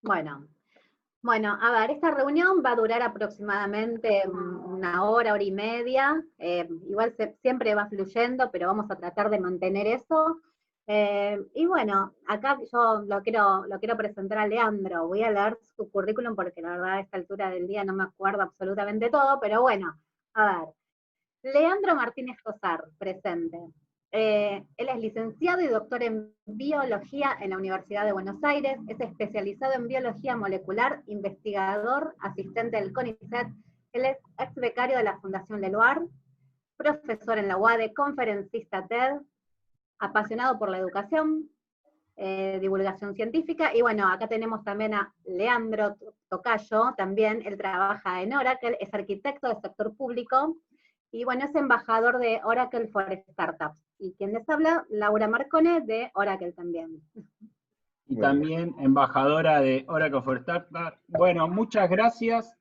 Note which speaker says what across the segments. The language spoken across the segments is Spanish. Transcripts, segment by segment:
Speaker 1: Bueno, bueno, a ver, esta reunión va a durar aproximadamente una hora, hora y media. Igual siempre va fluyendo, pero vamos a tratar de mantener eso. Y bueno, acá yo lo quiero presentar a Leandro. Voy a leer su currículum porque la verdad a esta altura del día no me acuerdo absolutamente todo, pero bueno, a ver. Leandro Martínez Tosar, presente. Él es licenciado y doctor en biología en la Universidad de Buenos Aires, es especializado en biología molecular, investigador, asistente del CONICET, él es ex becario de la Fundación Leluar, profesor en la UADE, conferencista TED, apasionado por la educación, divulgación científica, y bueno, acá tenemos también a Leandro Tocayo, también él trabaja en Oracle, es arquitecto del sector público, y bueno, es embajador de Oracle for Startups. Y quien les habla, Laura Marcone, de Oracle también.
Speaker 2: Y también embajadora de Oracle for Startups. Bueno, muchas gracias,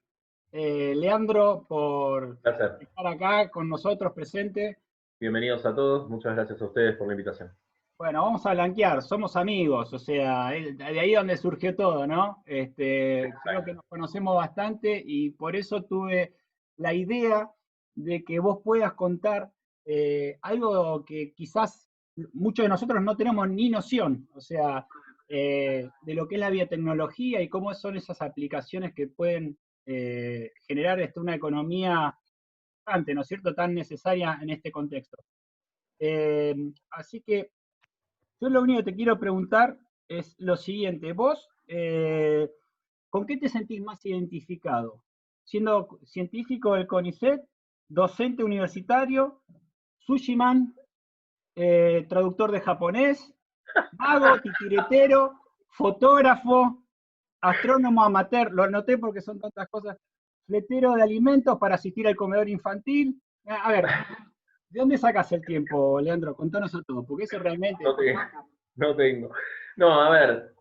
Speaker 2: Leandro, por estar acá con nosotros presente.
Speaker 3: Bienvenidos a todos, muchas gracias a ustedes por la invitación.
Speaker 2: Bueno, vamos a blanquear, somos amigos, o sea, de ahí donde surgió todo, ¿no? Creo que nos conocemos bastante y por eso tuve la idea de que vos puedas contar algo que quizás muchos de nosotros no tenemos ni noción, o sea, de lo que es la biotecnología y cómo son esas aplicaciones que pueden generar una economía bastante, ¿no es cierto?, tan necesaria en este contexto. Así que yo lo único que te quiero preguntar es lo siguiente. Vos, ¿con qué te sentís más identificado? Siendo científico del CONICET, docente universitario, sushiman, traductor de japonés, mago, titiritero, fotógrafo, astrónomo amateur, lo anoté porque son tantas cosas, fletero de alimentos para asistir al comedor infantil. A ver, ¿de dónde sacas el tiempo, Leandro? Contanos a todos, porque eso realmente...
Speaker 3: No tengo. No, a ver,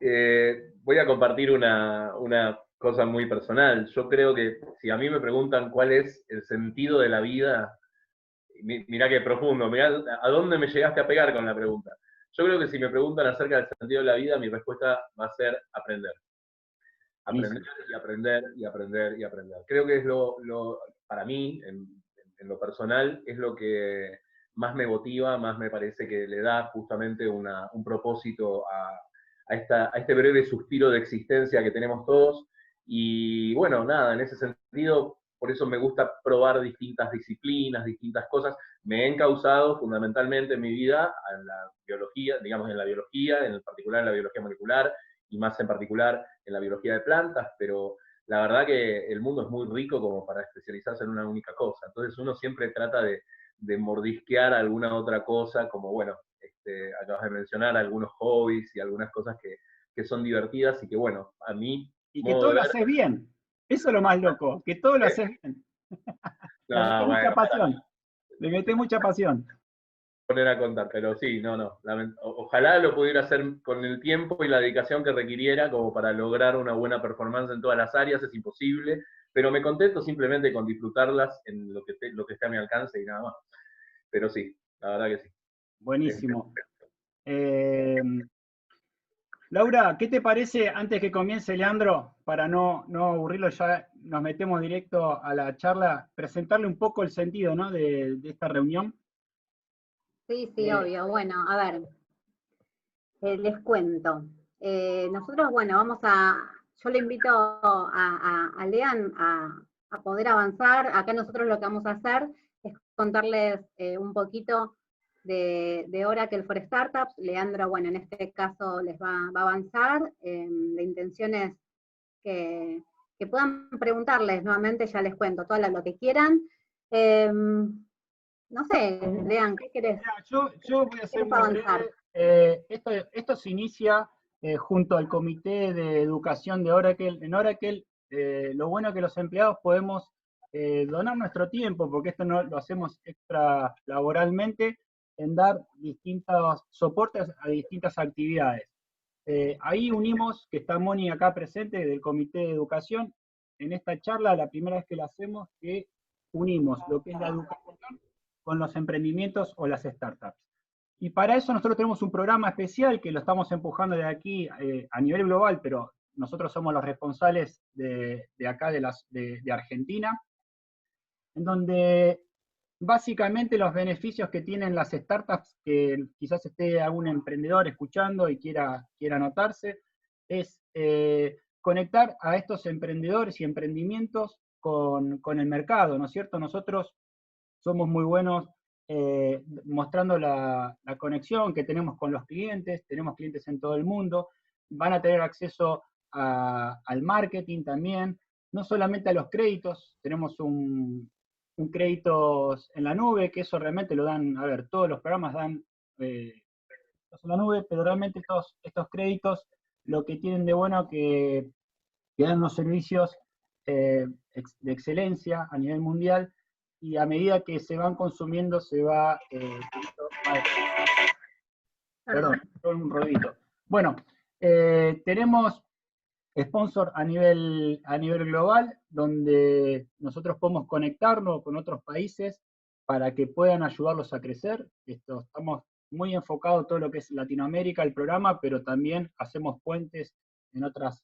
Speaker 3: voy a compartir una cosa muy personal. Yo creo que si a mí me preguntan cuál es el sentido de la vida, mirá qué profundo, mirá a dónde me llegaste a pegar con la pregunta. Yo creo que si me preguntan acerca del sentido de la vida, mi respuesta va a ser aprender. Aprender y aprender y aprender y aprender. Creo que es para mí, en lo personal, es lo que más me motiva, más me parece que le da justamente un propósito a este breve suspiro de existencia que tenemos todos. Y bueno, nada, en ese sentido, por eso me gusta probar distintas disciplinas, distintas cosas. Me he encauzado fundamentalmente en mi vida en la biología, digamos en la biología, en particular en la biología molecular, y más en particular en la biología de plantas, pero la verdad que el mundo es muy rico como para especializarse en una única cosa. Entonces uno siempre trata de mordisquear alguna otra cosa, como bueno, acabas de mencionar algunos hobbies y algunas cosas que son divertidas y que bueno, a mí...
Speaker 2: Y que todo lo haces bien. Eso es lo más loco, que todo lo haces bien. Le metés mucha pasión. Le metés mucha pasión.
Speaker 3: Poner a contar, pero sí, no. Ojalá lo pudiera hacer con el tiempo y la dedicación que requiriera como para lograr una buena performance en todas las áreas, es imposible, pero me contento simplemente con disfrutarlas en lo que esté a mi alcance y nada más. Pero sí, la verdad que sí.
Speaker 2: Buenísimo. Laura, ¿qué te parece, antes que comience Leandro, para no aburrirlo, ya nos metemos directo a la charla, presentarle un poco el sentido, ¿no?, de esta reunión?
Speaker 1: Sí, obvio. Bueno, a ver, les cuento. Nosotros, bueno, yo le invito a Lean a poder avanzar. Acá nosotros lo que vamos a hacer es contarles un poquito de Oracle for Startups. Leandro, bueno, en este caso les va a avanzar. La intención es que puedan preguntarles nuevamente, ya les cuento todo lo que quieran. No sé, Lean, ¿qué querés?
Speaker 2: Yo voy a hacer muy breve. Esto se inicia junto al Comité de Educación de Oracle. En Oracle, lo bueno es que los empleados podemos donar nuestro tiempo, porque esto no lo hacemos extra laboralmente, en dar distintos soportes a distintas actividades. Ahí unimos, que está Moni acá presente del Comité de Educación, en esta charla, la primera vez que la hacemos, que unimos lo que es la educación con los emprendimientos o las startups. Y para eso nosotros tenemos un programa especial que lo estamos empujando de aquí a nivel global, pero nosotros somos los responsables de acá de Argentina, en donde básicamente los beneficios que tienen las startups, que quizás esté algún emprendedor escuchando y quiera anotarse, es conectar a estos emprendedores y emprendimientos con el mercado, ¿no es cierto? Nosotros somos muy buenos mostrando la conexión que tenemos con los clientes, tenemos clientes en todo el mundo, van a tener acceso al marketing también, no solamente a los créditos, tenemos un créditos en la nube, que eso realmente lo dan, a ver, todos los programas dan en la nube, pero realmente estos créditos lo que tienen de bueno que dan unos servicios de excelencia a nivel mundial, y a medida que se van consumiendo se va... perdón, un rodito. Bueno, tenemos sponsor a nivel global, donde nosotros podemos conectarnos con otros países para que puedan ayudarlos a crecer. Estamos muy enfocados en todo lo que es Latinoamérica, el programa, pero también hacemos puentes en otras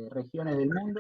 Speaker 2: regiones del mundo.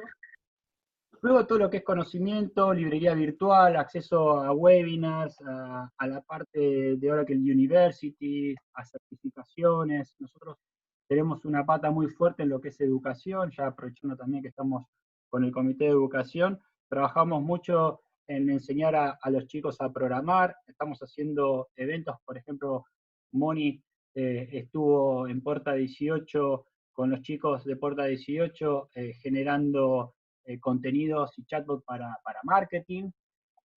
Speaker 2: Luego todo lo que es conocimiento, librería virtual, acceso a webinars, a la parte de Oracle University, a certificaciones. Nosotros tenemos una pata muy fuerte en lo que es educación, ya aprovechando también que estamos con el Comité de Educación, trabajamos mucho en enseñar a los chicos a programar, estamos haciendo eventos, por ejemplo, Moni estuvo en Porta 18 con los chicos de Porta 18 generando contenidos y chatbot para marketing.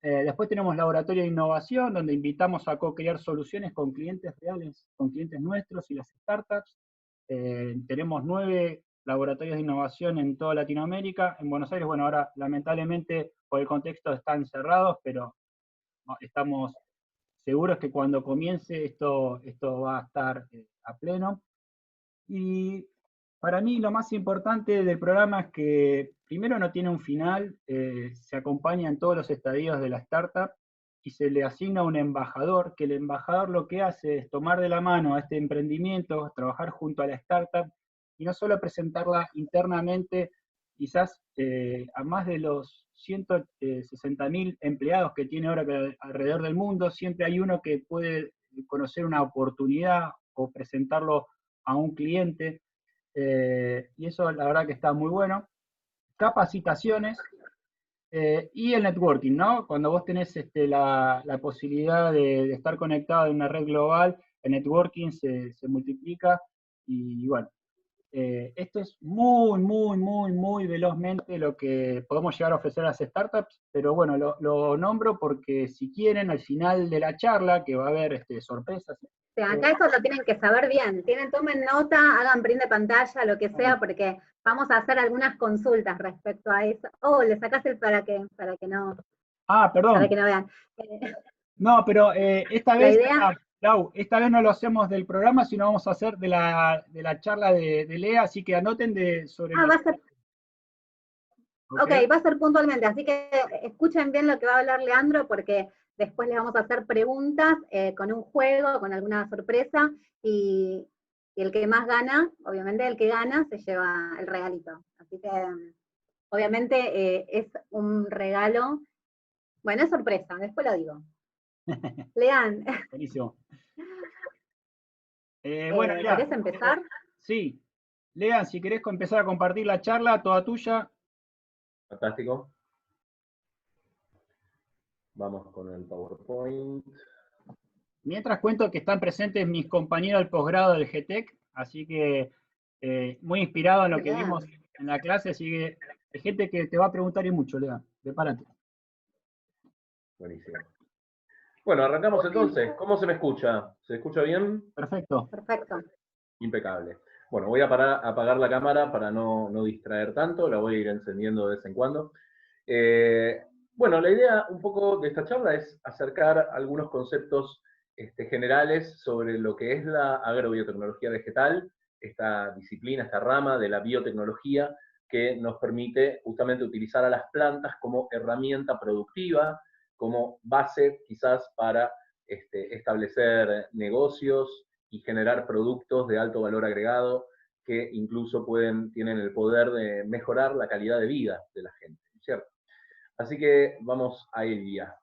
Speaker 2: Después tenemos laboratorio de innovación, donde invitamos a co-crear soluciones con clientes reales, con clientes nuestros y las startups. Tenemos 9 laboratorios de innovación en toda Latinoamérica. En Buenos Aires, bueno, ahora lamentablemente por el contexto están cerrados, pero estamos seguros que cuando comience esto va a estar a pleno. Y para mí lo más importante del programa es que primero no tiene un final, se acompaña en todos los estadios de la startup y se le asigna un embajador, que el embajador lo que hace es tomar de la mano a este emprendimiento, trabajar junto a la startup y no solo presentarla internamente, quizás a más de los 160.000 empleados que tiene ahora alrededor del mundo, siempre hay uno que puede conocer una oportunidad o presentarlo a un cliente, y eso la verdad que está muy bueno. Capacitaciones y el networking, ¿no? Cuando vos tenés la posibilidad de estar conectado en una red global, el networking se multiplica y bueno, esto es muy velozmente lo que podemos llegar a ofrecer a las startups, pero bueno, lo nombro porque si quieren, al final de la charla, que va a haber sorpresas.
Speaker 1: O sea, acá eso lo tienen que saber bien. Tomen nota, hagan print de pantalla, lo que sea, porque vamos a hacer algunas consultas respecto a eso. Oh, le sacás el para que no.
Speaker 2: Ah, perdón.
Speaker 1: Para que no vean.
Speaker 2: No, pero esta vez,
Speaker 1: idea...
Speaker 2: Lau, esta vez no lo hacemos del programa, sino vamos a hacer de la charla de Lea, así que anoten sobre...
Speaker 1: va a ser... Ok, va a ser puntualmente, así que escuchen bien lo que va a hablar Leandro, porque después les vamos a hacer preguntas con un juego, con alguna sorpresa, y el que más gana, obviamente el que gana, se lleva el regalito. Así que, obviamente, es un regalo. Bueno, es sorpresa, después lo digo. Lean.
Speaker 2: Buenísimo. Bueno,
Speaker 1: ¿querés empezar?
Speaker 2: Sí. Lean, si querés empezar a compartir la charla, toda tuya.
Speaker 3: Fantástico. Vamos con el PowerPoint.
Speaker 2: Mientras cuento que están presentes mis compañeros del posgrado del GTEC, así que muy inspirado en lo que vimos en la clase, así que hay gente que te va a preguntar y mucho, Lean. Prepárate.
Speaker 3: Buenísimo. Bueno, arrancamos entonces. ¿Cómo se me escucha? ¿Se escucha bien?
Speaker 2: Perfecto.
Speaker 1: Perfecto.
Speaker 3: Impecable. Bueno, voy a apagar la cámara para no distraer tanto, la voy a ir encendiendo de vez en cuando. Bueno, la idea un poco de esta charla es acercar algunos conceptos generales sobre lo que es la agrobiotecnología vegetal, esta disciplina, esta rama de la biotecnología que nos permite justamente utilizar a las plantas como herramienta productiva, como base quizás para establecer negocios y generar productos de alto valor agregado que incluso tienen el poder de mejorar la calidad de vida de la gente, ¿cierto? Así que vamos a ir ya.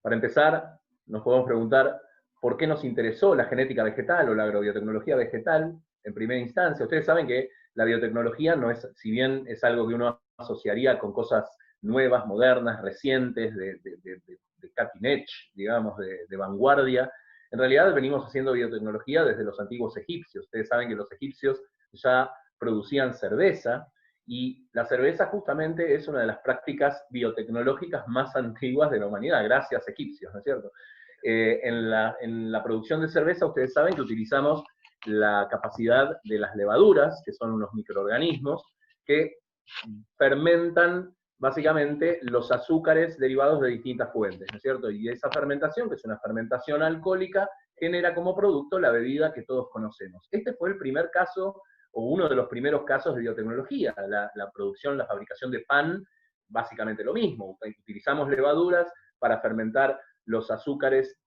Speaker 3: Para empezar, nos podemos preguntar por qué nos interesó la genética vegetal o la agrobiotecnología vegetal en primera instancia. Ustedes saben que la biotecnología no es, si bien es algo que uno asociaría con cosas nuevas, modernas, recientes, de cutting edge, digamos, de vanguardia, en realidad venimos haciendo biotecnología desde los antiguos egipcios. Ustedes saben que los egipcios ya producían cerveza, y la cerveza justamente es una de las prácticas biotecnológicas más antiguas de la humanidad, gracias egipcios, ¿no es cierto? En la producción de cerveza ustedes saben que utilizamos la capacidad de las levaduras, que son unos microorganismos, que fermentan básicamente los azúcares derivados de distintas fuentes, ¿no es cierto? Y esa fermentación, que es una fermentación alcohólica, genera como producto la bebida que todos conocemos. Este fue el primer caso, o uno de los primeros casos de biotecnología, la producción, la fabricación de pan, básicamente lo mismo. Utilizamos levaduras para fermentar los azúcares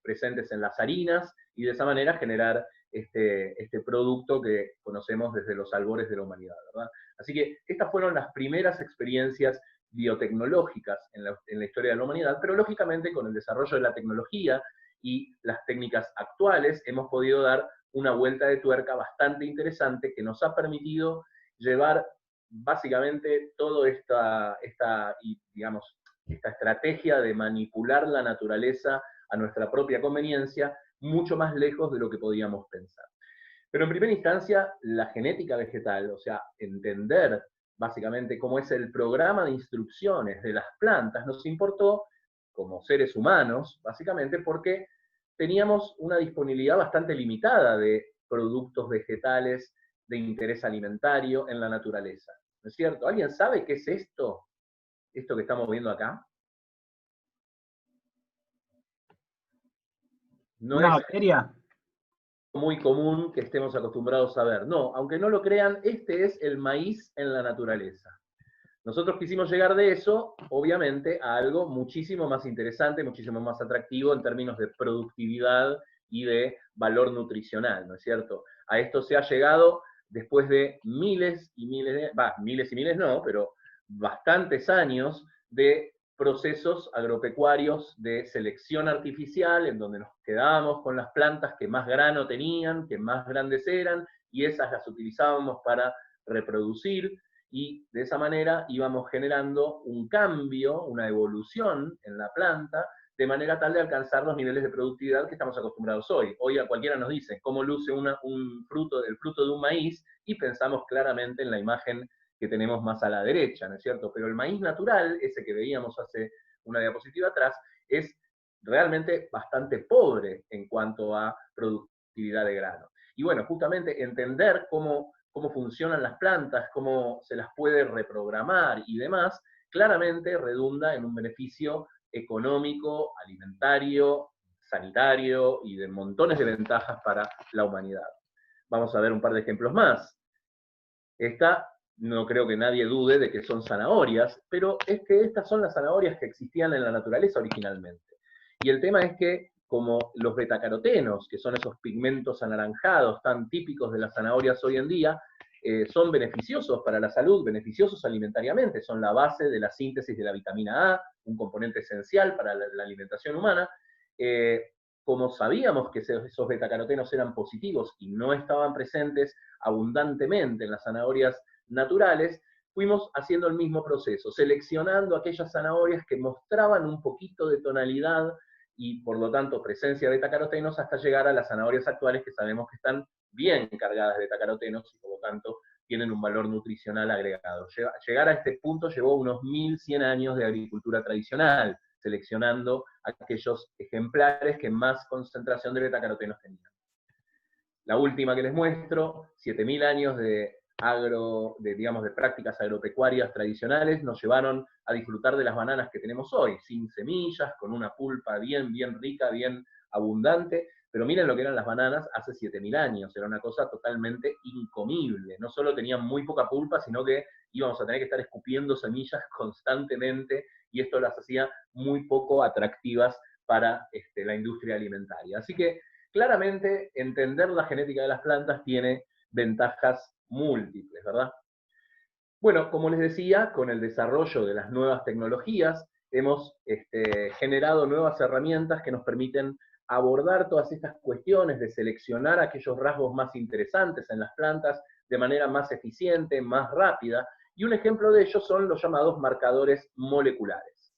Speaker 3: presentes en las harinas, y de esa manera generar este producto que conocemos desde los albores de la humanidad, ¿verdad? Así que estas fueron las primeras experiencias biotecnológicas en la historia de la humanidad, pero lógicamente con el desarrollo de la tecnología y las técnicas actuales hemos podido dar una vuelta de tuerca bastante interesante que nos ha permitido llevar básicamente toda esta estrategia de manipular la naturaleza a nuestra propia conveniencia mucho más lejos de lo que podíamos pensar. Pero en primera instancia, la genética vegetal, o sea, entender básicamente cómo es el programa de instrucciones de las plantas, nos importó como seres humanos, básicamente porque teníamos una disponibilidad bastante limitada de productos vegetales de interés alimentario en la naturaleza. ¿No es cierto? ¿Alguien sabe qué es esto? Esto que estamos viendo acá. No
Speaker 2: ¿Una
Speaker 3: es
Speaker 2: bacteria?
Speaker 3: muy común que estemos acostumbrados a ver. No, aunque no lo crean, este es el maíz en la naturaleza. Nosotros quisimos llegar de eso, obviamente, a algo muchísimo más interesante, muchísimo más atractivo en términos de productividad y de valor nutricional, ¿no es cierto? A esto se ha llegado después de miles y miles no, pero bastantes años de procesos agropecuarios de selección artificial, en donde nos quedábamos con las plantas que más grano tenían, que más grandes eran, y esas las utilizábamos para reproducir, y de esa manera íbamos generando un cambio, una evolución en la planta, de manera tal de alcanzar los niveles de productividad que estamos acostumbrados hoy. Hoy a cualquiera nos dice cómo luce el fruto de un maíz, y pensamos claramente en la imagen que tenemos más a la derecha, ¿no es cierto? Pero el maíz natural, ese que veíamos hace una diapositiva atrás, es realmente bastante pobre en cuanto a productividad de grano. Y bueno, justamente entender cómo funcionan las plantas, cómo se las puede reprogramar y demás, claramente redunda en un beneficio económico, alimentario, sanitario y de montones de ventajas para la humanidad. Vamos a ver un par de ejemplos más. Esta, no creo que nadie dude de que son zanahorias, pero es que estas son las zanahorias que existían en la naturaleza originalmente. Y el tema es que, como los betacarotenos, que son esos pigmentos anaranjados tan típicos de las zanahorias hoy en día, son beneficiosos para la salud, beneficiosos alimentariamente, son la base de la síntesis de la vitamina A, un componente esencial para la alimentación humana. Como sabíamos que esos betacarotenos eran positivos y no estaban presentes abundantemente en las zanahorias naturales, fuimos haciendo el mismo proceso, seleccionando aquellas zanahorias que mostraban un poquito de tonalidad y por lo tanto presencia de betacarotenos, hasta llegar a las zanahorias actuales que sabemos que están bien cargadas de betacarotenos y por lo tanto tienen un valor nutricional agregado. Llegar a este punto llevó unos 1100 años de agricultura tradicional, seleccionando aquellos ejemplares que más concentración de betacarotenos tenían. La última que les muestro, 7000 años de prácticas agropecuarias tradicionales, nos llevaron a disfrutar de las bananas que tenemos hoy, sin semillas, con una pulpa bien rica, bien abundante, pero miren lo que eran las bananas hace 7000 años, era una cosa totalmente incomible. No solo tenían muy poca pulpa, sino que íbamos a tener que estar escupiendo semillas constantemente, y esto las hacía muy poco atractivas para la industria alimentaria. Así que claramente entender la genética de las plantas tiene ventajas múltiples, ¿verdad? Bueno, como les decía, con el desarrollo de las nuevas tecnologías, hemos generado nuevas herramientas que nos permiten abordar todas estas cuestiones de seleccionar aquellos rasgos más interesantes en las plantas de manera más eficiente, más rápida, y un ejemplo de ello son los llamados marcadores moleculares.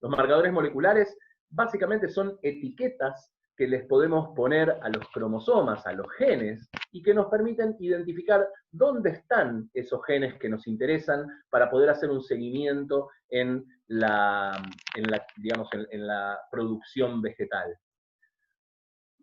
Speaker 3: Los marcadores moleculares básicamente son etiquetas que les podemos poner a los cromosomas, a los genes, y que nos permiten identificar dónde están esos genes que nos interesan para poder hacer un seguimiento en la producción vegetal.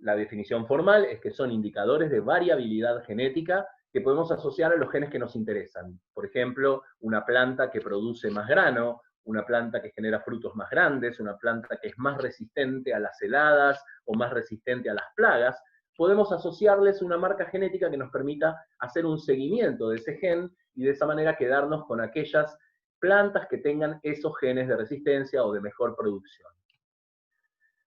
Speaker 3: La definición formal es que son indicadores de variabilidad genética que podemos asociar a los genes que nos interesan. Por ejemplo, una planta que produce más grano, una planta que genera frutos más grandes, una planta que es más resistente a las heladas o más resistente a las plagas, podemos asociarles una marca genética que nos permita hacer un seguimiento de ese gen y de esa manera quedarnos con aquellas plantas que tengan esos genes de resistencia o de mejor producción.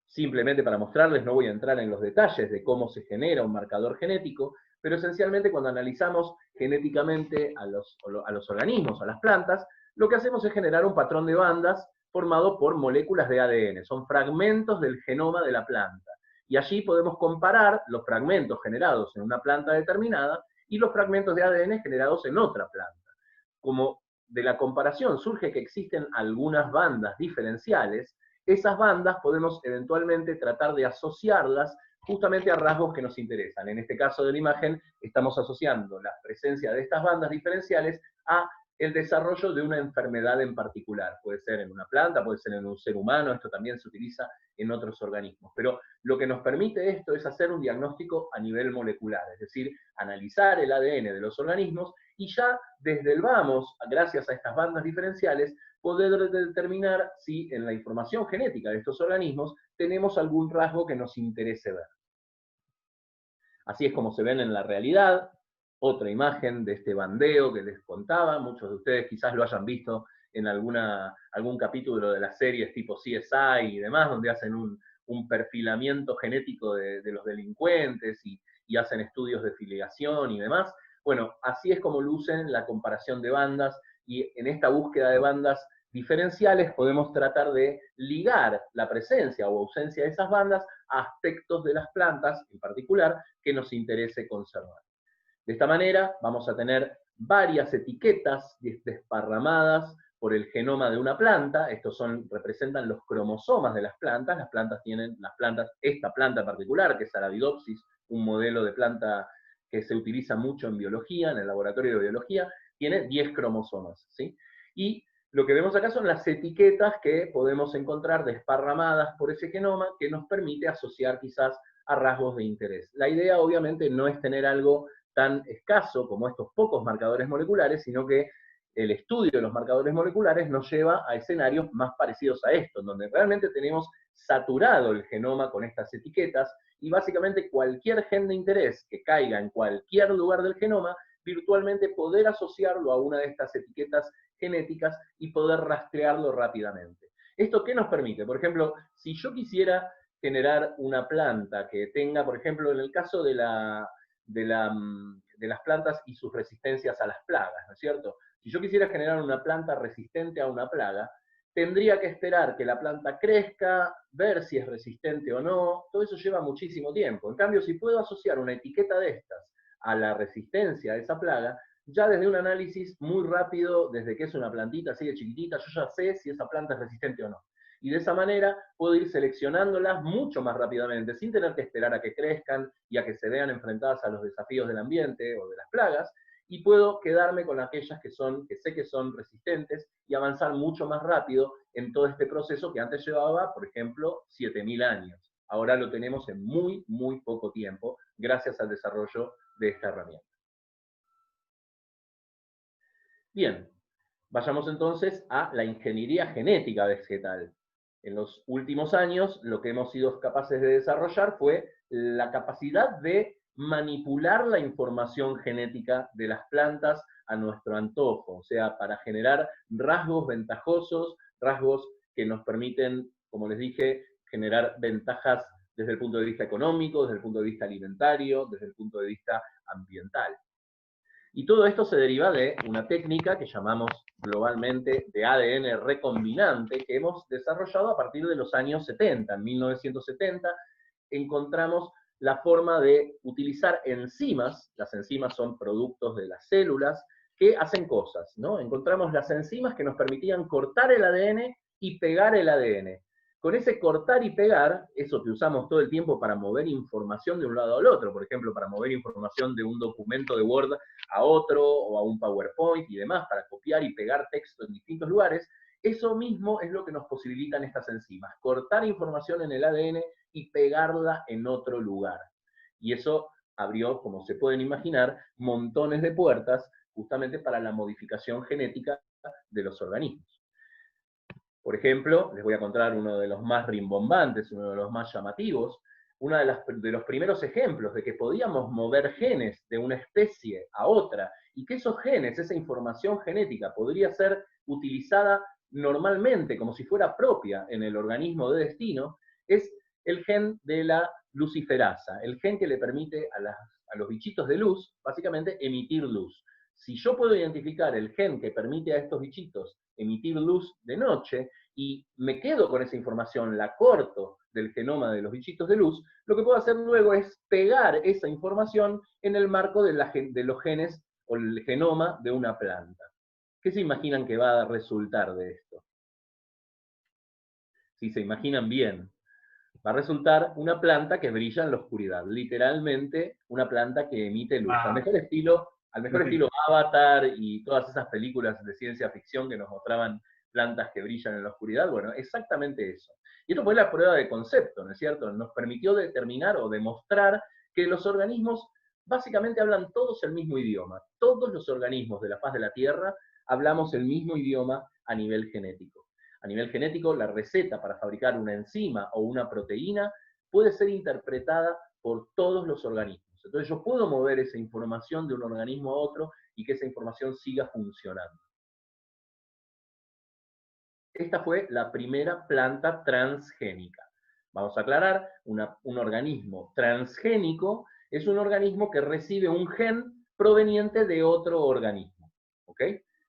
Speaker 3: Simplemente para mostrarles, no voy a entrar en los detalles de cómo se genera un marcador genético, pero esencialmente cuando analizamos genéticamente a los organismos, a las plantas, lo que hacemos es generar un patrón de bandas formado por moléculas de ADN, son fragmentos del genoma de la planta. Y allí podemos comparar los fragmentos generados en una planta determinada y los fragmentos de ADN generados en otra planta. Como de la comparación surge que existen algunas bandas diferenciales, esas bandas podemos eventualmente tratar de asociarlas justamente a rasgos que nos interesan. En este caso de la imagen, estamos asociando la presencia de estas bandas diferenciales a el desarrollo de una enfermedad en particular. Puede ser en una planta, puede ser en un ser humano, esto también se utiliza en otros organismos. Pero lo que nos permite esto es hacer un diagnóstico a nivel molecular, es decir, analizar el ADN de los organismos y ya desde el vamos, gracias a estas bandas diferenciales, poder determinar si en la información genética de estos organismos tenemos algún rasgo que nos interese ver. Así es como se ven en la realidad. Otra imagen de este bandeo que les contaba, muchos de ustedes quizás lo hayan visto en algún capítulo de las series tipo CSI y demás, donde hacen un perfilamiento genético de los delincuentes y hacen estudios de filiación y demás. Bueno, así es como lucen la comparación de bandas, y en esta búsqueda de bandas diferenciales podemos tratar de ligar la presencia o ausencia de esas bandas a aspectos de las plantas en particular que nos interese conservar. De esta manera vamos a tener varias etiquetas desparramadas por el genoma de una planta. Estos representan los cromosomas de las plantas. Esta planta en particular, que es Arabidopsis, un modelo de planta que se utiliza mucho en biología, en el laboratorio de biología, tiene 10 cromosomas, ¿sí? Y lo que vemos acá son las etiquetas que podemos encontrar desparramadas por ese genoma que nos permite asociar quizás a rasgos de interés. La idea obviamente no es tener algo tan escaso como estos pocos marcadores moleculares, sino que el estudio de los marcadores moleculares nos lleva a escenarios más parecidos a esto, donde realmente tenemos saturado el genoma con estas etiquetas, y básicamente cualquier gen de interés que caiga en cualquier lugar del genoma, virtualmente poder asociarlo a una de estas etiquetas genéticas y poder rastrearlo rápidamente. ¿Esto qué nos permite? Por ejemplo, si yo quisiera generar una planta que tenga, por ejemplo, en el caso de las plantas y sus resistencias a las plagas, ¿no es cierto? Si yo quisiera generar una planta resistente a una plaga, tendría que esperar que la planta crezca, ver si es resistente o no, todo eso lleva muchísimo tiempo. En cambio, si puedo asociar una etiqueta de estas a la resistencia a esa plaga, ya desde un análisis muy rápido, desde que es una plantita así de chiquitita, yo ya sé si esa planta es resistente o no. Y de esa manera puedo ir seleccionándolas mucho más rápidamente, sin tener que esperar a que crezcan y a que se vean enfrentadas a los desafíos del ambiente o de las plagas, y puedo quedarme con aquellas que sé que son resistentes y avanzar mucho más rápido en todo este proceso que antes llevaba, por ejemplo, 7.000 años. Ahora lo tenemos en muy, muy poco tiempo, gracias al desarrollo de esta herramienta. Bien, vayamos entonces a la ingeniería genética vegetal. En los últimos años, lo que hemos sido capaces de desarrollar fue la capacidad de manipular la información genética de las plantas a nuestro antojo, o sea, para generar rasgos ventajosos, rasgos que nos permiten, como les dije, generar ventajas desde el punto de vista económico, desde el punto de vista alimentario, desde el punto de vista ambiental. Y todo esto se deriva de una técnica que llamamos globalmente de ADN recombinante, que hemos desarrollado a partir de los años 70. En 1970 encontramos la forma de utilizar enzimas. Las enzimas son productos de las células que hacen cosas, ¿no? Encontramos las enzimas que nos permitían cortar el ADN y pegar el ADN. Con ese cortar y pegar, eso que usamos todo el tiempo para mover información de un lado al otro, por ejemplo, para mover información de un documento de Word a otro, o a un PowerPoint y demás, para copiar y pegar texto en distintos lugares, eso mismo es lo que nos posibilitan estas enzimas, cortar información en el ADN y pegarla en otro lugar. Y eso abrió, como se pueden imaginar, montones de puertas justamente para la modificación genética de los organismos. Por ejemplo, les voy a contar uno de los más rimbombantes, uno de los más llamativos, uno de los primeros ejemplos de que podíamos mover genes de una especie a otra, y que esos genes, esa información genética, podría ser utilizada normalmente, como si fuera propia en el organismo de destino, es el gen de la luciferasa, el gen que le permite a los bichitos de luz, básicamente, emitir luz. Si yo puedo identificar el gen que permite a estos bichitos emitir luz de noche, y me quedo con esa información, la corto del genoma de los bichitos de luz, lo que puedo hacer luego es pegar esa información en el marco de los genes o el genoma de una planta. ¿Qué se imaginan que va a resultar de esto? Si se imaginan bien, va a resultar una planta que brilla en la oscuridad, literalmente una planta que emite luz. Al mejor estilo Avatar y todas esas películas de ciencia ficción que nos mostraban plantas que brillan en la oscuridad, bueno, exactamente eso. Y esto fue la prueba de concepto, ¿no es cierto? Nos permitió determinar o demostrar que los organismos básicamente hablan todos el mismo idioma. Todos los organismos de la faz de la Tierra hablamos el mismo idioma a nivel genético. A nivel genético, la receta para fabricar una enzima o una proteína puede ser interpretada por todos los organismos. Entonces yo puedo mover esa información de un organismo a otro y que esa información siga funcionando. Esta fue la primera planta transgénica. Vamos a aclarar, un organismo transgénico es un organismo que recibe un gen proveniente de otro organismo. ¿Ok?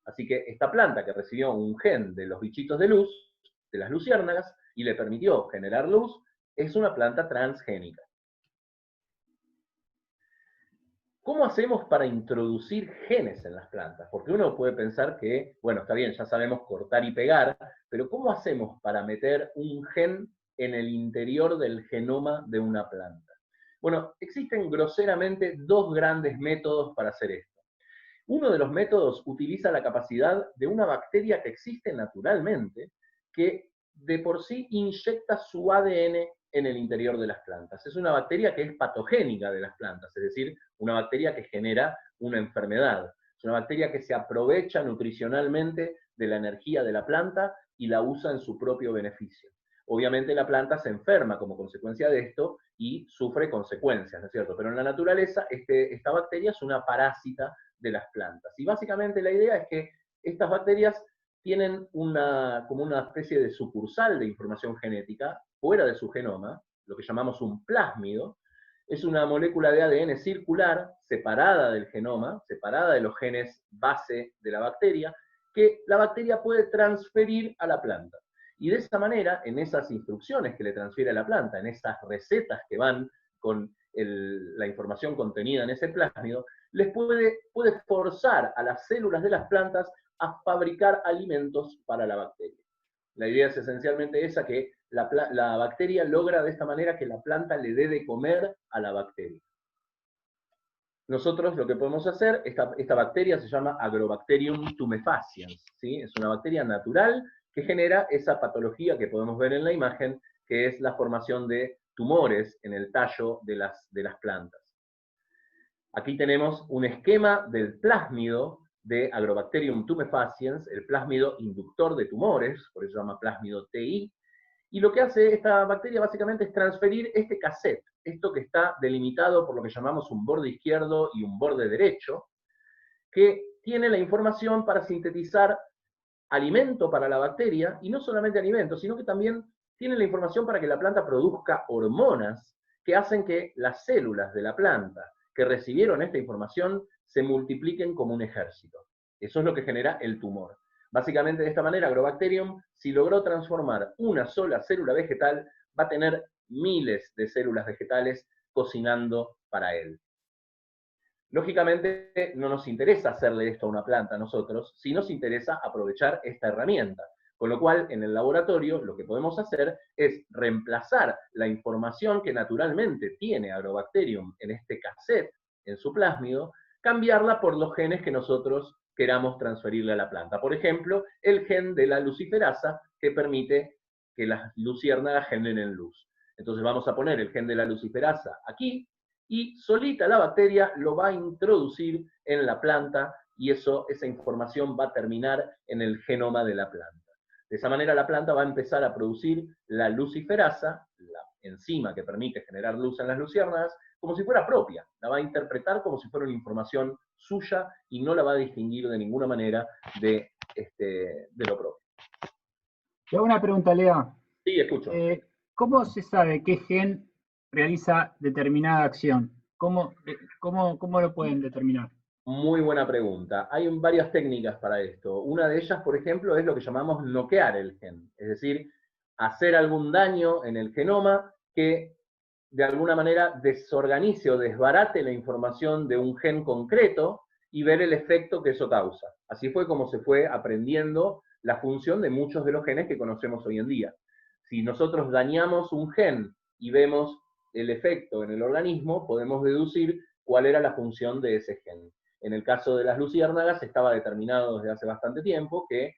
Speaker 3: Así que esta planta que recibió un gen de los bichitos de luz, de las luciérnagas, y le permitió generar luz, es una planta transgénica. ¿Cómo hacemos para introducir genes en las plantas? Porque uno puede pensar que, bueno, está bien, ya sabemos cortar y pegar, pero ¿cómo hacemos para meter un gen en el interior del genoma de una planta? Bueno, existen groseramente dos grandes métodos para hacer esto. Uno de los métodos utiliza la capacidad de una bacteria que existe naturalmente, que de por sí inyecta su ADN en el interior de las plantas. Es una bacteria que es patogénica de las plantas, es decir, una bacteria que genera una enfermedad. Es una bacteria que se aprovecha nutricionalmente de la energía de la planta y la usa en su propio beneficio. Obviamente la planta se enferma como consecuencia de esto y sufre consecuencias, ¿no es cierto? Pero en la naturaleza esta bacteria es una parásita de las plantas. Y básicamente la idea es que estas bacterias tienen como una especie de sucursal de información genética fuera de su genoma, lo que llamamos un plásmido. Es una molécula de ADN circular, separada del genoma, separada de los genes base de la bacteria, que la bacteria puede transferir a la planta. Y de esa manera, en esas instrucciones que le transfiere a la planta, en esas recetas que van con la información contenida en ese plásmido, les puede forzar a las células de las plantas a fabricar alimentos para la bacteria. La idea es esencialmente esa, que la bacteria logra de esta manera que la planta le dé de comer a la bacteria. Nosotros lo que podemos hacer, esta bacteria se llama Agrobacterium tumefaciens, ¿sí? Es una bacteria natural que genera esa patología que podemos ver en la imagen, que es la formación de tumores en el tallo de las plantas. Aquí tenemos un esquema del plásmido de Agrobacterium tumefaciens, el plásmido inductor de tumores, por eso se llama plásmido TI, y lo que hace esta bacteria básicamente es transferir este cassette, esto que está delimitado por lo que llamamos un borde izquierdo y un borde derecho, que tiene la información para sintetizar alimento para la bacteria, y no solamente alimento, sino que también tiene la información para que la planta produzca hormonas que hacen que las células de la planta que recibieron esta información se multipliquen como un ejército. Eso es lo que genera el tumor. Básicamente de esta manera, Agrobacterium, si logró transformar una sola célula vegetal, va a tener miles de células vegetales cocinando para él. Lógicamente no nos interesa hacerle esto a una planta a nosotros, sí nos interesa aprovechar esta herramienta. Con lo cual, en el laboratorio, lo que podemos hacer es reemplazar la información que naturalmente tiene Agrobacterium en este cassette, en su plásmido, cambiarla por los genes que nosotros queramos transferirle a la planta. Por ejemplo, el gen de la luciferasa, que permite que las luciérnagas generen luz. Entonces vamos a poner el gen de la luciferasa aquí, y solita la bacteria lo va a introducir en la planta, y esa información va a terminar en el genoma de la planta. De esa manera la planta va a empezar a producir la luciferasa, la enzima que permite generar luz en las luciérnagas, como si fuera propia. La va a interpretar como si fuera una información suya y no la va a distinguir de ninguna manera de lo propio.
Speaker 2: Te hago una pregunta, Lea.
Speaker 3: Sí, escucho.
Speaker 2: ¿Cómo se sabe qué gen realiza determinada acción? ¿Cómo lo pueden determinar?
Speaker 3: Muy buena pregunta. Hay varias técnicas para esto. Una de ellas, por ejemplo, es lo que llamamos noquear el gen. Es decir, hacer algún daño en el genoma que de alguna manera desorganice o desbarate la información de un gen concreto y ver el efecto que eso causa. Así fue como se fue aprendiendo la función de muchos de los genes que conocemos hoy en día. Si nosotros dañamos un gen y vemos el efecto en el organismo, podemos deducir cuál era la función de ese gen. En el caso de las luciérnagas estaba determinado desde hace bastante tiempo que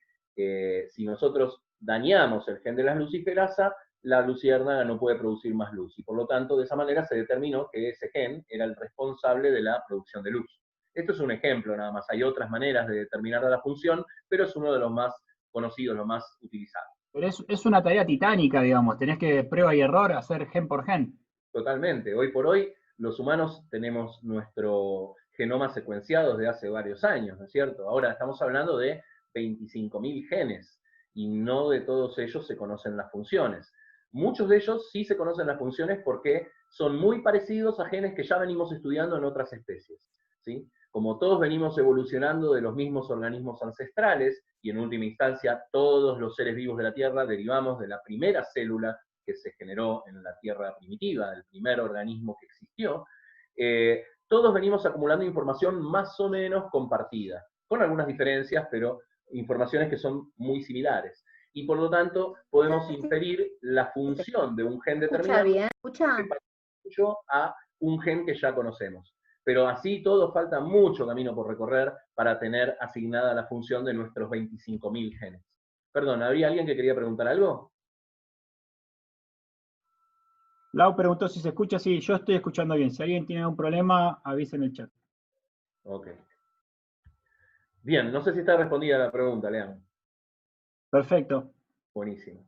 Speaker 3: si nosotros dañamos el gen de la luciferasa, la luciérnaga no puede producir más luz. Y por lo tanto, de esa manera se determinó que ese gen era el responsable de la producción de luz. Esto es un ejemplo nada más. Hay otras maneras de determinar la función, pero es uno de los más conocidos, los más utilizados.
Speaker 2: Pero es una tarea titánica, digamos. Tenés que prueba y error, hacer gen por gen.
Speaker 3: Totalmente. Hoy por hoy, los humanos tenemos nuestro genoma secuenciado desde hace varios años, ¿no es cierto? Ahora estamos hablando de 25.000 genes y no de todos ellos se conocen las funciones. Muchos de ellos sí se conocen las funciones porque son muy parecidos a genes que ya venimos estudiando en otras especies, ¿sí? Como todos venimos evolucionando de los mismos organismos ancestrales, y en última instancia todos los seres vivos de la Tierra derivamos de la primera célula que se generó en la Tierra primitiva, el primer organismo que existió, todos venimos acumulando información más o menos compartida, con algunas diferencias, pero informaciones que son muy similares. Y por lo tanto, podemos inferir la función de un gen determinado a un gen que ya conocemos. Pero así todo falta mucho camino por recorrer para tener asignada la función de nuestros 25.000 genes. Perdón, ¿habría alguien que quería preguntar algo?
Speaker 2: Lau preguntó si se escucha. Sí, yo estoy escuchando bien. Si alguien tiene algún problema, avisa en el chat.
Speaker 3: Ok. Bien, no sé si está respondida la pregunta, Lean.
Speaker 2: Perfecto.
Speaker 3: Buenísimo.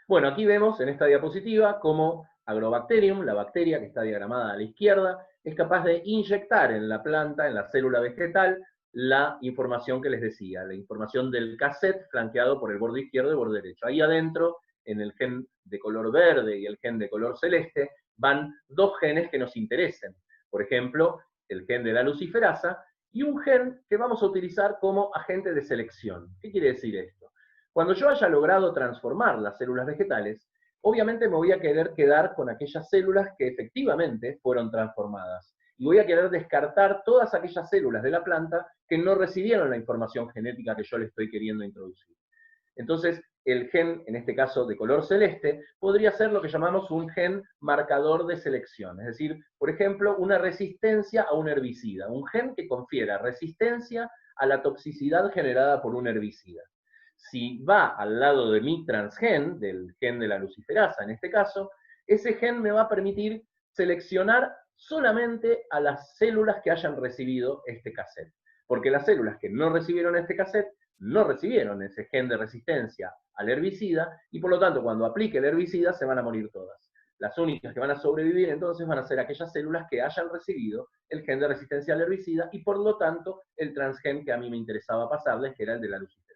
Speaker 3: Bueno, aquí vemos en esta diapositiva cómo Agrobacterium, la bacteria que está diagramada a la izquierda, es capaz de inyectar en la planta, en la célula vegetal, la información que les decía, la información del cassette flanqueado por el borde izquierdo y el borde derecho. Ahí adentro, en el gen de color verde y el gen de color celeste, van dos genes que nos interesen. Por ejemplo, el gen de la luciferasa y un gen que vamos a utilizar como agente de selección. ¿Qué quiere decir esto? Cuando yo haya logrado transformar las células vegetales, obviamente me voy a querer quedar con aquellas células que efectivamente fueron transformadas. Y voy a querer descartar todas aquellas células de la planta que no recibieron la información genética que yo le estoy queriendo introducir. Entonces, el gen, en este caso de color celeste, podría ser lo que llamamos un gen marcador de selección. Es decir, por ejemplo, una resistencia a un herbicida. Un gen que confiera resistencia a la toxicidad generada por un herbicida. Si va al lado de mi transgen, del gen de la luciferasa en este caso, ese gen me va a permitir seleccionar solamente a las células que hayan recibido este cassette. Porque las células que no recibieron este cassette no recibieron ese gen de resistencia al herbicida, y por lo tanto cuando aplique el herbicida se van a morir todas. Las únicas que van a sobrevivir entonces van a ser aquellas células que hayan recibido el gen de resistencia al herbicida y por lo tanto el transgen que a mí me interesaba pasarles, que era el de la luciferasa.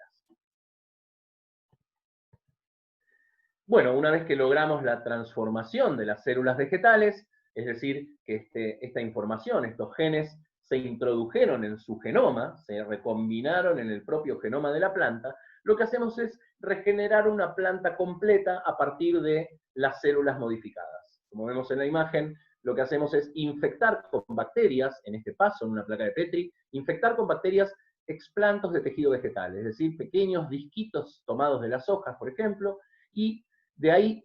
Speaker 3: Bueno, una vez que logramos la transformación de las células vegetales, es decir, que esta información, estos genes, se introdujeron en su genoma, se recombinaron en el propio genoma de la planta, lo que hacemos es regenerar una planta completa a partir de las células modificadas. Como vemos en la imagen, lo que hacemos es infectar con bacterias, en este paso en una placa de Petri, infectar con bacterias explantos de tejido vegetal, es decir, pequeños disquitos tomados de las hojas, por ejemplo, y de ahí,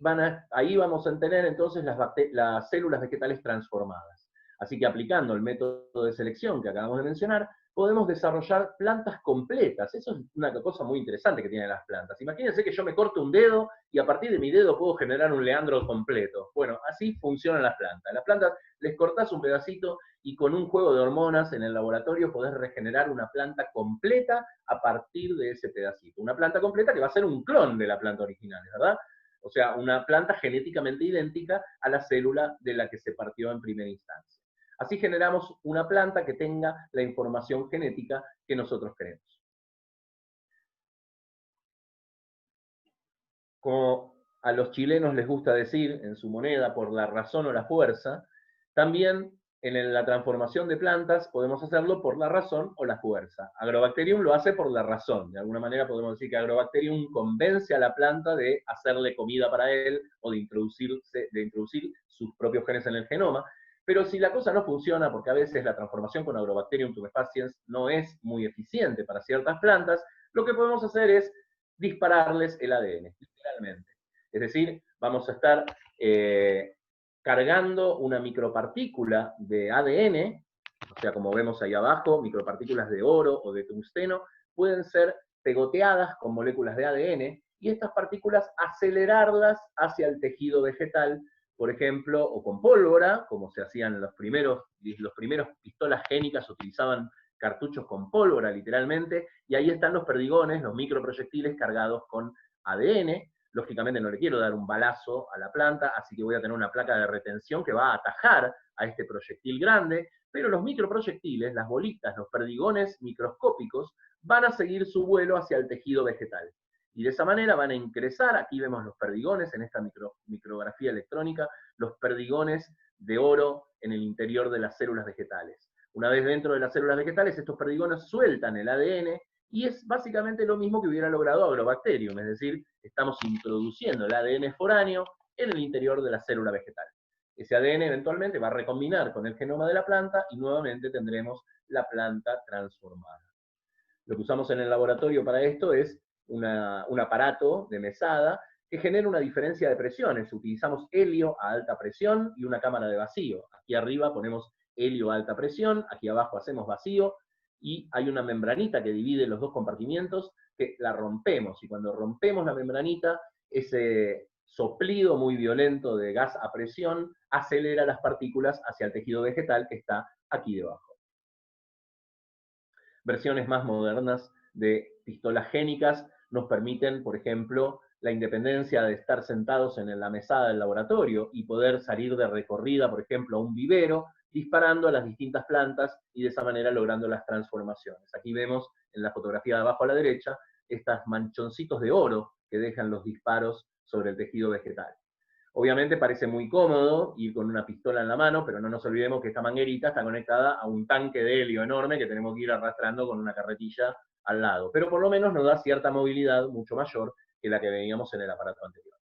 Speaker 3: ahí vamos a tener entonces las células vegetales transformadas. Así que aplicando el método de selección que acabamos de mencionar, podemos desarrollar plantas completas. Eso es una cosa muy interesante que tienen las plantas. Imagínense que yo me corto un dedo y a partir de mi dedo puedo generar un leandro completo. Bueno, así funcionan las plantas. Las plantas les cortás un pedacito y con un juego de hormonas en el laboratorio podés regenerar una planta completa a partir de ese pedacito. Una planta completa que va a ser un clon de la planta original, ¿verdad? O sea, una planta genéticamente idéntica a la célula de la que se partió en primera instancia. Así generamos una planta que tenga la información genética que nosotros queremos. Como a los chilenos les gusta decir en su moneda, por la razón o la fuerza, también en la transformación de plantas podemos hacerlo por la razón o la fuerza. Agrobacterium lo hace por la razón. De alguna manera podemos decir que Agrobacterium convence a la planta de hacerle comida para él o de introducir sus propios genes en el genoma. Pero si la cosa no funciona, porque a veces la transformación con Agrobacterium tumefaciens no es muy eficiente para ciertas plantas, lo que podemos hacer es dispararles el ADN, literalmente. Es decir, vamos a estar cargando una micropartícula de ADN, o sea, como vemos ahí abajo, micropartículas de oro o de tungsteno, pueden ser pegoteadas con moléculas de ADN, y estas partículas acelerarlas hacia el tejido vegetal, por ejemplo, o con pólvora, como se hacían los primeros pistolas génicas, utilizaban cartuchos con pólvora, literalmente, y ahí están los perdigones, los microproyectiles cargados con ADN. Lógicamente no le quiero dar un balazo a la planta, así que voy a tener una placa de retención que va a atajar a este proyectil grande, pero los microproyectiles, las bolitas, los perdigones microscópicos, van a seguir su vuelo hacia el tejido vegetal. Y de esa manera van a ingresar, aquí vemos los perdigones en esta micrografía electrónica, los perdigones de oro en el interior de las células vegetales. Una vez dentro de las células vegetales, estos perdigones sueltan el ADN, y es básicamente lo mismo que hubiera logrado Agrobacterium, es decir, estamos introduciendo el ADN foráneo en el interior de la célula vegetal. Ese ADN eventualmente va a recombinar con el genoma de la planta y nuevamente tendremos la planta transformada. Lo que usamos en el laboratorio para esto es un aparato de mesada que genera una diferencia de presiones. Utilizamos helio a alta presión y una cámara de vacío. Aquí arriba ponemos helio a alta presión, aquí abajo hacemos vacío, y hay una membranita que divide los dos compartimientos que la rompemos, y cuando rompemos la membranita, ese soplido muy violento de gas a presión acelera las partículas hacia el tejido vegetal que está aquí debajo. Versiones más modernas de pistolas génicas nos permiten, por ejemplo, la independencia de estar sentados en la mesada del laboratorio y poder salir de recorrida, por ejemplo, a un vivero, disparando a las distintas plantas y de esa manera logrando las transformaciones. Aquí vemos en la fotografía de abajo a la derecha estos manchoncitos de oro que dejan los disparos sobre el tejido vegetal. Obviamente parece muy cómodo ir con una pistola en la mano, pero no nos olvidemos que esta manguerita está conectada a un tanque de helio enorme que tenemos que ir arrastrando con una carretilla al lado. Pero por lo menos nos da cierta movilidad mucho mayor que la que veíamos en el aparato anterior.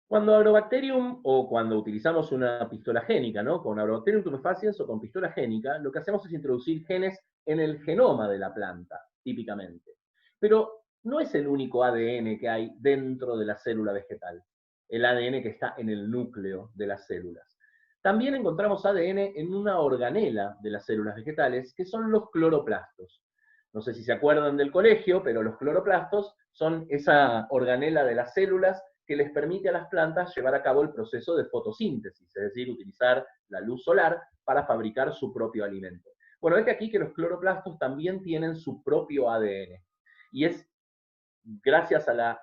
Speaker 3: Cuando Agrobacterium, o cuando utilizamos una pistola génica, ¿no? Con Agrobacterium tumefaciens o con pistola génica, lo que hacemos es introducir genes en el genoma de la planta, típicamente. Pero no es el único ADN que hay dentro de la célula vegetal, el ADN que está en el núcleo de las células. También encontramos ADN en una organela de las células vegetales, que son los cloroplastos. No sé si se acuerdan del colegio, pero los cloroplastos son esa organela de las células que les permite a las plantas llevar a cabo el proceso de fotosíntesis, es decir, utilizar la luz solar para fabricar su propio alimento. Bueno, es que aquí que los cloroplastos también tienen su propio ADN, y es gracias a la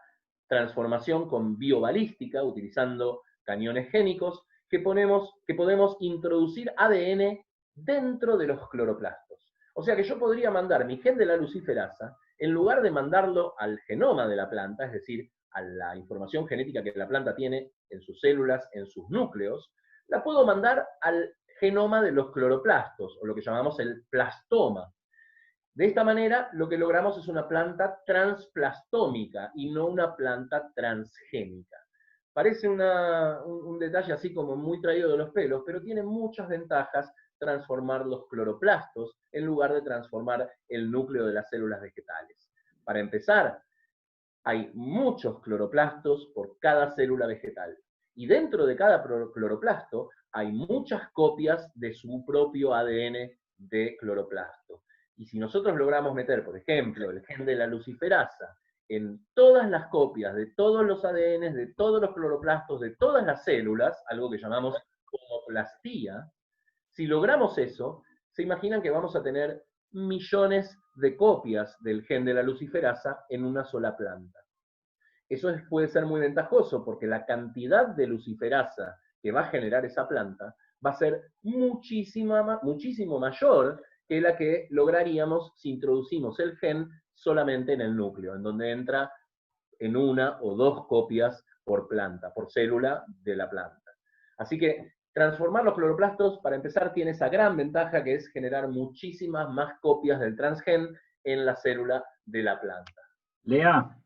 Speaker 3: transformación con biobalística, utilizando cañones génicos, que podemos introducir ADN dentro de los cloroplastos. O sea que yo podría mandar mi gen de la luciferasa, en lugar de mandarlo al genoma de la planta, es decir, a la información genética que la planta tiene en sus células, en sus núcleos, la puedo mandar al genoma de los cloroplastos, o lo que llamamos el plastoma. De esta manera, lo que logramos es una planta transplastómica y no una planta transgénica. Parece un detalle así como muy traído de los pelos, pero tiene muchas ventajas transformar los cloroplastos en lugar de transformar el núcleo de las células vegetales. Para empezar, hay muchos cloroplastos por cada célula vegetal. Y dentro de cada cloroplasto hay muchas copias de su propio ADN de cloroplasto. Y si nosotros logramos meter, por ejemplo, el gen de la luciferasa en todas las copias de todos los ADNs, de todos los cloroplastos, de todas las células, algo que llamamos homoplastía, si logramos eso, se imaginan que vamos a tener millones de copias del gen de la luciferasa en una sola planta. Eso puede ser muy ventajoso porque la cantidad de luciferasa que va a generar esa planta va a ser muchísimo mayor que la que lograríamos si introducimos el gen solamente en el núcleo, en donde entra en una o dos copias por planta, por célula de la planta. Así que transformar los cloroplastos, para empezar, tiene esa gran ventaja que es generar muchísimas más copias del transgen en la célula de la planta.
Speaker 2: Lea,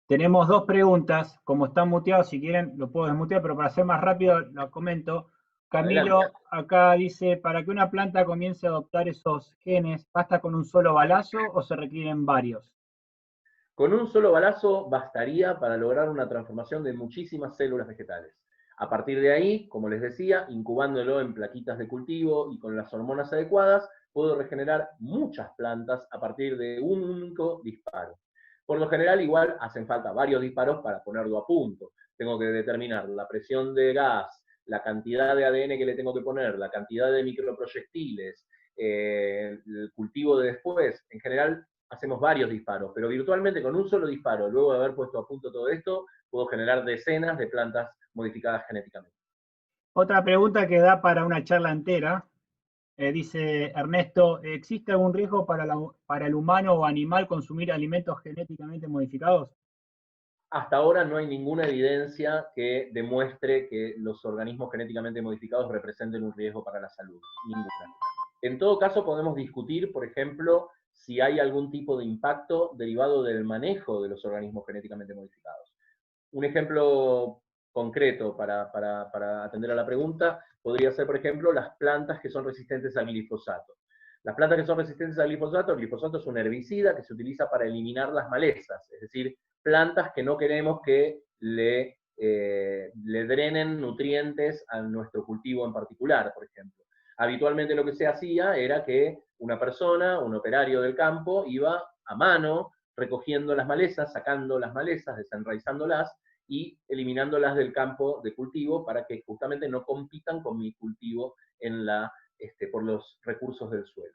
Speaker 2: tenemos dos preguntas. Como están muteados, si quieren lo puedo desmutear, pero para ser más rápido lo comento. Camilo
Speaker 3: Adelante.
Speaker 2: acá dice, para que una planta comience a adoptar esos genes, ¿basta con un solo balazo o se requieren varios?
Speaker 3: Con un solo balazo bastaría para lograr una transformación de muchísimas células vegetales. A partir de ahí, como les decía, incubándolo en plaquitas de cultivo y con las hormonas adecuadas, puedo regenerar muchas plantas a partir de un único disparo. Por lo general, igual hacen falta varios disparos para ponerlo a punto. Tengo que determinar la presión de gas, la cantidad de ADN que le tengo que poner, la cantidad de microproyectiles, el cultivo de después. En general, hacemos varios disparos, pero virtualmente con un solo disparo, luego de haber puesto a punto todo esto, puedo generar decenas de plantas modificadas genéticamente.
Speaker 2: Otra pregunta que da para una charla entera. Dice Ernesto, ¿existe algún riesgo para el humano o animal consumir alimentos genéticamente modificados?
Speaker 3: Hasta ahora no hay ninguna evidencia que demuestre que los organismos genéticamente modificados representen un riesgo para la salud. Ninguna. En todo caso, podemos discutir, por ejemplo, si hay algún tipo de impacto derivado del manejo de los organismos genéticamente modificados. Un ejemplo concreto para atender a la pregunta podría ser, por ejemplo, las plantas que son resistentes al glifosato. Las plantas que son resistentes al glifosato, el glifosato es un herbicida que se utiliza para eliminar las malezas, es decir, plantas que no queremos que le drenen nutrientes a nuestro cultivo en particular, por ejemplo. Habitualmente lo que se hacía era que una persona, un operario del campo, iba a mano recogiendo las malezas, sacando las malezas, desenraizándolas y eliminándolas del campo de cultivo para que justamente no compitan con mi cultivo por los recursos del suelo.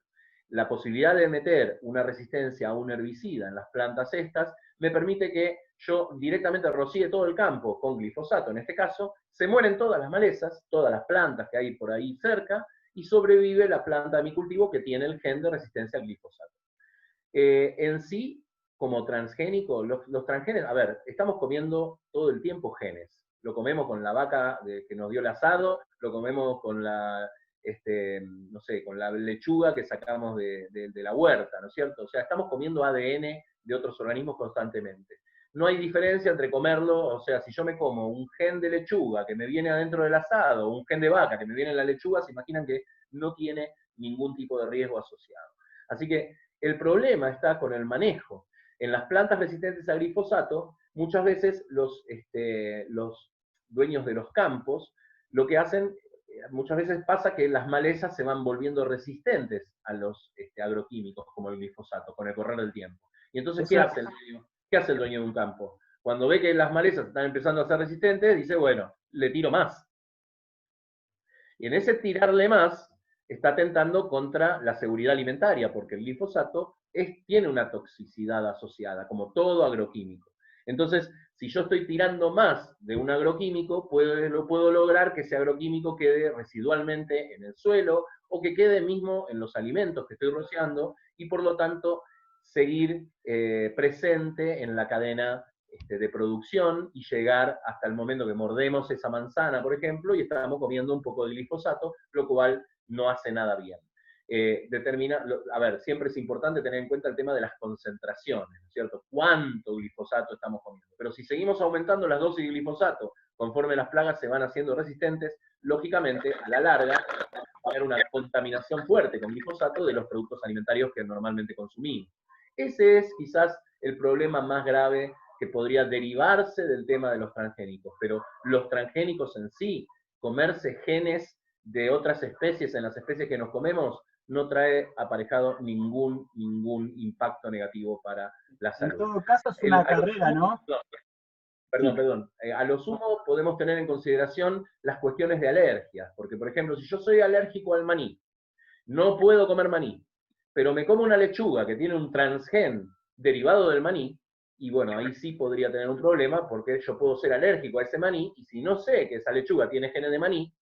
Speaker 3: La posibilidad de meter una resistencia a un herbicida en las plantas estas me permite que yo directamente rocíe todo el campo con glifosato, en este caso, se mueren todas las malezas, todas las plantas que hay por ahí cerca, y sobrevive la planta de mi cultivo que tiene el gen de resistencia al glifosato. En sí, como transgénico, los transgenes, a ver, estamos comiendo todo el tiempo genes. Lo comemos con la vaca que nos dio el asado, lo comemos con la, no sé, con la lechuga que sacamos de la huerta, ¿no es cierto? O sea, estamos comiendo ADN de otros organismos constantemente. No hay diferencia entre comerlo, o sea, si yo me como un gen de lechuga que me viene adentro del asado, o un gen de vaca que me viene en la lechuga, se imaginan que no tiene ningún tipo de riesgo asociado. Así que el problema está con el manejo. En las plantas resistentes al glifosato, muchas veces los dueños de los campos lo que hacen, muchas veces pasa que las malezas se van volviendo resistentes a los agroquímicos como el glifosato con el correr del tiempo. Y entonces, ¿qué hace el dueño de un campo? Cuando ve que las malezas están empezando a ser resistentes, dice, bueno, le tiro más. Y en ese tirarle más, está atentando contra la seguridad alimentaria, porque el glifosato tiene una toxicidad asociada, como todo agroquímico. Entonces, si yo estoy tirando más de un agroquímico, puedo lograr que ese agroquímico quede residualmente en el suelo o que quede mismo en los alimentos que estoy rociando y por lo tanto seguir presente en la cadena de producción y llegar hasta el momento que mordemos esa manzana, por ejemplo, y estamos comiendo un poco de glifosato, lo cual no hace nada bien. A ver, siempre es importante tener en cuenta el tema de las concentraciones, ¿no es cierto? ¿Cuánto glifosato estamos comiendo? Pero si seguimos aumentando las dosis de glifosato conforme las plagas se van haciendo resistentes, lógicamente, a la larga, va a haber una contaminación fuerte con glifosato de los productos alimentarios que normalmente consumimos. Ese es quizás el problema más grave que podría derivarse del tema de los transgénicos, pero los transgénicos en sí, comerse genes de otras especies en las especies que nos comemos, no trae aparejado ningún impacto negativo para la salud.
Speaker 2: En todo caso es una carrera, ¿no?
Speaker 3: Perdón. A lo sumo podemos tener en consideración las cuestiones de alergias, porque por ejemplo, si yo soy alérgico al maní, no puedo comer maní, pero me como una lechuga que tiene un transgen derivado del maní, y bueno, ahí sí podría tener un problema, porque yo puedo ser alérgico a ese maní, y si no sé que esa lechuga tiene genes de maní,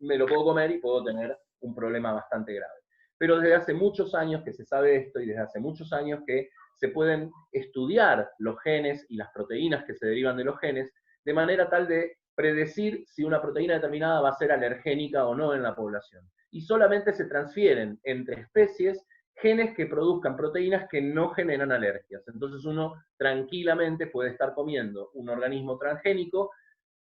Speaker 3: me lo puedo comer y puedo tener un problema bastante grave. Pero desde hace muchos años que se sabe esto, y desde hace muchos años que se pueden estudiar los genes y las proteínas que se derivan de los genes, de manera tal de predecir si una proteína determinada va a ser alergénica o no en la población. Y solamente se transfieren entre especies genes que produzcan proteínas que no generan alergias. Entonces uno tranquilamente puede estar comiendo un organismo transgénico,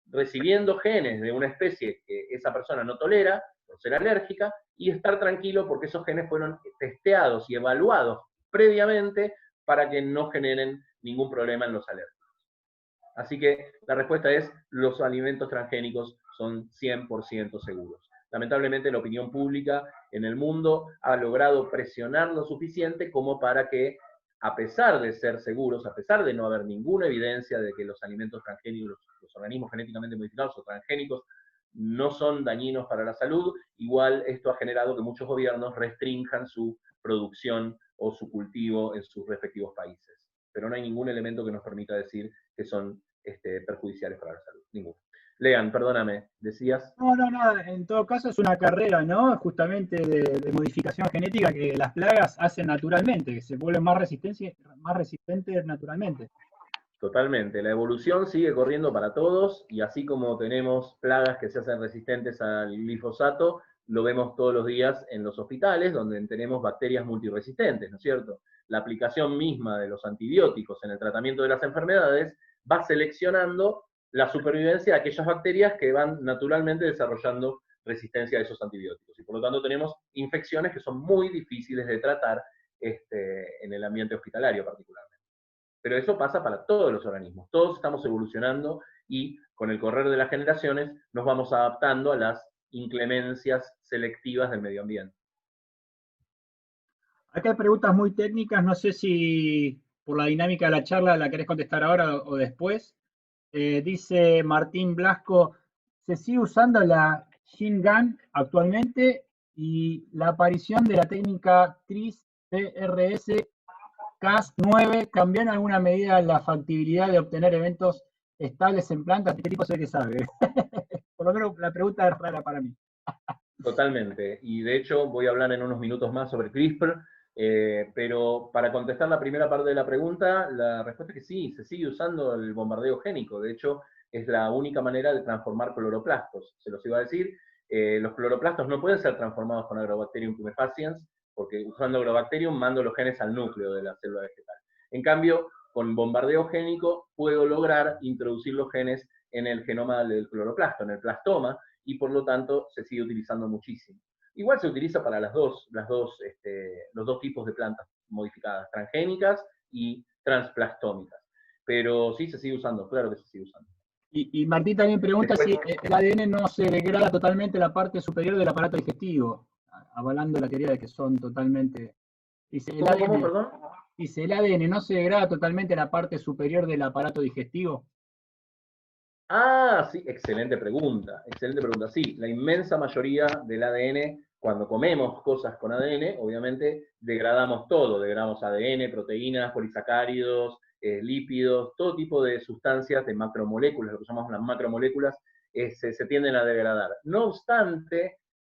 Speaker 3: recibiendo genes de una especie que esa persona no tolera, por ser alérgica, y estar tranquilo porque esos genes fueron testeados y evaluados previamente para que no generen ningún problema en los alérgicos. Así que la respuesta es, los alimentos transgénicos son 100% seguros. Lamentablemente la opinión pública en el mundo ha logrado presionar lo suficiente como para que, a pesar de ser seguros, a pesar de no haber ninguna evidencia de que los alimentos transgénicos, los organismos genéticamente modificados o transgénicos, no son dañinos para la salud, igual esto ha generado que muchos gobiernos restrinjan su producción o su cultivo en sus respectivos países. Pero no hay ningún elemento que nos permita decir que son perjudiciales para la salud. Ninguno. Lean, perdóname, decías.
Speaker 2: No, nada, en todo caso es una carrera, ¿no? Justamente de modificación genética que las plagas hacen naturalmente, que se vuelven más resistentes naturalmente.
Speaker 3: Totalmente, la evolución sigue corriendo para todos, y así como tenemos plagas que se hacen resistentes al glifosato, lo vemos todos los días en los hospitales, donde tenemos bacterias multiresistentes, ¿no es cierto? La aplicación misma de los antibióticos en el tratamiento de las enfermedades va seleccionando la supervivencia de aquellas bacterias que van naturalmente desarrollando resistencia a esos antibióticos. Y por lo tanto tenemos infecciones que son muy difíciles de tratar en el ambiente hospitalario particularmente. Pero eso pasa para todos los organismos. Todos estamos evolucionando y con el correr de las generaciones nos vamos adaptando a las inclemencias selectivas del medio ambiente.
Speaker 2: Acá hay preguntas muy técnicas, no sé si por la dinámica de la charla la querés contestar ahora o después. Dice Martín Blasco, ¿se sigue usando la Shin-Gan actualmente? Y la aparición de la técnica TRIS-PRS Cas9 cambió en alguna medida la factibilidad de obtener eventos estables en plantas. Este tipo sé que sabe. Por lo menos la pregunta es rara para mí.
Speaker 3: Totalmente. Y de hecho voy a hablar en unos minutos más sobre CRISPR, pero para contestar la primera parte de la pregunta, la respuesta es que sí, se sigue usando el bombardeo génico. De hecho, es la única manera de transformar cloroplastos. Se los iba a decir, los cloroplastos no pueden ser transformados con Agrobacterium tumefaciens, porque usando Agrobacterium mando los genes al núcleo de la célula vegetal. En cambio, con bombardeo génico puedo lograr introducir los genes en el genoma del cloroplasto, en el plastoma, y por lo tanto se sigue utilizando muchísimo. Igual se utiliza para los dos tipos de plantas modificadas, transgénicas y transplastómicas. Pero sí se sigue usando, claro que se sigue usando.
Speaker 2: Y Martín también pregunta si el ADN no se degrada totalmente la parte superior del aparato digestivo, avalando la teoría de que son totalmente... Dice,
Speaker 3: ¿Cómo, perdón?
Speaker 2: Dice, ¿el ADN no se degrada totalmente la parte superior del aparato digestivo?
Speaker 3: Ah, sí, excelente pregunta, excelente pregunta. Sí, la inmensa mayoría del ADN, cuando comemos cosas con ADN, obviamente degradamos todo, degradamos ADN, proteínas, polisacáridos, lípidos, todo tipo de sustancias de macromoléculas, lo que llamamos las macromoléculas, se tienden a degradar. No obstante,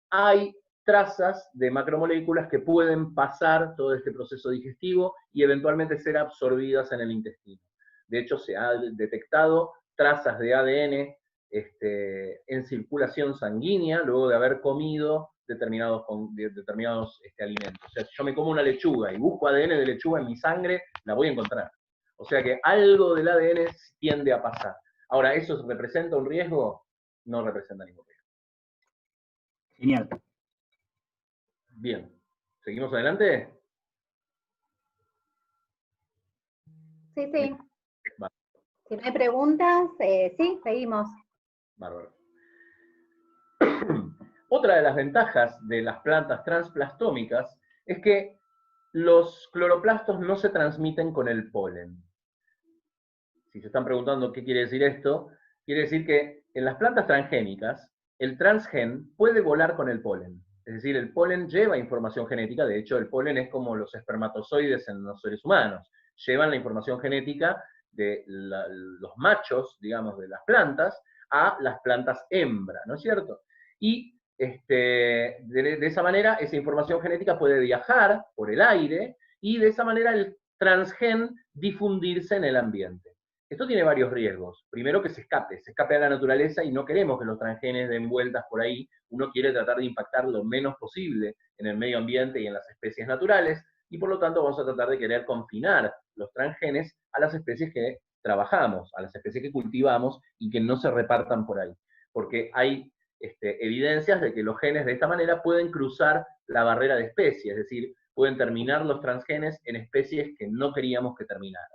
Speaker 3: hay trazas de macromoléculas que pueden pasar todo este proceso digestivo y eventualmente ser absorbidas en el intestino. De hecho, se ha detectado trazas de ADN en circulación sanguínea luego de haber comido determinados alimentos. O sea, si yo me como una lechuga y busco ADN de lechuga en mi sangre, la voy a encontrar. O sea que algo del ADN tiende a pasar. Ahora, ¿eso representa un riesgo? No representa ningún riesgo.
Speaker 2: Genial.
Speaker 3: Bien. ¿Seguimos adelante?
Speaker 1: Sí, sí.
Speaker 3: Vale.
Speaker 1: Si no hay preguntas, sí, seguimos.
Speaker 3: Bárbaro. Otra de las ventajas de las plantas transplastómicas es que los cloroplastos no se transmiten con el polen. Si se están preguntando qué quiere decir esto, quiere decir que en las plantas transgénicas, el transgen puede volar con el polen. Es decir, el polen lleva información genética, de hecho el polen es como los espermatozoides en los seres humanos, llevan la información genética de los machos, digamos, de las plantas, a las plantas hembra, ¿no es cierto? Y de esa manera esa información genética puede viajar por el aire y de esa manera el transgen difundirse en el ambiente. Esto tiene varios riesgos. Primero, que se escape a la naturaleza, y no queremos que los transgenes den vueltas por ahí. Uno quiere tratar de impactar lo menos posible en el medio ambiente y en las especies naturales, y por lo tanto vamos a tratar de querer confinar los transgenes a las especies que trabajamos, a las especies que cultivamos, y que no se repartan por ahí. Porque hay evidencias de que los genes de esta manera pueden cruzar la barrera de especie, es decir, pueden terminar los transgenes en especies que no queríamos que terminaran.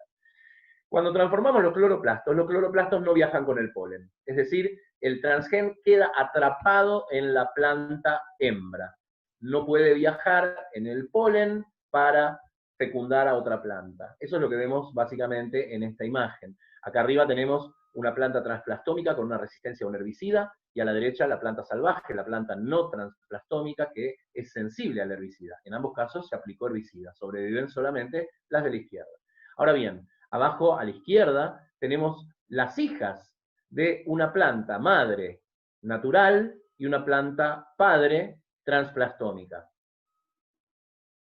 Speaker 3: Cuando transformamos los cloroplastos no viajan con el polen. Es decir, el transgen queda atrapado en la planta hembra. No puede viajar en el polen para fecundar a otra planta. Eso es lo que vemos básicamente en esta imagen. Acá arriba tenemos una planta transplastómica con una resistencia a un herbicida, y a la derecha la planta salvaje, la planta no transplastómica, que es sensible al herbicida. En ambos casos se aplicó herbicida. Sobreviven solamente las de la izquierda. Ahora bien, abajo a la izquierda tenemos las hijas de una planta madre natural y una planta padre transplastómica.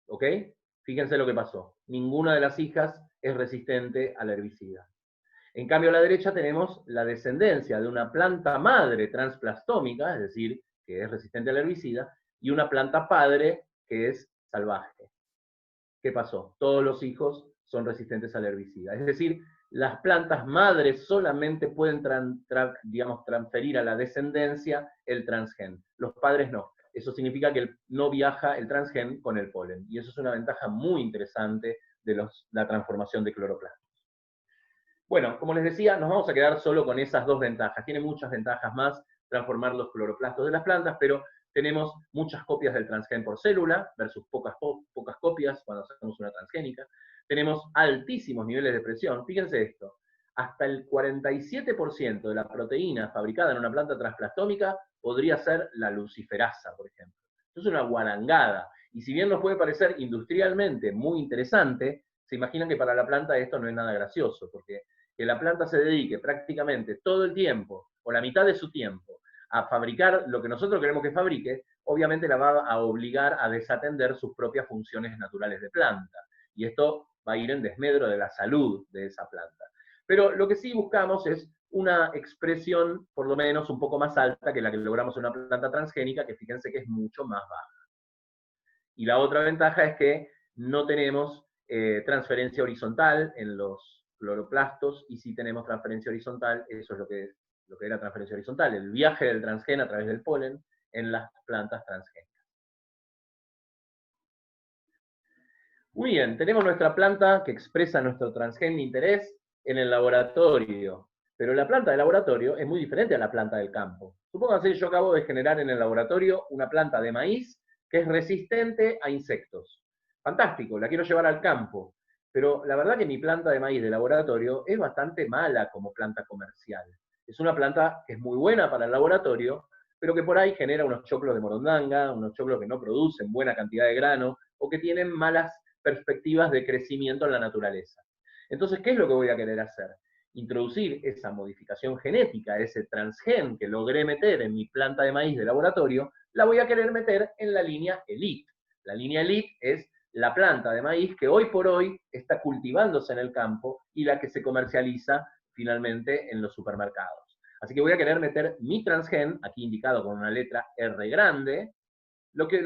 Speaker 3: ¿Ok? Fíjense lo que pasó. Ninguna de las hijas es resistente al herbicida. En cambio, a la derecha tenemos la descendencia de una planta madre transplastómica, es decir, que es resistente al herbicida, y una planta padre que es salvaje. ¿Qué pasó? Todos los hijos son resistentes al herbicida. Es decir, las plantas madres solamente pueden transferir a la descendencia el transgen. Los padres no. Eso significa que no viaja el transgen con el polen. Y eso es una ventaja muy interesante de la transformación de cloroplastos. Bueno, como les decía, nos vamos a quedar solo con esas dos ventajas. Tiene muchas ventajas más transformar los cloroplastos de las plantas, pero tenemos muchas copias del transgen por célula versus pocas copias cuando hacemos una transgénica. Tenemos altísimos niveles de presión. Fíjense esto, hasta el 47% de la proteína fabricada en una planta transplastómica podría ser la luciferasa, por ejemplo. Esto es una guarangada. Y si bien nos puede parecer industrialmente muy interesante, se imaginan que para la planta esto no es nada gracioso, porque que la planta se dedique prácticamente todo el tiempo, o la mitad de su tiempo, a fabricar lo que nosotros queremos que fabrique, obviamente la va a obligar a desatender sus propias funciones naturales de planta. Y esto va a ir en desmedro de la salud de esa planta. Pero lo que sí buscamos es una expresión, por lo menos, un poco más alta que la que logramos en una planta transgénica, que fíjense que es mucho más baja. Y la otra ventaja es que no tenemos transferencia horizontal en los cloroplastos, y si tenemos transferencia horizontal, eso es lo que era transferencia horizontal, el viaje del transgen a través del polen en las plantas transgénicas. Muy bien, tenemos nuestra planta que expresa nuestro transgen de interés en el laboratorio, pero la planta de laboratorio es muy diferente a la planta del campo. Supónganse que yo acabo de generar en el laboratorio una planta de maíz que es resistente a insectos. Fantástico, la quiero llevar al campo, pero la verdad que mi planta de maíz de laboratorio es bastante mala como planta comercial. Es una planta que es muy buena para el laboratorio, pero que por ahí genera unos choclos de morondanga, unos choclos que no producen buena cantidad de grano, o que tienen malas perspectivas de crecimiento en la naturaleza. Entonces, ¿qué es lo que voy a querer hacer? Introducir esa modificación genética, ese transgen que logré meter en mi planta de maíz de laboratorio, la voy a querer meter en la línea Elite. La línea Elite es la planta de maíz que hoy por hoy está cultivándose en el campo y la que se comercializa finalmente en los supermercados. Así que voy a querer meter mi transgen, aquí indicado con una letra R grande. Lo que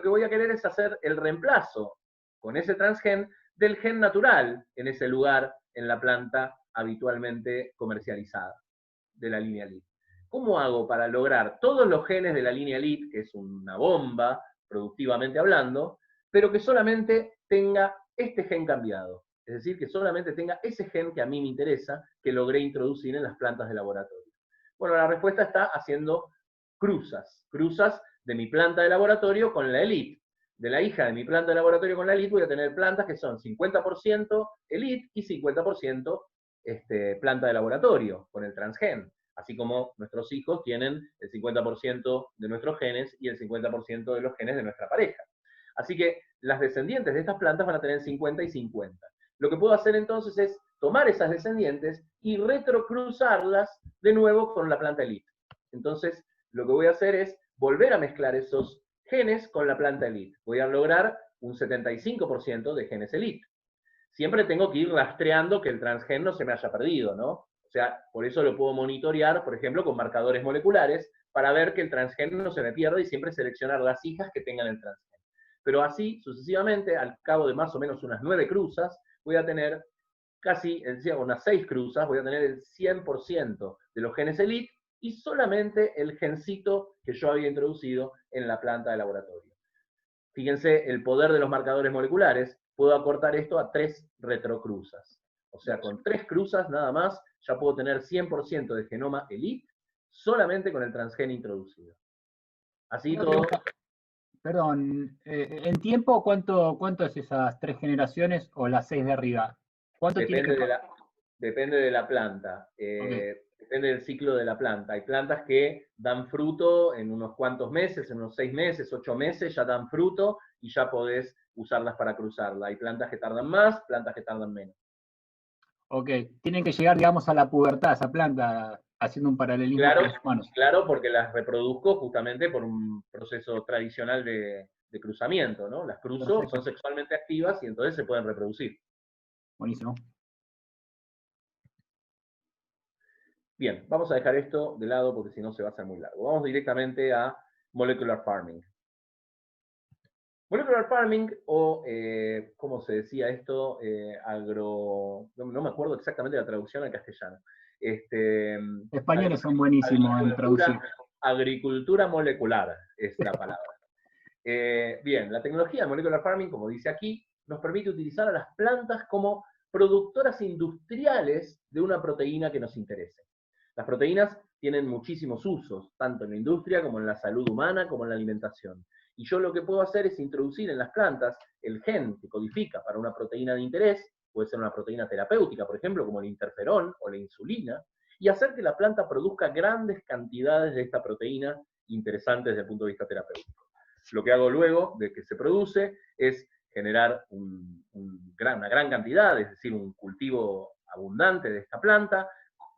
Speaker 3: voy a querer es hacer el reemplazo con ese transgen del gen natural en ese lugar, en la planta habitualmente comercializada de la línea Elite. ¿Cómo hago para lograr todos los genes de la línea Elite, que es una bomba, productivamente hablando, pero que solamente tenga este gen cambiado? Es decir, que solamente tenga ese gen que a mí me interesa, que logré introducir en las plantas de laboratorio. Bueno, la respuesta está haciendo cruzas de mi planta de laboratorio con la Elite. De la hija de mi planta de laboratorio con la Elite voy a tener plantas que son 50% Elite y 50% planta de laboratorio, con el transgen. Así como nuestros hijos tienen el 50% de nuestros genes y el 50% de los genes de nuestra pareja. Así que las descendientes de estas plantas van a tener 50 y 50. Lo que puedo hacer entonces es tomar esas descendientes y retrocruzarlas de nuevo con la planta Elite. Entonces, lo que voy a hacer es volver a mezclar esos genes con la planta Elite. Voy a lograr un 75% de genes Elite. Siempre tengo que ir rastreando que el transgen no se me haya perdido, ¿no? O sea, por eso lo puedo monitorear, por ejemplo, con marcadores moleculares, para ver que el transgen no se me pierda y siempre seleccionar las hijas que tengan el transgen. Pero así, sucesivamente, al cabo de más o menos unas 9 cruzas, voy a tener casi, decía, unas 6 cruzas, voy a tener el 100% de los genes Elite y solamente el gencito que yo había introducido en la planta de laboratorio. Fíjense el poder de los marcadores moleculares, puedo acortar esto a 3 retrocruzas. O sea, con 3 cruzas nada más, ya puedo tener 100% de genoma Elite solamente con el transgen introducido. Así todo.
Speaker 2: Perdón, ¿en tiempo cuánto es esas 3 generaciones o las 6 de arriba? ¿Cuánto
Speaker 3: Depende
Speaker 2: tiene que
Speaker 3: depende de la planta.
Speaker 2: Okay.
Speaker 3: Depende del ciclo de la planta. Hay plantas que dan fruto en unos cuantos meses, en unos 6 meses, 8 meses, ya dan fruto y ya podés usarlas para cruzarla. Hay plantas que tardan más, plantas que tardan menos.
Speaker 2: Ok, tienen que llegar, digamos, a la pubertad, esa planta, haciendo un paralelismo
Speaker 3: Claro,
Speaker 2: con los humanos.
Speaker 3: claro, porque las reproduzco justamente por un proceso tradicional de cruzamiento, ¿no? Las cruzo,
Speaker 2: Perfecto.
Speaker 3: son sexualmente activas y entonces se pueden reproducir.
Speaker 2: Buenísimo.
Speaker 3: Bien, vamos a dejar esto de lado porque si no se va a hacer muy largo. Vamos directamente a molecular farming. Molecular farming, o ¿cómo se decía esto? No me acuerdo exactamente la traducción al castellano.
Speaker 2: Españoles son buenísimos en traducir.
Speaker 3: Agricultura molecular es la palabra. Bien, la tecnología de molecular farming, como dice aquí, nos permite utilizar a las plantas como productoras industriales de una proteína que nos interese. Las proteínas tienen muchísimos usos, tanto en la industria como en la salud humana, como en la alimentación. Y yo lo que puedo hacer es introducir en las plantas el gen que codifica para una proteína de interés, puede ser una proteína terapéutica, por ejemplo, como el interferón o la insulina, y hacer que la planta produzca grandes cantidades de esta proteína interesante desde el punto de vista terapéutico. Lo que hago luego de que se produce es generar una gran cantidad, es decir, un cultivo abundante de esta planta,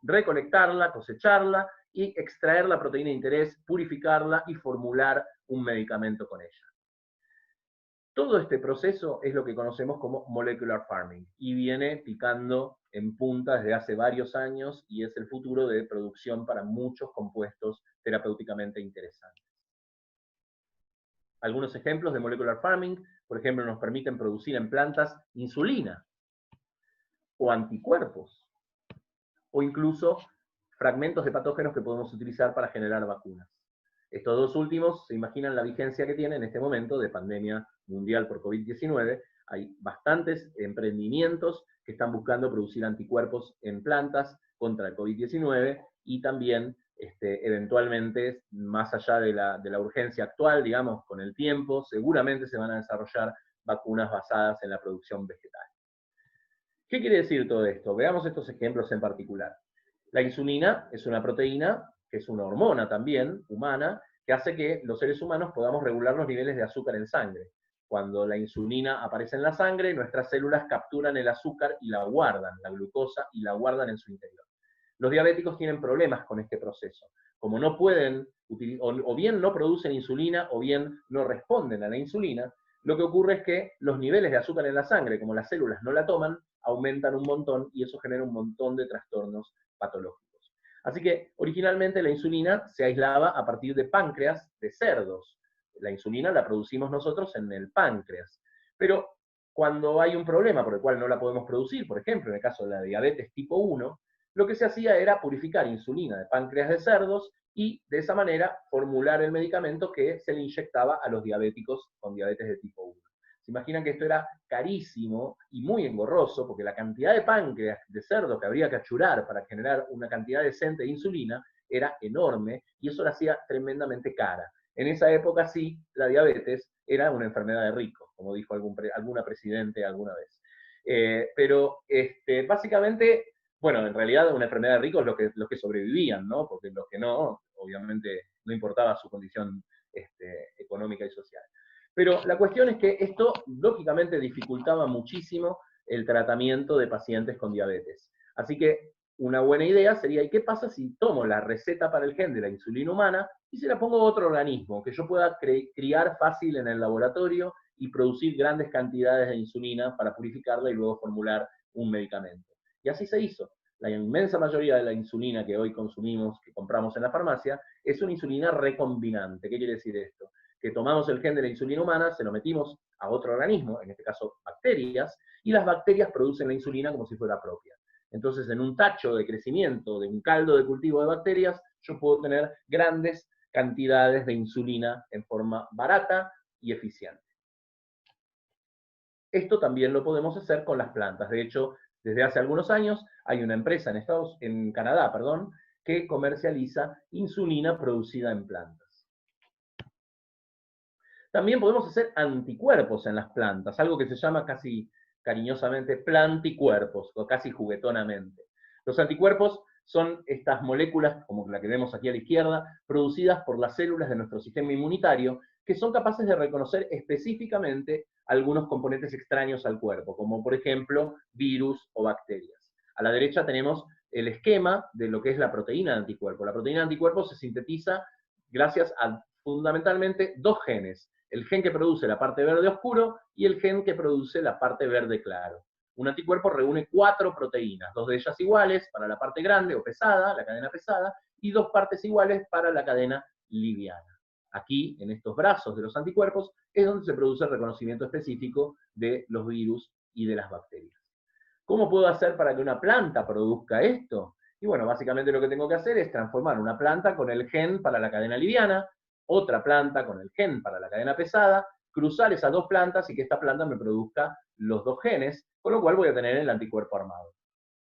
Speaker 3: recolectarla, cosecharla y extraer la proteína de interés, purificarla y formular un medicamento con ella. Todo este proceso es lo que conocemos como molecular farming y viene picando en punta desde hace varios años y es el futuro de producción para muchos compuestos terapéuticamente interesantes. Algunos ejemplos de molecular farming, por ejemplo, nos permiten producir en plantas insulina o anticuerpos o incluso fragmentos de patógenos que podemos utilizar para generar vacunas. Estos dos últimos, se imaginan la vigencia que tiene en este momento de pandemia mundial por COVID-19. Hay bastantes emprendimientos que están buscando producir anticuerpos en plantas contra el COVID-19 y también, eventualmente, más allá de la urgencia actual, digamos, con el tiempo, seguramente se van a desarrollar vacunas basadas en la producción vegetal. ¿Qué quiere decir todo esto? Veamos estos ejemplos en particular. La insulina es una proteína, que es una hormona también, humana, que hace que los seres humanos podamos regular los niveles de azúcar en sangre. Cuando la insulina aparece en la sangre, nuestras células capturan el azúcar y la guardan, la glucosa, y la guardan en su interior. Los diabéticos tienen problemas con este proceso. Como no pueden, o bien no producen insulina, o bien no responden a la insulina, lo que ocurre es que los niveles de azúcar en la sangre, como las células no la toman, aumentan un montón y eso genera un montón de trastornos patológicos. Así que originalmente la insulina se aislaba a partir de páncreas de cerdos. La insulina la producimos nosotros en el páncreas. Pero cuando hay un problema por el cual no la podemos producir, por ejemplo, en el caso de la diabetes tipo 1, lo que se hacía era purificar insulina de páncreas de cerdos y de esa manera formular el medicamento que se le inyectaba a los diabéticos con diabetes de tipo 1. Se imaginan que esto era carísimo y muy engorroso, porque la cantidad de páncreas de cerdo que habría que achurar para generar una cantidad decente de insulina era enorme y eso la hacía tremendamente cara. En esa época sí, la diabetes era una enfermedad de ricos, como dijo alguna presidente alguna vez. Pero básicamente, bueno, en realidad una enfermedad de ricos los que sobrevivían, ¿no? Porque los que no, obviamente no importaba su condición económica y social. Pero la cuestión es que esto lógicamente dificultaba muchísimo el tratamiento de pacientes con diabetes. Así que una buena idea sería, ¿y qué pasa si tomo la receta para el gen de la insulina humana y se la pongo a otro organismo que yo pueda criar fácil en el laboratorio y producir grandes cantidades de insulina para purificarla y luego formular un medicamento? Y así se hizo. La inmensa mayoría de la insulina que hoy consumimos, que compramos en la farmacia, es una insulina recombinante. ¿Qué quiere decir esto? Que tomamos el gen de la insulina humana, se lo metimos a otro organismo, en este caso bacterias, y las bacterias producen la insulina como si fuera propia. Entonces, en un tacho de crecimiento, de un caldo de cultivo de bacterias, yo puedo tener grandes cantidades de insulina en forma barata y eficiente. Esto también lo podemos hacer con las plantas. De hecho, desde hace algunos años hay una empresa en Canadá, que comercializa insulina producida en plantas. También podemos hacer anticuerpos en las plantas, algo que se llama casi cariñosamente planticuerpos, o casi juguetonamente. Los anticuerpos son estas moléculas, como la que vemos aquí a la izquierda, producidas por las células de nuestro sistema inmunitario, que son capaces de reconocer específicamente algunos componentes extraños al cuerpo, como por ejemplo virus o bacterias. A la derecha tenemos el esquema de lo que es la proteína de anticuerpo. La proteína de anticuerpo se sintetiza gracias a fundamentalmente dos genes: el gen que produce la parte verde oscuro y el gen que produce la parte verde claro. Un anticuerpo reúne 4 proteínas, 2 de ellas iguales para la parte grande o pesada, la cadena pesada, y 2 partes iguales para la cadena liviana. Aquí, en estos brazos de los anticuerpos, es donde se produce el reconocimiento específico de los virus y de las bacterias. ¿Cómo puedo hacer para que una planta produzca esto? Y bueno, básicamente lo que tengo que hacer es transformar una planta con el gen para la cadena liviana, otra planta con el gen para la cadena pesada, cruzar esas dos plantas y que esta planta me produzca los dos genes, con lo cual voy a tener el anticuerpo armado.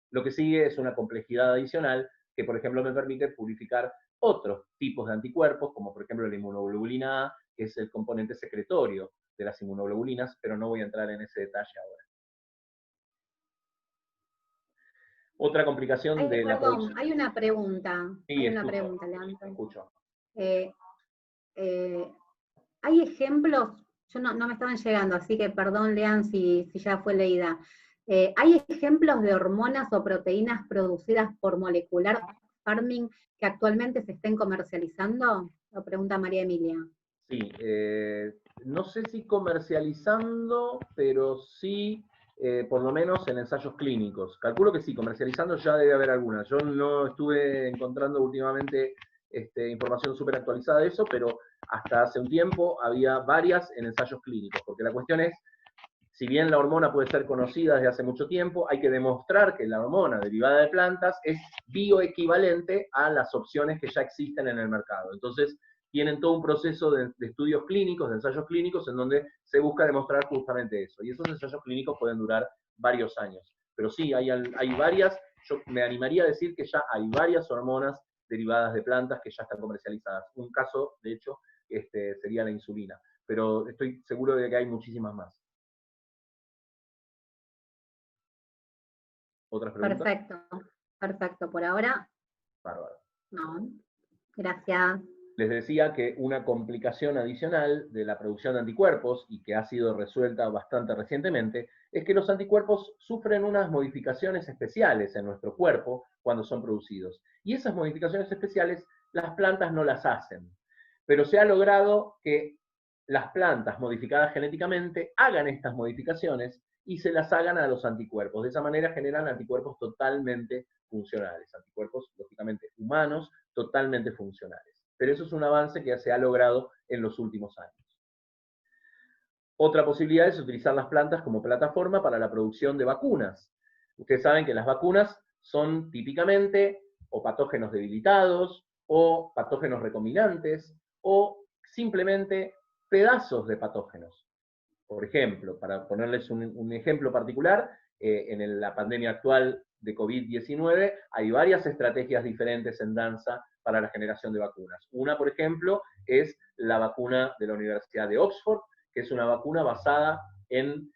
Speaker 3: Lo que sigue es una complejidad adicional que, por ejemplo, me permite purificar otros tipos de anticuerpos, como por ejemplo la inmunoglobulina A, que es el componente secretorio de las inmunoglobulinas, pero no voy a entrar en ese detalle ahora. Otra complicación de la producción.
Speaker 1: Hay una pregunta.
Speaker 3: Sí,
Speaker 1: hay una pregunta, Leandro.
Speaker 3: Escucho.
Speaker 1: Hay ejemplos, yo no me estaban llegando, así que perdón, Lean, si ya fue leída. ¿Hay ejemplos de hormonas o proteínas producidas por molecular farming que actualmente se estén comercializando? Lo pregunta María Emilia.
Speaker 3: Sí, no sé si comercializando, pero sí, por lo menos en ensayos clínicos. Calculo que sí, comercializando ya debe haber algunas. Yo no estuve encontrando últimamente información súper actualizada de eso, pero hasta hace un tiempo había varias en ensayos clínicos, porque la cuestión es, si bien la hormona puede ser conocida desde hace mucho tiempo, hay que demostrar que la hormona derivada de plantas es bioequivalente a las opciones que ya existen en el mercado. Entonces, tienen todo un proceso de estudios clínicos, de ensayos clínicos, en donde se busca demostrar justamente eso. Y esos ensayos clínicos pueden durar varios años. Pero sí, hay varias, yo me animaría a decir que ya hay varias hormonas derivadas de plantas que ya están comercializadas. Un caso, de hecho, sería la insulina. Pero estoy seguro de que hay muchísimas más. ¿Otras preguntas?
Speaker 1: Perfecto. Por ahora,
Speaker 3: bárbaro.
Speaker 1: No. Gracias.
Speaker 3: Les decía que una complicación adicional de la producción de anticuerpos, y que ha sido resuelta bastante recientemente, es que los anticuerpos sufren unas modificaciones especiales en nuestro cuerpo cuando son producidos. Y esas modificaciones especiales las plantas no las hacen. Pero se ha logrado que las plantas modificadas genéticamente hagan estas modificaciones y se las hagan a los anticuerpos. De esa manera generan anticuerpos totalmente funcionales, anticuerpos lógicamente humanos, totalmente funcionales. Pero eso es un avance que se ha logrado en los últimos años. Otra posibilidad es utilizar las plantas como plataforma para la producción de vacunas. Ustedes saben que las vacunas son típicamente o patógenos debilitados, o patógenos recombinantes, o simplemente pedazos de patógenos. Por ejemplo, para ponerles un ejemplo particular, en la pandemia actual de COVID-19 hay varias estrategias diferentes en danza para la generación de vacunas. Una, por ejemplo, es la vacuna de la Universidad de Oxford, que es una vacuna basada en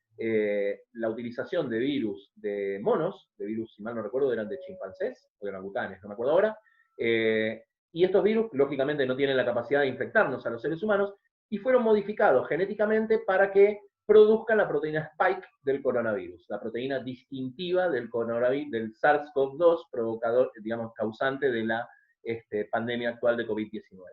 Speaker 3: la utilización de virus de monos, de virus, si mal no recuerdo, eran de chimpancés o de orangutanes, no me acuerdo ahora, y estos virus, lógicamente, no tienen la capacidad de infectarnos a los seres humanos, y fueron modificados genéticamente para que produzcan la proteína Spike del coronavirus, la proteína distintiva del SARS-CoV-2, provocador, digamos, causante de la pandemia actual de COVID-19.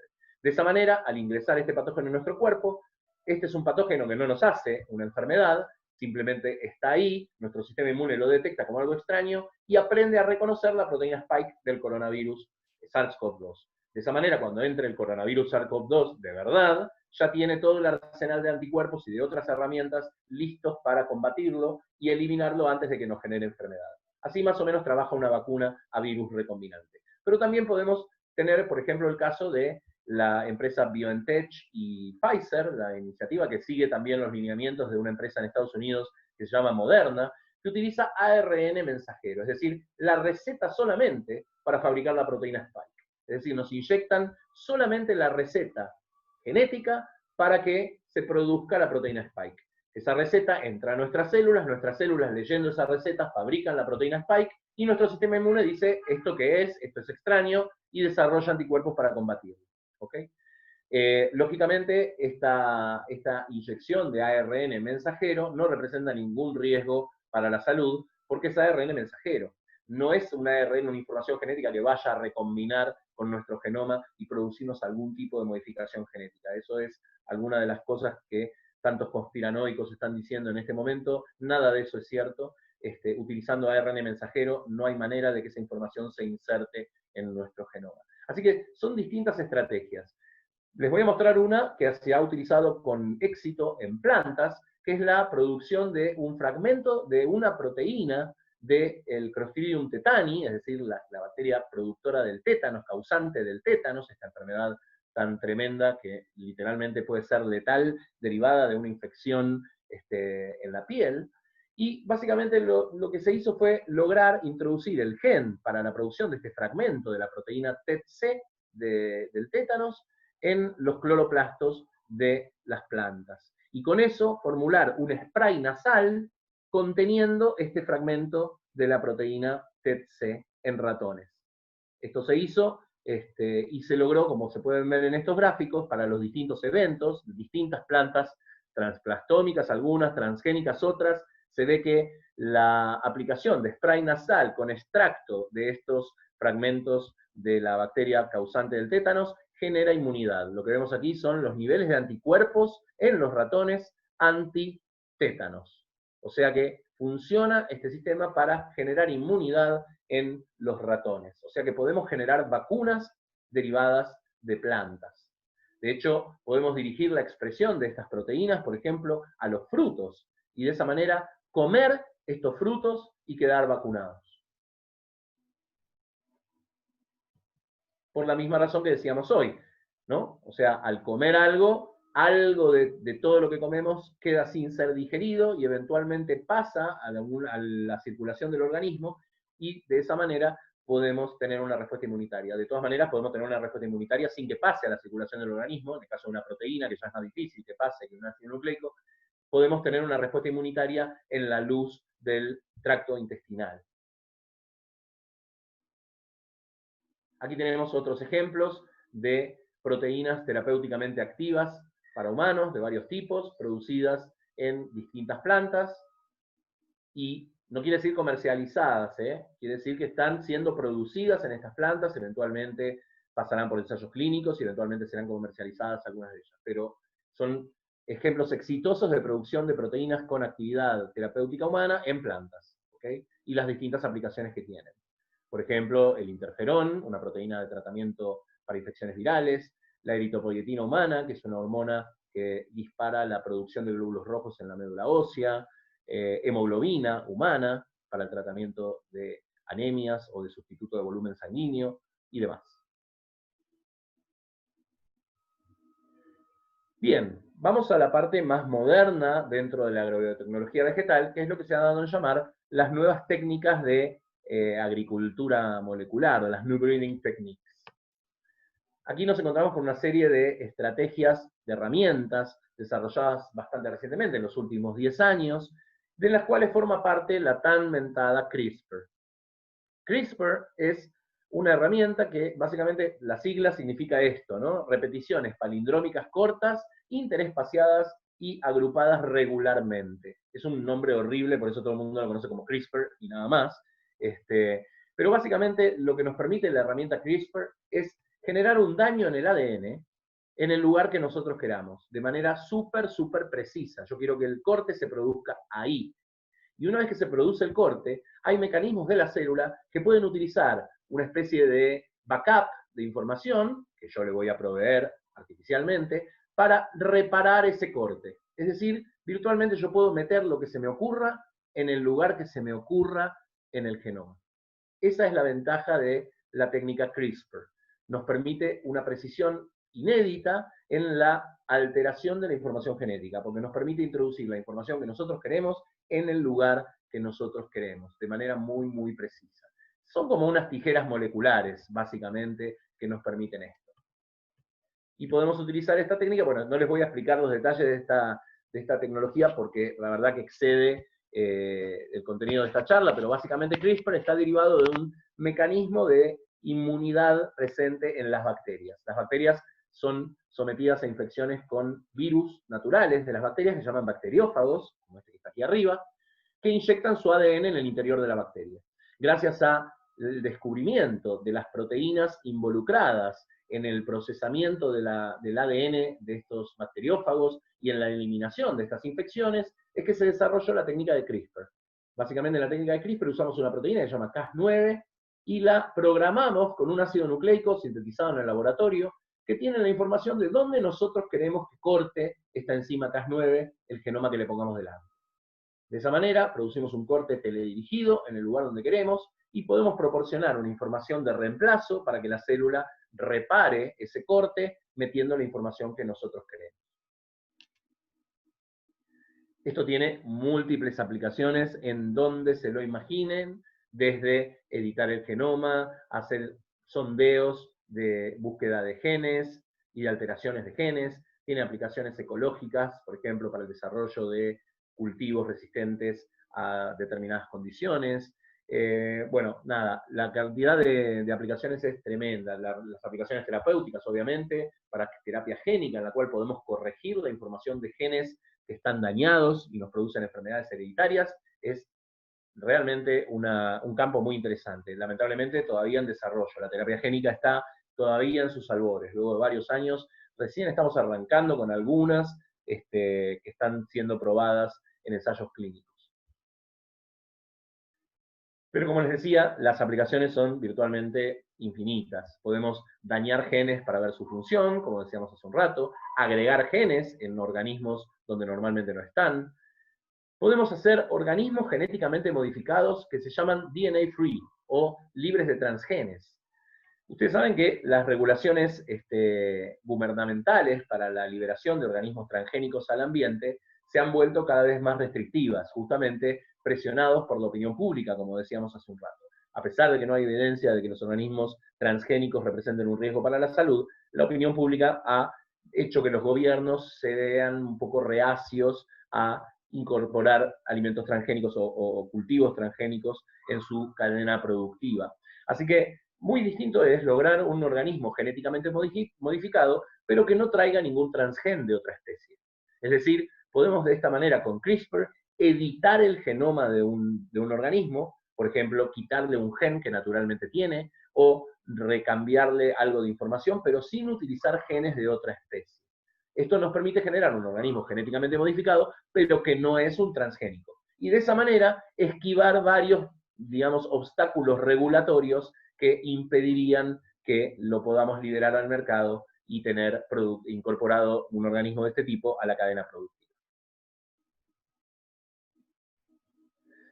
Speaker 3: De esa manera, al ingresar este patógeno en nuestro cuerpo, este es un patógeno que no nos hace una enfermedad, simplemente está ahí, nuestro sistema inmune lo detecta como algo extraño y aprende a reconocer la proteína Spike del coronavirus SARS-CoV-2. De esa manera, cuando entre el coronavirus SARS-CoV-2 de verdad, ya tiene todo el arsenal de anticuerpos y de otras herramientas listos para combatirlo y eliminarlo antes de que nos genere enfermedad. Así más o menos trabaja una vacuna a virus recombinante. Pero también podemos tener, por ejemplo, el caso de la empresa BioNTech y Pfizer, la iniciativa que sigue también los lineamientos de una empresa en Estados Unidos que se llama Moderna, que utiliza ARN mensajero, es decir, la receta solamente para fabricar la proteína Spike. Es decir, nos inyectan solamente la receta genética para que se produzca la proteína Spike. Esa receta entra a nuestras células leyendo esa receta fabrican la proteína Spike y nuestro sistema inmune dice esto qué es, esto es extraño y desarrolla anticuerpos para combatirlo. ¿Okay? Lógicamente, esta inyección de ARN mensajero no representa ningún riesgo para la salud porque es ARN mensajero. No es un ARN, una información genética que vaya a recombinar con nuestro genoma y producirnos algún tipo de modificación genética. Eso es alguna de las cosas que tantos conspiranoicos están diciendo en este momento. Nada de eso es cierto. Utilizando ARN mensajero no hay manera de que esa información se inserte en nuestro genoma. Así que son distintas estrategias. Les voy a mostrar una que se ha utilizado con éxito en plantas, que es la producción de un fragmento de una proteína del Clostridium tetani, es decir, la bacteria productora del tétanos, causante del tétanos, esta enfermedad tan tremenda que literalmente puede ser letal, derivada de una infección en la piel. Y básicamente lo que se hizo fue lograr introducir el gen para la producción de este fragmento de la proteína TET-C del tétanos en los cloroplastos de las plantas. Y con eso formular un spray nasal conteniendo este fragmento de la proteína TET-C en ratones. Esto se hizo y se logró, como se pueden ver en estos gráficos, para los distintos eventos, distintas plantas transplastómicas, algunas transgénicas, otras. Se ve que la aplicación de spray nasal con extracto de estos fragmentos de la bacteria causante del tétanos genera inmunidad. Lo que vemos aquí son los niveles de anticuerpos en los ratones antitétanos. O sea que funciona este sistema para generar inmunidad en los ratones. O sea que podemos generar vacunas derivadas de plantas. De hecho, podemos dirigir la expresión de estas proteínas, por ejemplo, a los frutos, y de esa manera comer estos frutos y quedar vacunados. Por la misma razón que decíamos hoy, ¿no? O sea, al comer algo de todo lo que comemos queda sin ser digerido y eventualmente pasa a la circulación del organismo y de esa manera podemos tener una respuesta inmunitaria. De todas maneras, podemos tener una respuesta inmunitaria sin que pase a la circulación del organismo, en el caso de una proteína, que ya es más difícil que pase que un ácido nucleico, podemos tener una respuesta inmunitaria en la luz del tracto intestinal. Aquí tenemos otros ejemplos de proteínas terapéuticamente activas para humanos de varios tipos, producidas en distintas plantas, y no quiere decir comercializadas, quiere decir que están siendo producidas en estas plantas, eventualmente pasarán por ensayos clínicos y eventualmente serán comercializadas algunas de ellas, pero son ejemplos exitosos de producción de proteínas con actividad terapéutica humana en plantas, ¿okay? Y las distintas aplicaciones que tienen. Por ejemplo, el interferón, una proteína de tratamiento para infecciones virales, la eritropoyetina humana, que es una hormona que dispara la producción de glóbulos rojos en la médula ósea, hemoglobina humana para el tratamiento de anemias o de sustituto de volumen sanguíneo y demás. Bien, vamos a la parte más moderna dentro de la agrobiotecnología vegetal, que es lo que se ha dado en llamar las nuevas técnicas de agricultura molecular, o las New Breeding Techniques. Aquí nos encontramos con una serie de estrategias, de herramientas, desarrolladas bastante recientemente, en los últimos 10 años, de las cuales forma parte la tan mentada CRISPR. CRISPR es una herramienta que básicamente la sigla significa esto, ¿no? Repeticiones palindrómicas cortas, interespaciadas y agrupadas regularmente. Es un nombre horrible, por eso todo el mundo lo conoce como CRISPR y nada más. Pero básicamente lo que nos permite la herramienta CRISPR es generar un daño en el ADN en el lugar que nosotros queramos, de manera súper precisa. Yo quiero que el corte se produzca ahí. Y una vez que se produce el corte, hay mecanismos de la célula que pueden utilizar una especie de backup de información, que yo le voy a proveer artificialmente, para reparar ese corte. Es decir, virtualmente yo puedo meter lo que se me ocurra en el lugar que se me ocurra en el genoma. Esa es la ventaja de la técnica CRISPR. Nos permite una precisión inédita en la alteración de la información genética, porque nos permite introducir la información que nosotros queremos en el lugar que nosotros queremos, de manera muy precisa. Son como unas tijeras moleculares, básicamente, que nos permiten esto. Y podemos utilizar esta técnica, bueno, no les voy a explicar los detalles de esta tecnología porque la verdad que excede el contenido de esta charla, pero básicamente CRISPR está derivado de un mecanismo de inmunidad presente en las bacterias. Las bacterias son sometidas a infecciones con virus naturales de las bacterias que se llaman bacteriófagos, como este que está aquí arriba, que inyectan su ADN en el interior de la bacteria. Gracias al descubrimiento de las proteínas involucradas en el procesamiento del ADN de estos bacteriófagos y en la eliminación de estas infecciones, es que se desarrolló la técnica de CRISPR. Básicamente en la técnica de CRISPR usamos una proteína que se llama Cas9 y la programamos con un ácido nucleico sintetizado en el laboratorio que tiene la información de dónde nosotros queremos que corte esta enzima Cas9, el genoma que le pongamos delante. De esa manera producimos un corte teledirigido en el lugar donde queremos y podemos proporcionar una información de reemplazo para que la célula repare ese corte metiendo la información que nosotros queremos. Esto tiene múltiples aplicaciones en donde se lo imaginen, desde editar el genoma, hacer sondeos de búsqueda de genes y de alteraciones de genes. Tiene aplicaciones ecológicas, por ejemplo, para el desarrollo de cultivos resistentes a determinadas condiciones. Bueno, nada, la cantidad de aplicaciones es tremenda. Las aplicaciones terapéuticas, obviamente, para terapia génica, en la cual podemos corregir la información de genes que están dañados y nos producen enfermedades hereditarias, es realmente un campo muy interesante. Lamentablemente todavía en desarrollo. La terapia génica está todavía en sus albores. Luego de varios años, recién estamos arrancando con algunas que están siendo probadas en ensayos clínicos. Pero como les decía, las aplicaciones son virtualmente infinitas. Podemos dañar genes para ver su función, como decíamos hace un rato, agregar genes en organismos donde normalmente no están. Podemos hacer organismos genéticamente modificados que se llaman DNA free o libres de transgenes. Ustedes saben que las regulaciones gubernamentales para la liberación de organismos transgénicos al ambiente se han vuelto cada vez más restrictivas, justamente presionados por la opinión pública, como decíamos hace un rato. A pesar de que no hay evidencia de que los organismos transgénicos representen un riesgo para la salud, la opinión pública ha hecho que los gobiernos se vean un poco reacios a incorporar alimentos transgénicos o cultivos transgénicos en su cadena productiva. Así que muy distinto es lograr un organismo genéticamente modificado, pero que no traiga ningún transgen de otra especie. Es decir, podemos de esta manera con CRISPR editar el genoma de un organismo, por ejemplo, quitarle un gen que naturalmente tiene, o recambiarle algo de información, pero sin utilizar genes de otra especie. Esto nos permite generar un organismo genéticamente modificado, pero que no es un transgénico. Y de esa manera esquivar varios, digamos, obstáculos regulatorios que impedirían que lo podamos liberar al mercado y tener incorporado un organismo de este tipo a la cadena productiva.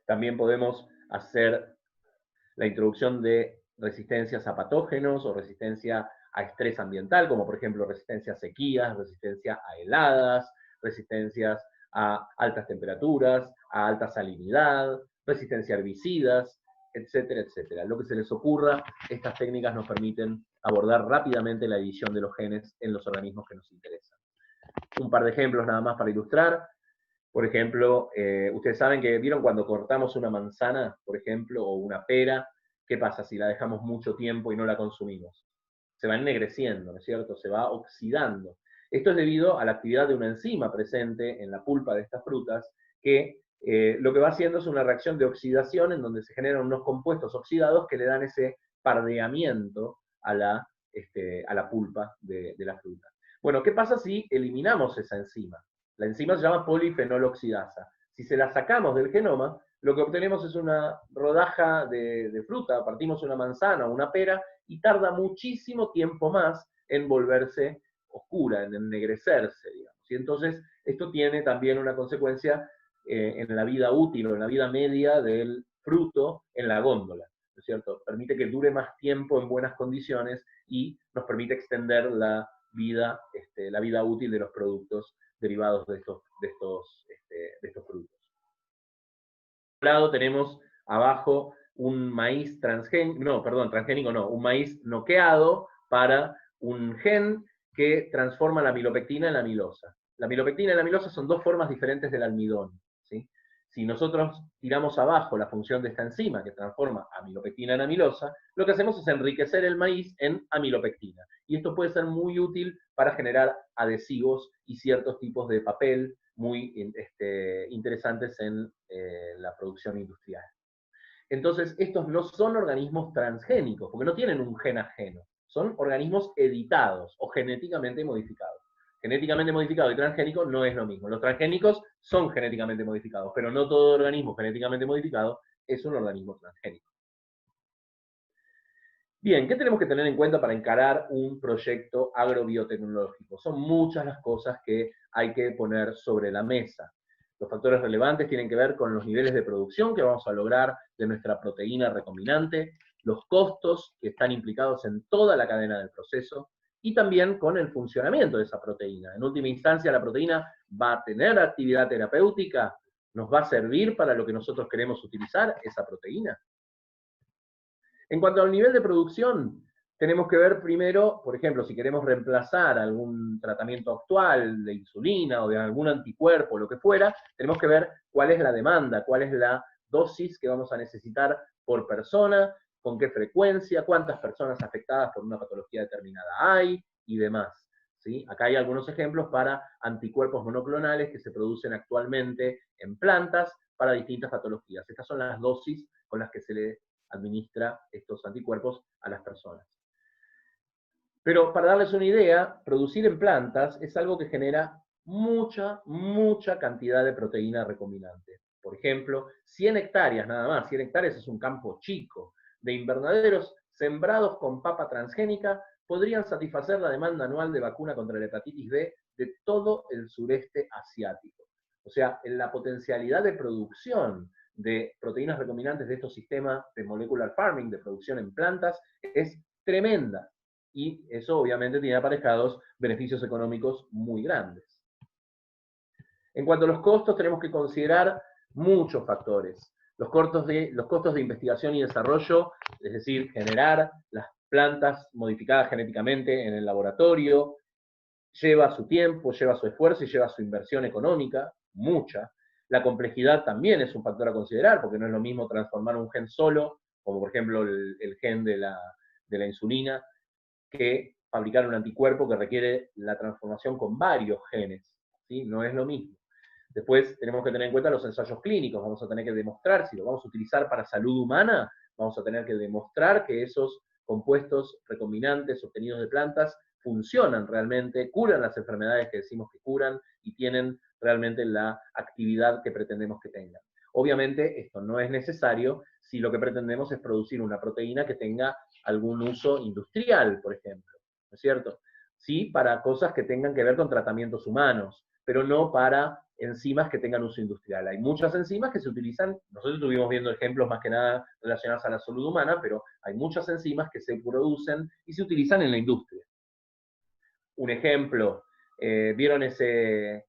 Speaker 3: También podemos hacer la introducción de resistencias a patógenos o resistencia a estrés ambiental, como por ejemplo resistencia a sequías, resistencia a heladas, resistencias a altas temperaturas, a alta salinidad, resistencia a herbicidas, etcétera, etcétera. Lo que se les ocurra, estas técnicas nos permiten abordar rápidamente la edición de los genes en los organismos que nos interesan. Un par de ejemplos nada más para ilustrar. Por ejemplo, ustedes saben que vieron cuando cortamos una manzana, por ejemplo, o una pera, ¿qué pasa si la dejamos mucho tiempo y no la consumimos? Se va ennegreciendo, ¿no es cierto? Se va oxidando. Esto es debido a la actividad de una enzima presente en la pulpa de estas frutas, que lo que va haciendo es una reacción de oxidación en donde se generan unos compuestos oxidados que le dan ese pardeamiento a la pulpa de la fruta. Bueno, ¿qué pasa si eliminamos esa enzima? La enzima se llama polifenoloxidasa. Si se la sacamos del genoma, lo que obtenemos es una rodaja de fruta, partimos una manzana o una pera, y tarda muchísimo tiempo más en volverse oscura, en ennegrecerse, digamos. Y entonces esto tiene también una consecuencia en la vida útil o en la vida media del fruto en la góndola, ¿no es cierto? Permite que dure más tiempo en buenas condiciones y nos permite extender la vida útil de los productos derivados de estos frutos. Por un lado tenemos abajo un maíz un maíz noqueado para un gen que transforma la milopectina en amilosa. La milopectina y la amilosa son dos formas diferentes del almidón, ¿sí? Si nosotros tiramos abajo la función de esta enzima que transforma amilopectina en amilosa, lo que hacemos es enriquecer el maíz en amilopectina. Y esto puede ser muy útil para generar adhesivos y ciertos tipos de papel muy interesantes en la producción industrial. Entonces, estos no son organismos transgénicos, porque no tienen un gen ajeno. Son organismos editados o genéticamente modificados. Genéticamente modificado y transgénico no es lo mismo. Los transgénicos son genéticamente modificados, pero no todo organismo genéticamente modificado es un organismo transgénico. Bien, ¿qué tenemos que tener en cuenta para encarar un proyecto agrobiotecnológico? Son muchas las cosas que hay que poner sobre la mesa. Los factores relevantes tienen que ver con los niveles de producción que vamos a lograr de nuestra proteína recombinante, los costos que están implicados en toda la cadena del proceso, y también con el funcionamiento de esa proteína. En última instancia, la proteína va a tener actividad terapéutica, nos va a servir para lo que nosotros queremos utilizar esa proteína. En cuanto al nivel de producción, tenemos que ver primero, por ejemplo, si queremos reemplazar algún tratamiento actual de insulina o de algún anticuerpo, lo que fuera, tenemos que ver cuál es la demanda, cuál es la dosis que vamos a necesitar por persona, con qué frecuencia, cuántas personas afectadas por una patología determinada hay y demás. ¿Sí? Acá hay algunos ejemplos para anticuerpos monoclonales que se producen actualmente en plantas para distintas patologías. Estas son las dosis con las que se le administra estos anticuerpos a las personas. Pero para darles una idea, producir en plantas es algo que genera mucha cantidad de proteína recombinante. Por ejemplo, 100 hectáreas nada más, 100 hectáreas es un campo chico, de invernaderos sembrados con papa transgénica podrían satisfacer la demanda anual de vacuna contra la hepatitis B de todo el sureste asiático. O sea, en la potencialidad de producción de proteínas recombinantes de estos sistemas de molecular farming, de producción en plantas, es tremenda. Y eso obviamente tiene aparejados beneficios económicos muy grandes. En cuanto a los costos, tenemos que considerar muchos factores. Los costos de investigación y desarrollo, es decir, generar las plantas modificadas genéticamente en el laboratorio, lleva su tiempo, lleva su esfuerzo y lleva su inversión económica, mucha. La complejidad también es un factor a considerar, porque no es lo mismo transformar un gen solo, como por ejemplo el gen de la insulina, que fabricar un anticuerpo que requiere la transformación con varios genes, ¿sí? No es lo mismo. Después tenemos que tener en cuenta los ensayos clínicos, vamos a tener que demostrar, si lo vamos a utilizar para salud humana, vamos a tener que demostrar que esos compuestos recombinantes obtenidos de plantas funcionan realmente, curan las enfermedades que decimos que curan y tienen realmente la actividad que pretendemos que tengan. Obviamente esto no es necesario si lo que pretendemos es producir una proteína que tenga algún uso industrial, por ejemplo, ¿no es cierto? Sí, para cosas que tengan que ver con tratamientos humanos, pero no para enzimas que tengan uso industrial. Hay muchas enzimas que se utilizan, nosotros estuvimos viendo ejemplos más que nada relacionados a la salud humana, pero hay muchas enzimas que se producen y se utilizan en la industria. Un ejemplo, ¿vieron esa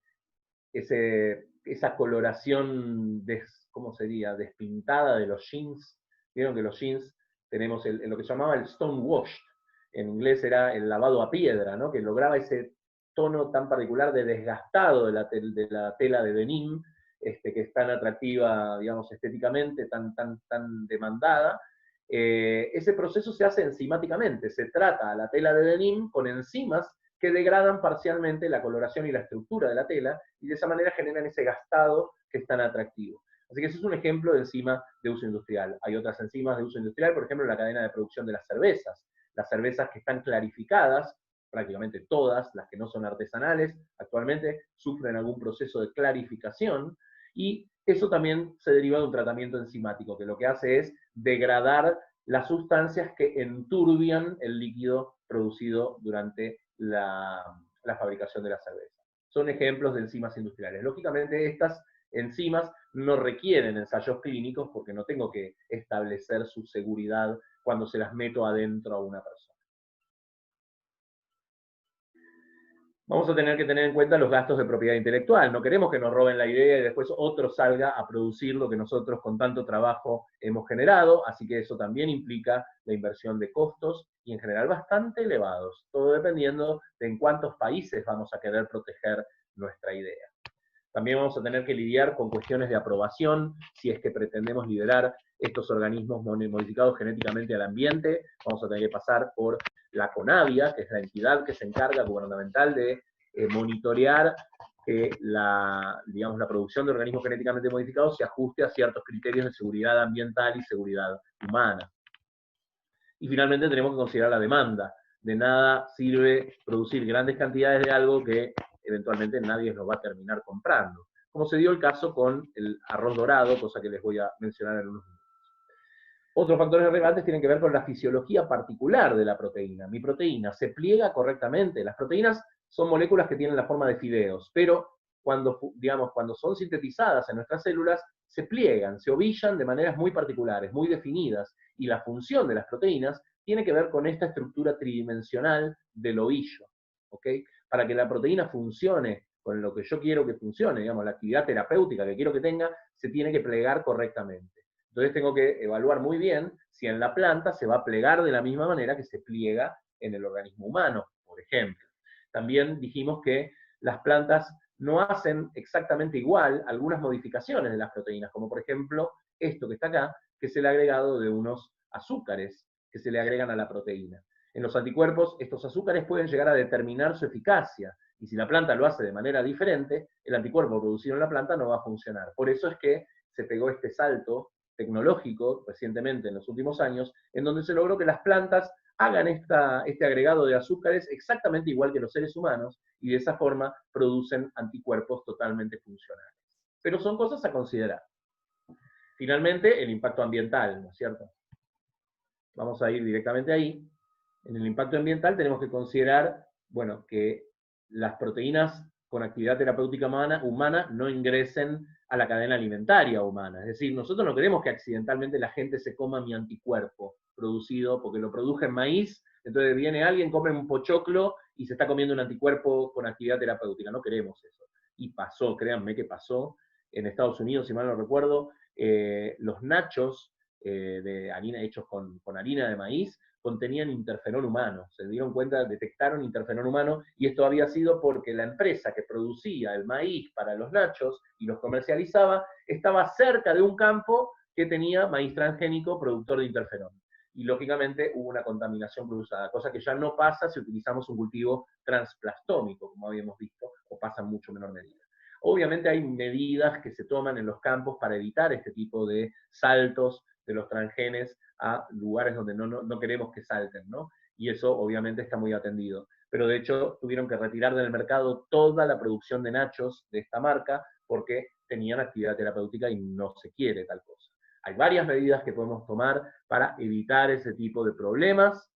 Speaker 3: coloración, ¿cómo sería?, despintada de los jeans? Vieron que los jeans tenemos lo que se llamaba el stone washed, en inglés era el lavado a piedra, ¿no? Que lograba ese tono tan particular de desgastado de la tela de denim, que es tan atractiva, digamos, estéticamente, tan demandada. Ese proceso se hace enzimáticamente, se trata a la tela de denim con enzimas que degradan parcialmente la coloración y la estructura de la tela, y de esa manera generan ese gastado que es tan atractivo. Así que ese es un ejemplo de enzima de uso industrial. Hay otras enzimas de uso industrial, por ejemplo, en la cadena de producción de las cervezas. Las cervezas que están clarificadas, prácticamente todas, las que no son artesanales, actualmente sufren algún proceso de clarificación, y eso también se deriva de un tratamiento enzimático, que lo que hace es degradar las sustancias que enturbian el líquido producido durante la fabricación de la cerveza. Son ejemplos de enzimas industriales. Lógicamente, estas enzimas no requieren ensayos clínicos porque no tengo que establecer su seguridad cuando se las meto adentro a una persona. Vamos a tener que tener en cuenta los gastos de propiedad intelectual. No queremos que nos roben la idea y después otro salga a producir lo que nosotros con tanto trabajo hemos generado, así que eso también implica la inversión de costos y en general bastante elevados, todo dependiendo de en cuántos países vamos a querer proteger nuestra idea. También vamos a tener que lidiar con cuestiones de aprobación, si es que pretendemos liberar estos organismos modificados genéticamente al ambiente. Vamos a tener que pasar por la CONAVIA, que es la entidad que se encarga gubernamental de monitorear que la producción de organismos genéticamente modificados se ajuste a ciertos criterios de seguridad ambiental y seguridad humana. Y finalmente tenemos que considerar la demanda. De nada sirve producir grandes cantidades de algo que eventualmente nadie nos va a terminar comprando. Como se dio el caso con el arroz dorado, cosa que les voy a mencionar en unos minutos. Otros factores relevantes tienen que ver con la fisiología particular de la proteína. Mi proteína se pliega correctamente. Las proteínas son moléculas que tienen la forma de fideos, pero cuando son sintetizadas en nuestras células, se pliegan, se ovillan de maneras muy particulares, muy definidas, y la función de las proteínas tiene que ver con esta estructura tridimensional del ovillo, ¿ok? Para que la proteína funcione con lo que yo quiero que funcione, digamos, la actividad terapéutica que quiero que tenga, se tiene que plegar correctamente. Entonces tengo que evaluar muy bien si en la planta se va a plegar de la misma manera que se pliega en el organismo humano, por ejemplo. También dijimos que las plantas no hacen exactamente igual algunas modificaciones de las proteínas, como por ejemplo esto que está acá, que es el agregado de unos azúcares que se le agregan a la proteína. En los anticuerpos, estos azúcares pueden llegar a determinar su eficacia, y si la planta lo hace de manera diferente, el anticuerpo producido en la planta no va a funcionar. Por eso es que se pegó este salto tecnológico recientemente, en los últimos años, en donde se logró que las plantas hagan este agregado de azúcares exactamente igual que los seres humanos, y de esa forma producen anticuerpos totalmente funcionales. Pero son cosas a considerar. Finalmente, el impacto ambiental, ¿no es cierto? Vamos a ir directamente ahí. En el impacto ambiental tenemos que considerar, bueno, que las proteínas con actividad terapéutica humana no ingresen a la cadena alimentaria humana. Es decir, nosotros no queremos que accidentalmente la gente se coma mi anticuerpo producido, porque lo produje en maíz, entonces viene alguien, come un pochoclo y se está comiendo un anticuerpo con actividad terapéutica. No queremos eso. Y pasó, créanme que pasó. En Estados Unidos, si mal no recuerdo, los nachos de harina hechos con harina de maíz contenían interferón humano. Se dieron cuenta, detectaron interferón humano, y esto había sido porque la empresa que producía el maíz para los nachos y los comercializaba estaba cerca de un campo que tenía maíz transgénico productor de interferón. Y lógicamente hubo una contaminación cruzada, cosa que ya no pasa si utilizamos un cultivo transplastómico, como habíamos visto, o pasa en mucho menor medida. Obviamente hay medidas que se toman en los campos para evitar este tipo de saltos de los transgenes a lugares donde no queremos que salten, ¿no? Y eso obviamente está muy atendido. pero de hecho tuvieron que retirar del mercado toda la producción de nachos de esta marca porque tenían actividad terapéutica y no se quiere tal cosa. Hay varias medidas que podemos tomar para evitar ese tipo de problemas,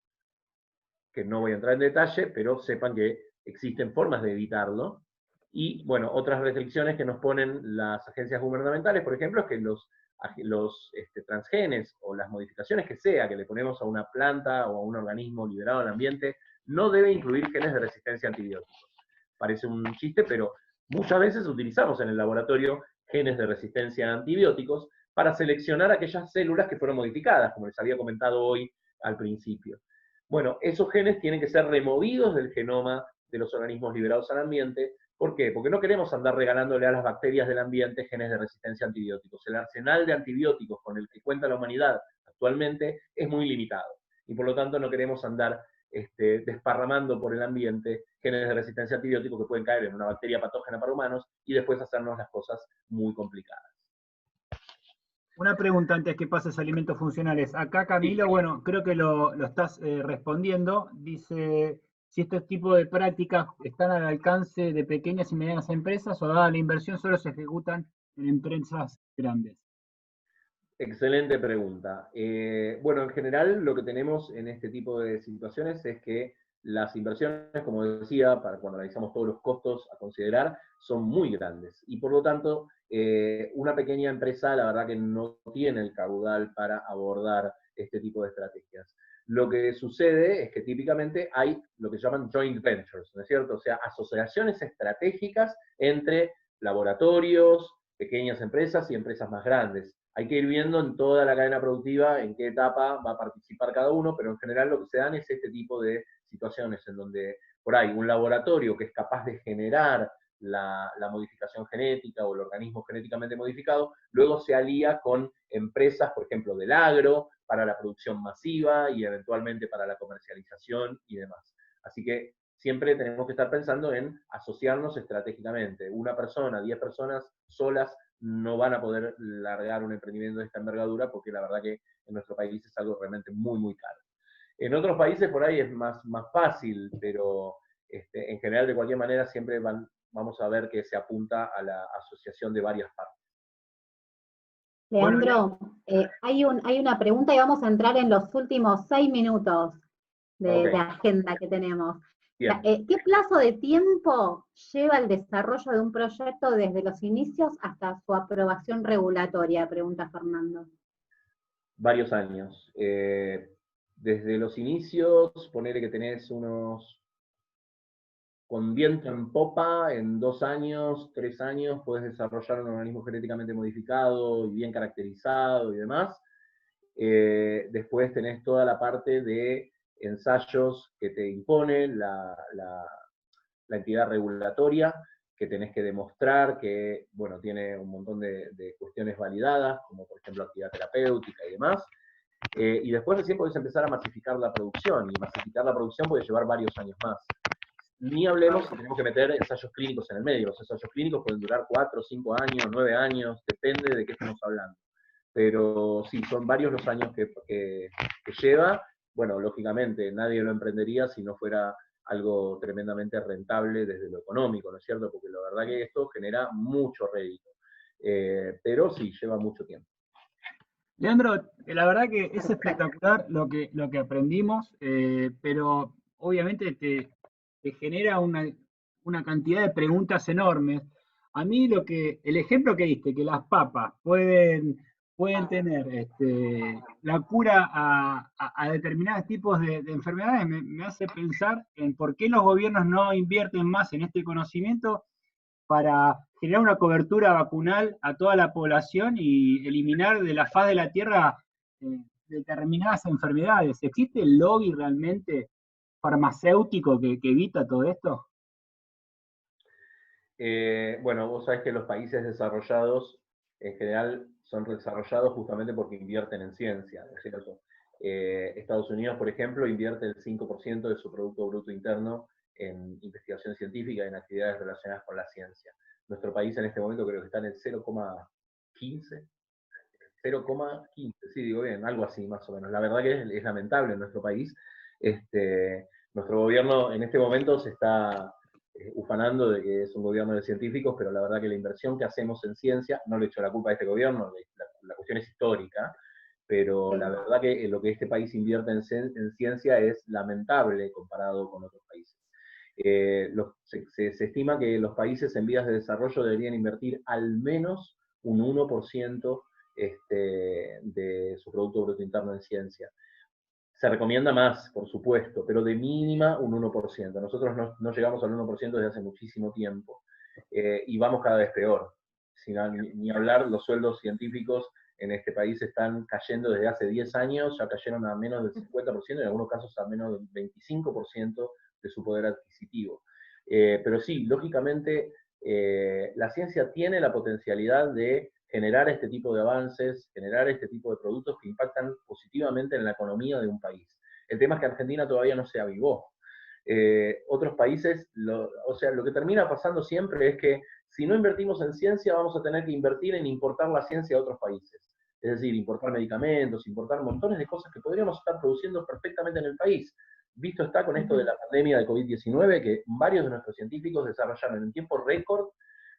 Speaker 3: que no voy a entrar en detalle, pero sepan que existen formas de evitarlo. Y bueno, otras restricciones que nos ponen las agencias gubernamentales, por ejemplo, es que los transgenes o las modificaciones que sea que le ponemos a una planta o a un organismo liberado al ambiente, no debe incluir genes de resistencia a antibióticos. Parece un chiste, pero muchas veces utilizamos en el laboratorio genes de resistencia a antibióticos para seleccionar aquellas células que fueron modificadas, como les había comentado hoy al principio. Bueno, esos genes tienen que ser removidos del genoma de los organismos liberados al ambiente. ¿Por qué? Porque no queremos andar regalándole a las bacterias del ambiente genes de resistencia a antibióticos. El arsenal de antibióticos con el que cuenta la humanidad actualmente es muy limitado. Y por lo tanto no queremos andar desparramando por el ambiente genes de resistencia a antibióticos que pueden caer en una bacteria patógena para humanos y después hacernos las cosas muy complicadas.
Speaker 2: Una pregunta antes que pases a alimentos funcionales. Acá Camilo, bueno, creo que lo estás respondiendo. Dice, si estos tipos de prácticas están al alcance de pequeñas y medianas empresas o dada la inversión solo se ejecutan en empresas grandes.
Speaker 3: Excelente pregunta. Bueno, en general lo que tenemos en este tipo de situaciones es que las inversiones, como decía, para cuando analizamos todos los costos a considerar, son muy grandes. Y por lo tanto, una pequeña empresa, la verdad que no tiene el caudal para abordar este tipo de estrategias. Lo que sucede es que típicamente hay lo que llaman joint ventures, ¿no es cierto? O sea, asociaciones estratégicas entre laboratorios, pequeñas empresas y empresas más grandes. Hay que ir viendo en toda la cadena productiva en qué etapa va a participar cada uno, pero en general lo que se dan es este tipo de situaciones en donde por ahí un laboratorio que es capaz de generar la modificación genética o el organismo genéticamente modificado, luego se alía con empresas, por ejemplo, del agro, para la producción masiva y eventualmente para la comercialización y demás. Así que siempre tenemos que estar pensando en asociarnos estratégicamente. Una persona, 10 personas solas no van a poder largar un emprendimiento de esta envergadura porque la verdad que en nuestro país es algo realmente muy, muy caro. En otros países por ahí es más fácil, pero en general de cualquier manera siempre vamos a ver que se apunta a la asociación de varias partes.
Speaker 1: Leandro, hay una pregunta y vamos a entrar en los últimos 6 minutos de agenda que tenemos. ¿Qué plazo de tiempo lleva el desarrollo de un proyecto desde los inicios hasta su aprobación regulatoria? Pregunta Fernando.
Speaker 3: Varios años. Desde los inicios, ponele que tenés unos, con viento en popa, en 2 años, 3 años, puedes desarrollar un organismo genéticamente modificado y bien caracterizado y demás. Después tenés toda la parte de ensayos que te impone la entidad regulatoria, que tenés que demostrar que, bueno, tiene un montón de cuestiones validadas, como por ejemplo actividad terapéutica y demás. Y después recién podés empezar a masificar la producción, y masificar la producción puede llevar varios años más. Ni hablemos si tenemos que meter ensayos clínicos en el medio. Los ensayos clínicos pueden durar 4, 5 años, 9 años, depende de qué estemos hablando. Pero sí, son varios los años que lleva. Bueno, lógicamente, nadie lo emprendería si no fuera algo tremendamente rentable desde lo económico, ¿no es cierto? Porque la verdad que esto genera mucho rédito. Pero sí, lleva mucho tiempo.
Speaker 2: Leandro, la verdad que es espectacular lo que aprendimos, pero obviamente te genera una cantidad de preguntas enormes. A mí el ejemplo que diste, que las papas pueden tener la cura a determinados tipos de enfermedades, me hace pensar en por qué los gobiernos no invierten más en este conocimiento para generar una cobertura vacunal a toda la población y eliminar de la faz de la Tierra determinadas enfermedades. ¿Existe el lobby realmente farmacéutico que evita todo esto?
Speaker 3: Bueno, vos sabés que los países desarrollados en general son desarrollados justamente porque invierten en ciencia, ¿no es cierto? Estados Unidos, por ejemplo, invierte el 5% de su Producto Bruto Interno en investigación científica y en actividades relacionadas con la ciencia. Nuestro país en este momento creo que está en el 0,15, 0,15, sí, digo bien, algo así más o menos. La verdad que es lamentable en nuestro país. Nuestro gobierno en este momento se está ufanando de que es un gobierno de científicos, pero la verdad que la inversión que hacemos en ciencia, no le echo la culpa a este gobierno, la cuestión es histórica, pero la verdad que lo que este país invierte en ciencia es lamentable comparado con otros países. Se estima que los países en vías de desarrollo deberían invertir al menos un 1% de su Producto Bruto Interno en ciencia. Se recomienda más, por supuesto, pero de mínima un 1%. Nosotros no llegamos al 1% desde hace muchísimo tiempo, y vamos cada vez peor. Ni hablar, los sueldos científicos en este país están cayendo desde hace 10 años, ya cayeron a menos del 50%, en algunos casos a menos del 25% de su poder adquisitivo. Pero sí, lógicamente, la ciencia tiene la potencialidad de generar este tipo de avances, generar este tipo de productos que impactan positivamente en la economía de un país. El tema es que Argentina todavía no se avivó. Otros países, o sea, lo que termina pasando siempre es que si no invertimos en ciencia, vamos a tener que invertir en importar la ciencia a otros países. Es decir, importar medicamentos, importar montones de cosas que podríamos estar produciendo perfectamente en el país. Visto está con esto de la pandemia de COVID-19, que varios de nuestros científicos desarrollaron en tiempo récord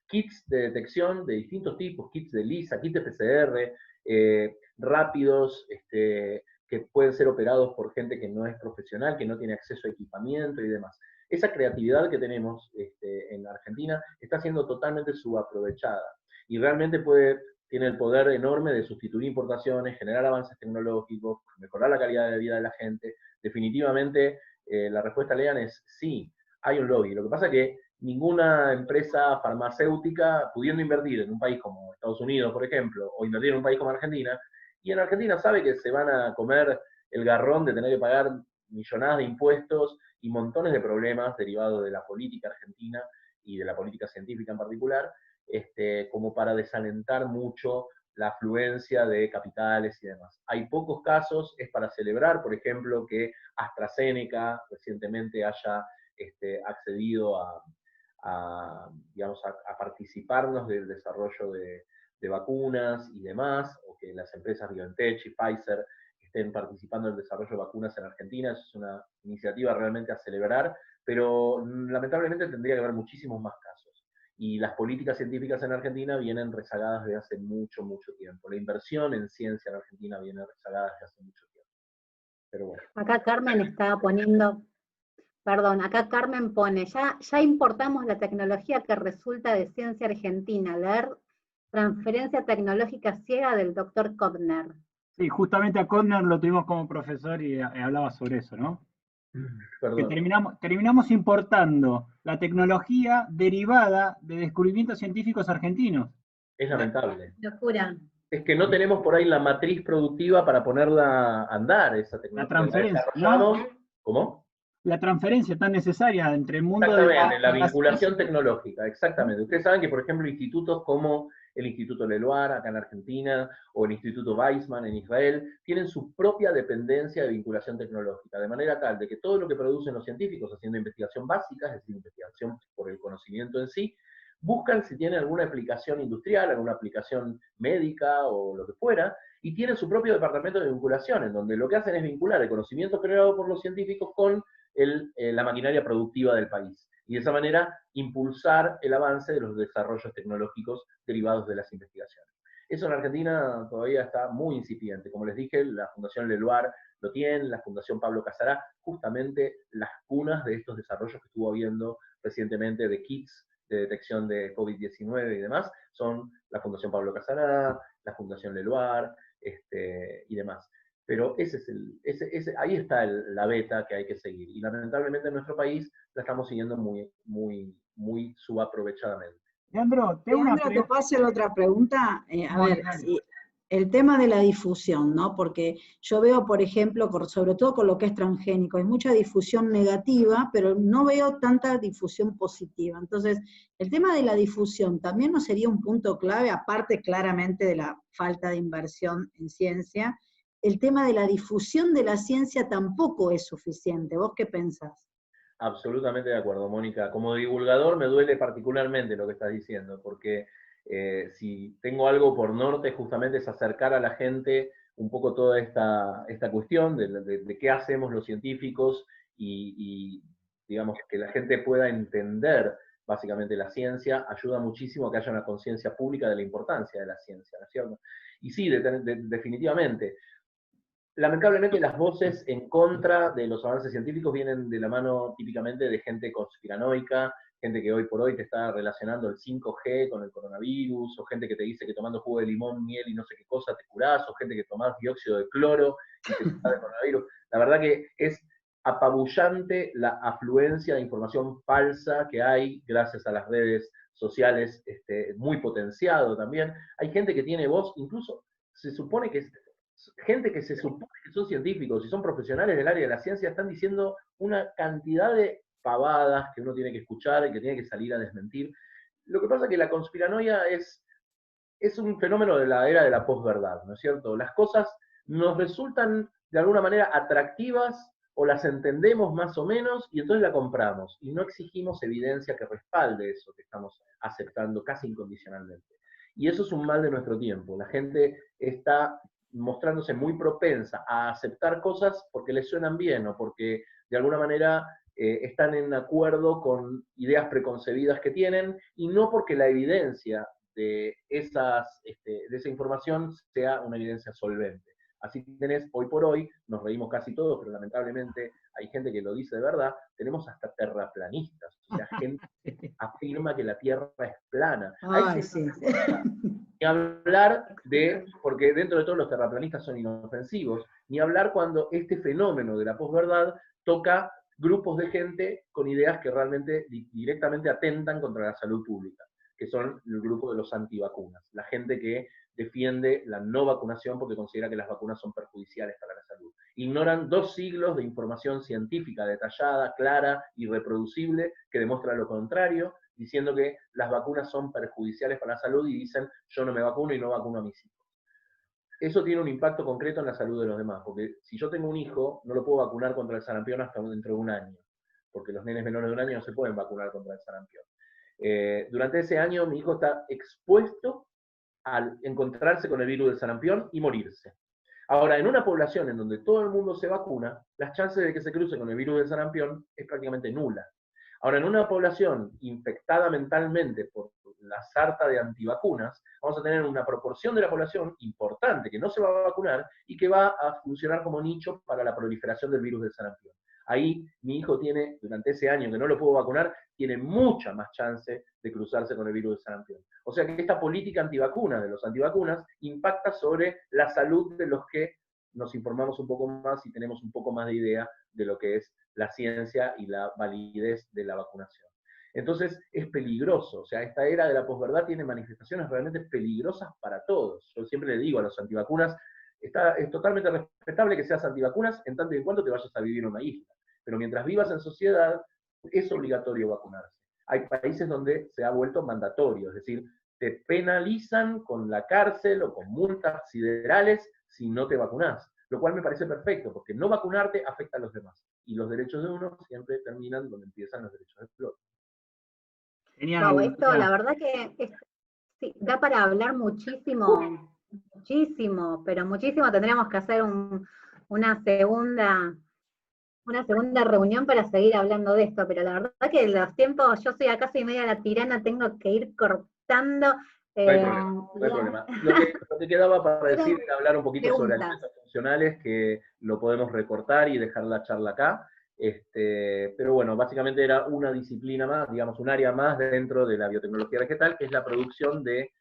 Speaker 3: kits de detección de distintos tipos, kits de ELISA, kits de PCR, rápidos, que pueden ser operados por gente que no es profesional, que no tiene acceso a equipamiento y demás. Esa creatividad que tenemos en Argentina está siendo totalmente subaprovechada y realmente tiene el poder enorme de sustituir importaciones, generar avances tecnológicos, mejorar la calidad de vida de la gente. Definitivamente, la respuesta, Lean, es sí, hay un lobby. Lo que pasa es que ninguna empresa farmacéutica, pudiendo invertir en un país como Estados Unidos, por ejemplo, o invertir en un país como Argentina, y en Argentina sabe que se van a comer el garrón de tener que pagar millonadas de impuestos y montones de problemas derivados de la política argentina y de la política científica en particular, como para desalentar mucho la afluencia de capitales y demás. Hay pocos casos, es para celebrar, por ejemplo, que AstraZeneca recientemente haya accedido digamos, a participarnos del desarrollo de vacunas y demás, o que las empresas BioNTech y Pfizer estén participando en el desarrollo de vacunas en Argentina. Eso es una iniciativa realmente a celebrar, pero lamentablemente tendría que haber muchísimos más casos. Y las políticas científicas en Argentina vienen rezagadas desde hace mucho, mucho tiempo. La inversión en ciencia en Argentina viene rezagada desde hace mucho tiempo. Pero bueno.
Speaker 1: Acá Carmen está poniendo, perdón, acá Carmen pone, ya importamos la tecnología que resulta de ciencia argentina, leer Transferencia Tecnológica Ciega del doctor Kovner.
Speaker 2: Sí, justamente a Kovner lo tuvimos como profesor y hablaba sobre eso, ¿no? Que terminamos importando la tecnología derivada de descubrimientos científicos argentinos.
Speaker 3: Es lamentable.
Speaker 1: Locura.
Speaker 3: Es que no tenemos por ahí la matriz productiva para ponerla a andar, esa tecnología.
Speaker 2: La transferencia, ¿no?
Speaker 3: ¿Cómo?
Speaker 2: La transferencia tan necesaria entre el mundo
Speaker 3: exactamente, la vinculación tecnológica, exactamente. Ustedes saben que, por ejemplo, institutos como el Instituto Leluar, acá en Argentina, o el Instituto Weizmann en Israel, tienen su propia dependencia de vinculación tecnológica, de manera tal de que todo lo que producen los científicos haciendo investigación básica, es decir, investigación por el conocimiento en sí, buscan si tiene alguna aplicación industrial, alguna aplicación médica o lo que fuera, y tienen su propio departamento de vinculación, en donde lo que hacen es vincular el conocimiento creado por los científicos con la maquinaria productiva del país. Y de esa manera impulsar el avance de los desarrollos tecnológicos derivados de las investigaciones. Eso en Argentina todavía está muy incipiente. Como les dije, la Fundación Leluar lo tiene, la Fundación Pablo Casará, justamente las cunas de estos desarrollos que estuvo habiendo recientemente de kits de detección de COVID-19 y demás, son la Fundación Pablo Casará, la Fundación Leluar, y demás. Pero ahí está la beta que hay que seguir. Y lamentablemente en nuestro país la estamos siguiendo muy subaprovechadamente.
Speaker 4: Leandro, te puedo hacer otra pregunta. El tema de la difusión, ¿no? Porque yo veo, por ejemplo, sobre todo con lo que es transgénico, hay mucha difusión negativa, pero no veo tanta difusión positiva. Entonces, el tema de la difusión también no sería un punto clave, aparte claramente de la falta de inversión en ciencia. El tema de la difusión de la ciencia tampoco es suficiente. ¿Vos qué pensás?
Speaker 3: Absolutamente de acuerdo, Mónica. Como divulgador me duele particularmente lo que estás diciendo, porque si tengo algo por norte justamente es acercar a la gente un poco toda esta cuestión de qué hacemos los científicos y digamos, que la gente pueda entender básicamente la ciencia, ayuda muchísimo a que haya una conciencia pública de la importancia de la ciencia, ¿no es cierto? Y sí, definitivamente. Lamentablemente las voces en contra de los avances científicos vienen de la mano típicamente de gente conspiranoica, gente que hoy por hoy te está relacionando el 5G con el coronavirus, o gente que te dice que tomando jugo de limón, miel y no sé qué cosa te curás, o gente que tomás dióxido de cloro y te curás del coronavirus. La verdad que es apabullante la afluencia de información falsa que hay gracias a las redes sociales, muy potenciado también. Hay gente que tiene voz, incluso se supone que gente que se supone que son científicos y son profesionales del área de la ciencia están diciendo una cantidad de pavadas que uno tiene que escuchar y que tiene que salir a desmentir. Lo que pasa es que la conspiranoia es un fenómeno de la era de la posverdad, ¿no es cierto? Las cosas nos resultan de alguna manera atractivas o las entendemos más o menos y entonces la compramos y no exigimos evidencia que respalde eso que estamos aceptando casi incondicionalmente. Y eso es un mal de nuestro tiempo. La gente está mostrándose muy propensa a aceptar cosas porque les suenan bien o porque de alguna manera están en acuerdo con ideas preconcebidas que tienen y no porque la evidencia de esa información sea una evidencia solvente. Así tenés, hoy por hoy, nos reímos casi todos, pero lamentablemente hay gente que lo dice de verdad, tenemos hasta terraplanistas, o sea, gente que afirma que la Tierra es plana.
Speaker 4: Ay, sí.
Speaker 3: Ni hablar de, porque dentro de todos los terraplanistas son inofensivos, ni hablar cuando este fenómeno de la posverdad toca grupos de gente con ideas que realmente directamente atentan contra la salud pública, que son el grupo de los antivacunas, la gente que defiende la no vacunación porque considera que las vacunas son perjudiciales para la salud. Ignoran 2 siglos de información científica detallada, clara y reproducible que demuestra lo contrario, diciendo que las vacunas son perjudiciales para la salud y dicen yo no me vacuno y no vacuno a mis hijos. Eso tiene un impacto concreto en la salud de los demás, porque si yo tengo un hijo, no lo puedo vacunar contra el sarampión hasta dentro de un año, porque los nenes menores de un año no se pueden vacunar contra el sarampión. Durante ese año mi hijo está expuesto al encontrarse con el virus del sarampión y morirse. Ahora, en una población en donde todo el mundo se vacuna, las chances de que se cruce con el virus del sarampión es prácticamente nula. Ahora, en una población infectada mentalmente por la sarta de antivacunas, vamos a tener una proporción de la población importante que no se va a vacunar y que va a funcionar como nicho para la proliferación del virus del sarampión. Ahí mi hijo tiene, durante ese año que no lo puedo vacunar, tiene mucha más chance de cruzarse con el virus del sarampión. O sea que esta política antivacuna de los antivacunas impacta sobre la salud de los que nos informamos un poco más y tenemos un poco más de idea de lo que es la ciencia y la validez de la vacunación. Entonces es peligroso, o sea, esta era de la posverdad tiene manifestaciones realmente peligrosas para todos. Yo siempre le digo a los antivacunas, es totalmente respetable que seas antivacunas en tanto y en cuanto te vayas a vivir en una isla. Pero mientras vivas en sociedad, es obligatorio vacunarse. Hay países donde se ha vuelto mandatorio, es decir, te penalizan con la cárcel o con multas siderales si no te vacunás, lo cual me parece perfecto, porque no vacunarte afecta a los demás, y los derechos de uno siempre terminan donde empiezan los derechos del otro.
Speaker 2: Genial.
Speaker 1: Wow, esto la verdad que sí, da para hablar muchísimo, pero muchísimo. Tendríamos que hacer una segunda reunión para seguir hablando de esto, pero la verdad que los tiempos, yo soy acá, soy media la tirana, tengo que ir cortando.
Speaker 3: No hay problema. Lo que quedaba para decir era hablar un poquito sobre alimentos funcionales, que lo podemos recortar y dejar la charla acá. Pero bueno, básicamente era una disciplina más, digamos, un área más dentro de la biotecnología vegetal, que es la producción de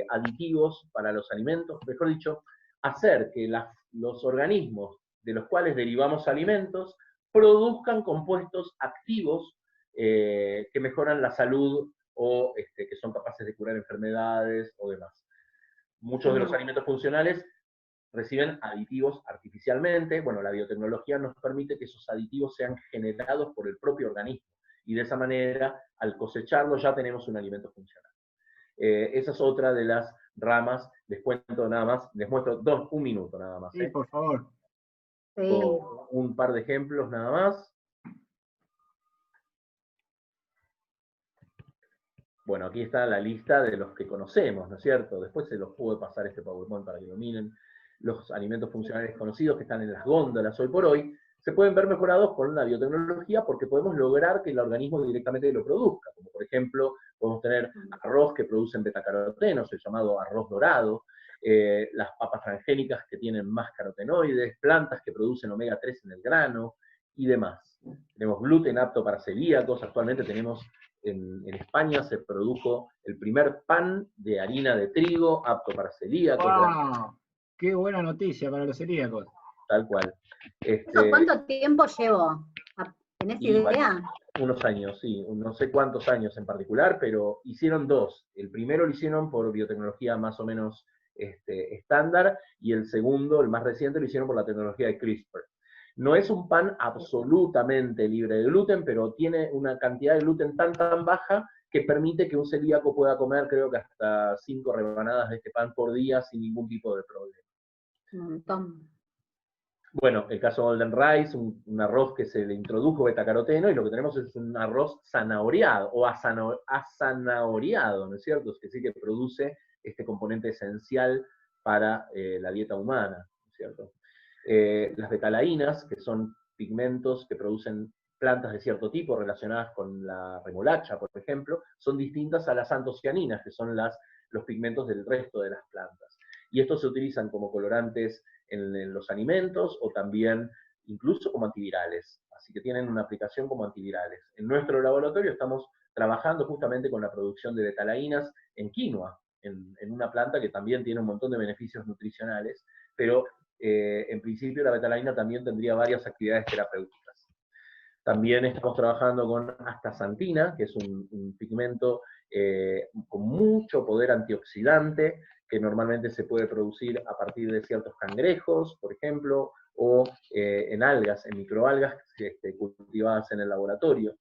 Speaker 3: aditivos para los alimentos, mejor dicho, hacer que los organismos de los cuales derivamos alimentos produzcan compuestos activos que mejoran la salud o que son capaces de curar enfermedades o demás. Muchos de los alimentos funcionales reciben aditivos artificialmente. Bueno, la biotecnología nos permite que esos aditivos sean generados por el propio organismo, y de esa manera, al cosecharlo, ya tenemos un alimento funcional. Esa es otra de las ramas. Les cuento nada más, les muestro un minuto nada más.
Speaker 2: Sí, por favor.
Speaker 1: Sí.
Speaker 3: Un par de ejemplos nada más. Bueno, aquí está la lista de los que conocemos, ¿no es cierto? Después se los puedo pasar este PowerPoint para que lo miren. Los alimentos funcionales conocidos que están en las góndolas hoy por hoy se pueden ver mejorados con la biotecnología porque podemos lograr que el organismo directamente lo produzca. Como por ejemplo, podemos tener arroz que producen betacarotenos, el llamado arroz dorado, las papas transgénicas que tienen más carotenoides, plantas que producen omega 3 en el grano y demás. Tenemos gluten apto para celíacos, actualmente tenemos en España se produjo el primer pan de harina de trigo apto para celíacos.
Speaker 2: ¡Wow! ¡Qué buena noticia para los celíacos!
Speaker 3: Tal cual.
Speaker 1: ¿Eso cuánto tiempo llevó? ¿Tenés idea?
Speaker 3: Unos años, sí, no sé cuántos años en particular, pero hicieron dos. El primero lo hicieron por biotecnología más o menos estándar, y el segundo, el más reciente, lo hicieron por la tecnología de CRISPR. No es un pan absolutamente libre de gluten, pero tiene una cantidad de gluten tan baja que permite que un celíaco pueda comer, creo que hasta 5 rebanadas de este pan por día sin ningún tipo de problema.
Speaker 1: Un montón.
Speaker 3: Bueno, el caso Golden Rice, un arroz que se le introdujo betacaroteno, y lo que tenemos es un arroz zanahoriado, o azanahoriado, ¿no es cierto? Es que sí que produce este componente esencial para la dieta humana, ¿no es cierto? Las betalainas, que son pigmentos que producen plantas de cierto tipo relacionadas con la remolacha, por ejemplo, son distintas a las antocianinas, que son los pigmentos del resto de las plantas. Y estos se utilizan como colorantes en los alimentos o también incluso como antivirales. Así que tienen una aplicación como antivirales. En nuestro laboratorio estamos trabajando justamente con la producción de betalainas en quinoa, en una planta que también tiene un montón de beneficios nutricionales, pero en principio la betalaina también tendría varias actividades terapéuticas. También estamos trabajando con astaxantina, que es un pigmento con mucho poder antioxidante, que normalmente se puede producir a partir de ciertos cangrejos, por ejemplo, o en algas, en microalgas cultivadas en el laboratorio.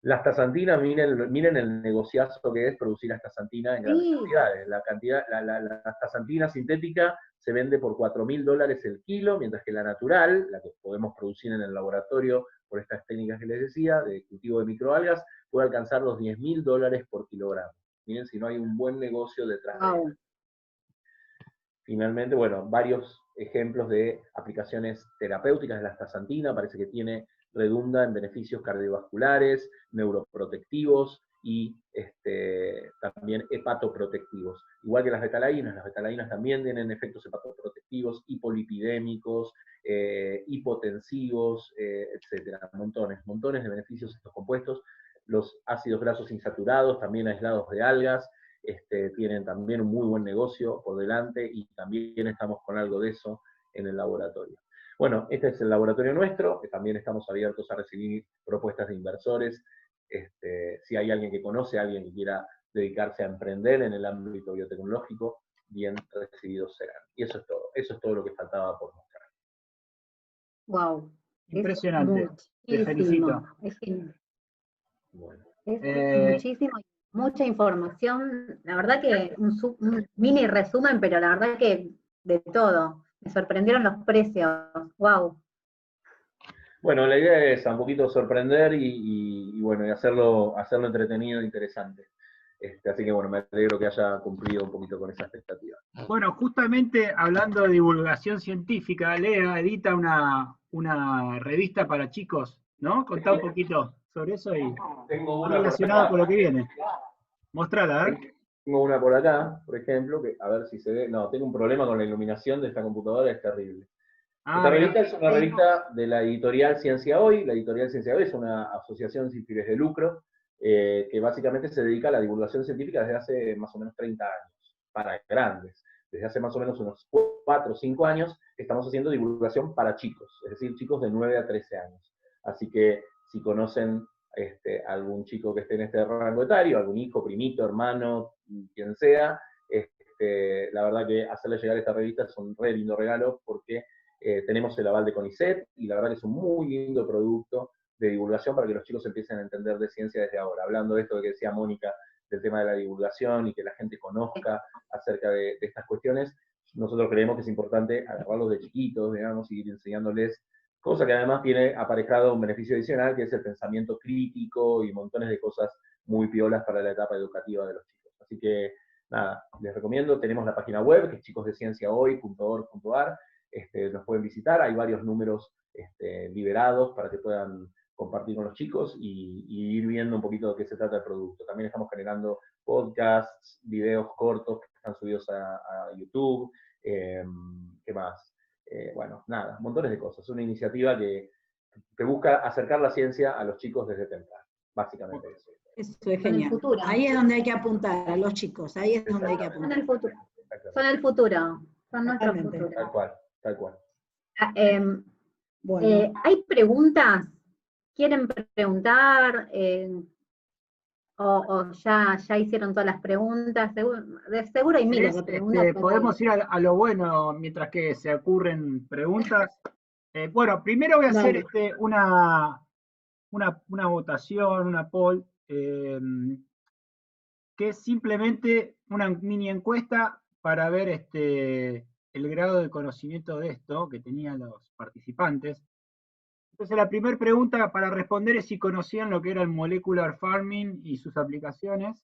Speaker 3: La astaxantina, miren el negociazo que es producir astaxantina en grandes cantidades. La astaxantina sintética se vende por $4.000 el kilo, mientras que la natural, la que podemos producir en el laboratorio por estas técnicas que les decía, de cultivo de microalgas, puede alcanzar los $10.000 por kilogramo. Miren si no hay un buen negocio detrás de eso. Finalmente, bueno, varios ejemplos de aplicaciones terapéuticas de la astaxantina, parece que redunda en beneficios cardiovasculares, neuroprotectivos y también hepatoprotectivos. Igual que las betalainas también tienen efectos hepatoprotectivos, hipolipidémicos, hipotensivos, etcétera. Montones de beneficios estos compuestos. Los ácidos grasos insaturados, también aislados de algas, tienen también un muy buen negocio por delante, y también estamos con algo de eso en el laboratorio. Bueno, este es el laboratorio nuestro, que también estamos abiertos a recibir propuestas de inversores. Si hay alguien que conoce, alguien que quiera dedicarse a emprender en el ámbito biotecnológico, bien recibidos serán. Y eso es todo lo que faltaba por mostrar.
Speaker 1: Wow.
Speaker 2: Impresionante. Te felicito.
Speaker 1: Es genial.
Speaker 3: Bueno.
Speaker 1: Es muchísimo, mucha información. La verdad que un mini resumen, pero la verdad que de todo. Me sorprendieron los precios. Wow.
Speaker 3: Bueno, la idea es un poquito sorprender y bueno, y hacerlo entretenido e interesante. Así que bueno, me alegro que haya cumplido un poquito con esa expectativa.
Speaker 2: Bueno, justamente hablando de divulgación científica, Lea edita una revista para chicos, ¿no? Contá un poquito sobre eso y
Speaker 3: Tengo una
Speaker 2: relacionado con lo que viene. Mostrala, a ver.
Speaker 3: Tengo una por acá, por ejemplo, que a ver si se ve. No, tengo un problema con la iluminación de esta computadora, es terrible. Esta revista es una revista de la editorial Ciencia Hoy. La editorial Ciencia Hoy es una asociación sin fines de lucro que básicamente se dedica a la divulgación científica desde hace más o menos 30 años, para grandes. Desde hace más o menos unos 4 o 5 años estamos haciendo divulgación para chicos, es decir, chicos de 9 a 13 años. Así que si conocen algún chico que esté en este rango etario, algún hijo, primito, hermano, quien sea, la verdad que hacerle llegar esta revista es un re lindo regalo, porque tenemos el aval de CONICET, y la verdad que es un muy lindo producto de divulgación para que los chicos empiecen a entender de ciencia desde ahora. Hablando de esto que decía Mónica, del tema de la divulgación y que la gente conozca acerca de estas cuestiones, nosotros creemos que es importante agarrarlos de chiquitos, digamos, y ir enseñándoles, cosa que además tiene aparejado un beneficio adicional, que es el pensamiento crítico y montones de cosas muy piolas para la etapa educativa de los chicos. Así que, nada, les recomiendo, tenemos la página web, que es chicosdecienciahoy.org.ar, nos pueden visitar, hay varios números liberados para que puedan compartir con los chicos y ir viendo un poquito de qué se trata el producto. También estamos generando podcasts, videos cortos que están subidos a YouTube, ¿qué más? Bueno, nada, montones de cosas. Es una iniciativa que busca acercar la ciencia a los chicos desde temprano, básicamente eso.
Speaker 4: Eso es genial. Ahí es donde hay que apuntar, a los chicos, ahí es donde hay que apuntar.
Speaker 1: Son el futuro. Son el futuro, son nuestro futuro.
Speaker 3: Tal cual, tal cual.
Speaker 4: Bueno.
Speaker 1: ¿Hay preguntas? ¿Quieren preguntar? ¿O ya hicieron todas las preguntas? Seguro hay miles de preguntas.
Speaker 2: Podemos ir a lo bueno mientras que se ocurren preguntas. Bueno, primero voy a hacer una votación, una poll, que es simplemente una mini encuesta para ver el grado de conocimiento de esto que tenían los participantes. Entonces la primera pregunta para responder es si conocían lo que era el molecular farming y sus aplicaciones.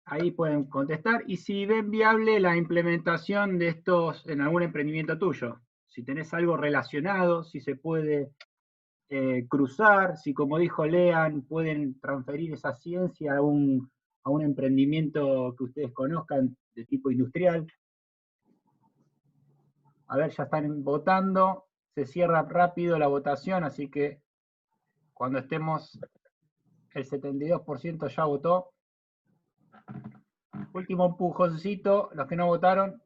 Speaker 2: Ahí pueden contestar. Y si ven viable la implementación de estos en algún emprendimiento tuyo. Si tenés algo relacionado, si se puede cruzar, si como dijo Lean, pueden transferir esa ciencia a un emprendimiento que ustedes conozcan de tipo industrial. A ver, ya están votando. Se cierra rápido la votación, así que cuando estemos, el 72% ya votó. Último empujoncito, los que no votaron.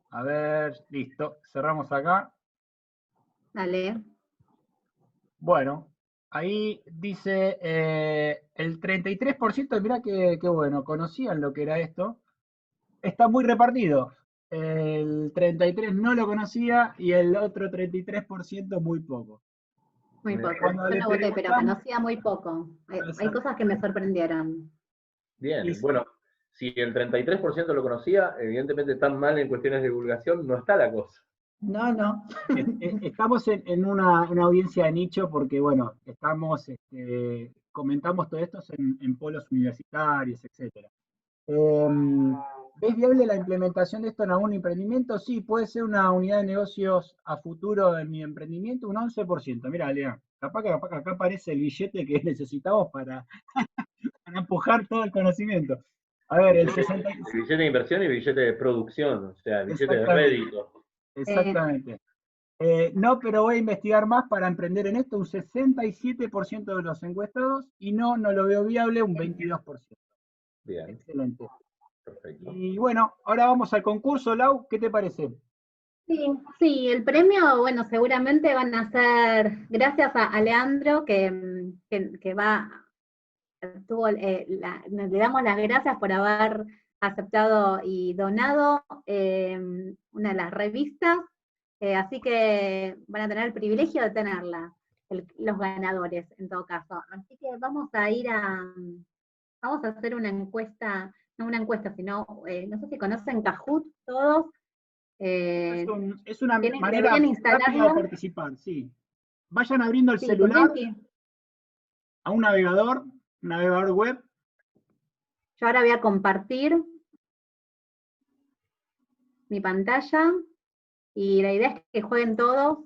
Speaker 2: A ver, listo, cerramos acá.
Speaker 1: Dale.
Speaker 2: Bueno, ahí dice el 33%, mirá que bueno, conocían lo que era esto. Está muy repartido. El 33% no lo conocía y el otro 33% muy poco.
Speaker 1: Muy poco. Yo no voté, pero conocía muy poco. Hay cosas que me sorprendieron.
Speaker 3: Bien, bueno, si el 33% lo conocía, evidentemente tan mal en cuestiones de divulgación no está la cosa.
Speaker 4: No.
Speaker 2: Estamos en una audiencia de nicho porque, bueno, comentamos todo esto en polos universitarios, etc. ¿Ves viable la implementación de esto en algún emprendimiento? Sí, puede ser una unidad de negocios a futuro en mi emprendimiento, un 11%. Mira, Lea, capaz que acá aparece el billete que necesitamos para empujar todo el conocimiento. A ver, el 60%.
Speaker 3: El billete de inversión y el billete de producción, o sea, el billete de rédito.
Speaker 2: Exactamente. No, pero voy a investigar más para emprender en esto, un 67% de los encuestados, y no lo veo viable, un 22%.
Speaker 3: Bien.
Speaker 2: Excelente.
Speaker 3: Perfecto.
Speaker 2: Y bueno, ahora vamos al concurso, Lau, ¿qué te parece?
Speaker 1: Sí, el premio, bueno, seguramente van a ser, gracias a Leandro, que le damos las gracias por haber aceptado y donado una de las revistas, así que van a tener el privilegio de tenerla, los ganadores en todo caso. Así que vamos a hacer una encuesta, no una encuesta, sino, no sé si conocen Kahoot todos.
Speaker 2: Es una manera rápida de participar, sí. Vayan abriendo el celular a un navegador web.
Speaker 1: Yo ahora voy a compartir mi pantalla y la idea es que jueguen todos.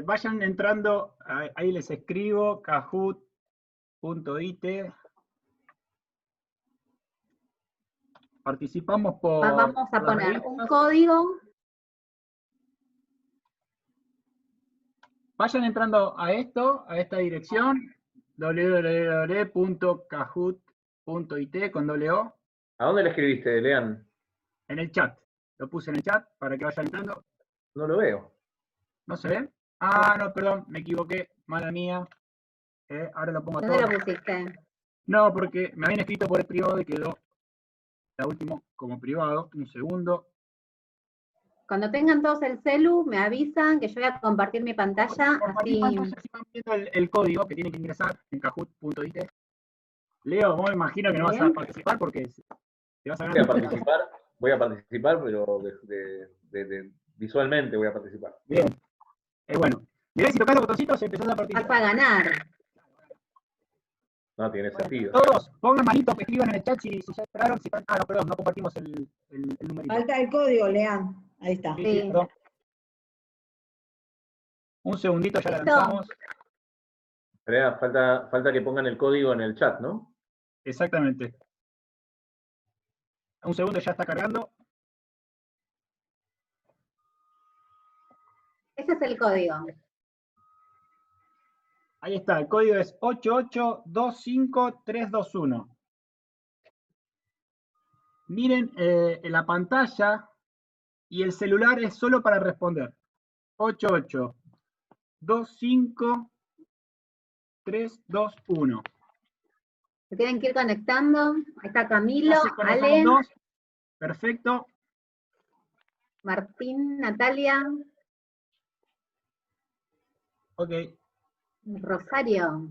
Speaker 2: Vayan entrando, ahí les escribo, kahoot.it. Participamos por...
Speaker 1: Vamos a poner un código.
Speaker 2: Vayan entrando a esta dirección, www.kahoot.it con .o.
Speaker 3: ¿A dónde le escribiste, Lean?
Speaker 2: En el chat. Lo puse en el chat para que vayan entrando.
Speaker 3: No lo veo.
Speaker 2: ¿No se ve? Ah, no, perdón, me equivoqué. Mala mía. Ahora lo pongo todo.
Speaker 1: ¿Dónde lo pusiste?
Speaker 2: No, porque me habían escrito por el privado y quedó la última como privado. Un segundo.
Speaker 1: Cuando tengan todos el celu, me avisan que yo voy a compartir mi pantalla. Así...
Speaker 2: Entonces, si van viendo el código que tienen que ingresar en kahoot.it. Leo, vos me imagino que no vas a participar porque te vas a ganar.
Speaker 3: Voy a participar, pero visualmente voy a participar.
Speaker 2: Bien. Bueno, mirá, si tocás los botoncitos empezás a participar.
Speaker 1: Vas a ganar.
Speaker 3: No tiene sentido.
Speaker 2: Todos, pongan manito, que escriban en el chat si ya esperaron. No, perdón, no compartimos el numerito.
Speaker 4: Falta el código, Lean. Ahí está.
Speaker 2: Sí, perdón. Un segundito, ya
Speaker 1: ¿Listo?
Speaker 2: lanzamos.
Speaker 3: Espera, falta que pongan el código en el chat, ¿no?
Speaker 2: Exactamente. Un segundo, ya está cargando.
Speaker 1: Ese es el código.
Speaker 2: Ahí está, el código es 8825321. Miren en la pantalla y el celular es solo para responder. 8825321.
Speaker 1: Se tienen que ir conectando. Ahí está Camilo,
Speaker 2: Ya se conectaron
Speaker 1: Ale,
Speaker 2: dos. Perfecto.
Speaker 1: Martín, Natalia,
Speaker 2: Ok.
Speaker 1: Rosario.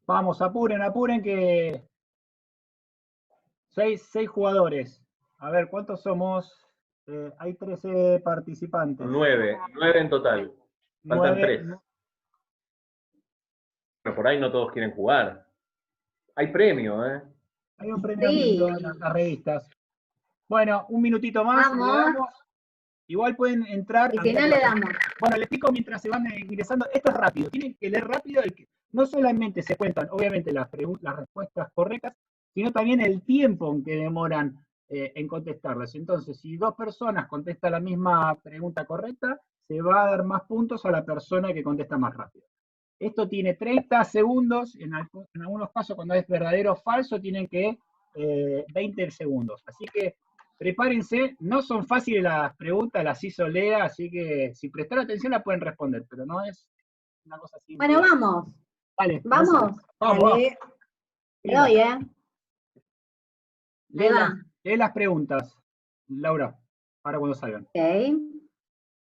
Speaker 2: Vamos, apuren que 6 jugadores. A ver, ¿cuántos somos? Hay 13 participantes.
Speaker 3: 9 en total. Faltan 3. Pero por ahí no todos quieren jugar. Hay premio, ¿eh?
Speaker 2: Hay un premio
Speaker 1: Sí.
Speaker 2: lindo en las revistas. Bueno, un minutito más.
Speaker 1: Vamos.
Speaker 2: Le damos. Igual pueden entrar.
Speaker 1: Y si no, le damos.
Speaker 2: Bueno, les explico mientras se van ingresando. Esto es rápido. Tienen que leer rápido. No solamente se cuentan, obviamente, las respuestas correctas, sino también el tiempo en que demoran en contestarlas. Entonces, si 2 personas contestan la misma pregunta correcta, se va a dar más puntos a la persona que contesta más rápido. Esto tiene 30 segundos, en algunos casos cuando es verdadero o falso tienen que 20 segundos. Así que prepárense, no son fáciles las preguntas, las hizo Lea, así que si prestan atención la pueden responder, pero no es una cosa así.
Speaker 1: Bueno, vamos.
Speaker 2: Vale,
Speaker 1: Vamos.
Speaker 2: Vamos.
Speaker 4: Dale.
Speaker 1: Le doy,
Speaker 2: Lee las preguntas, Laura, para cuando salgan.
Speaker 1: Ok.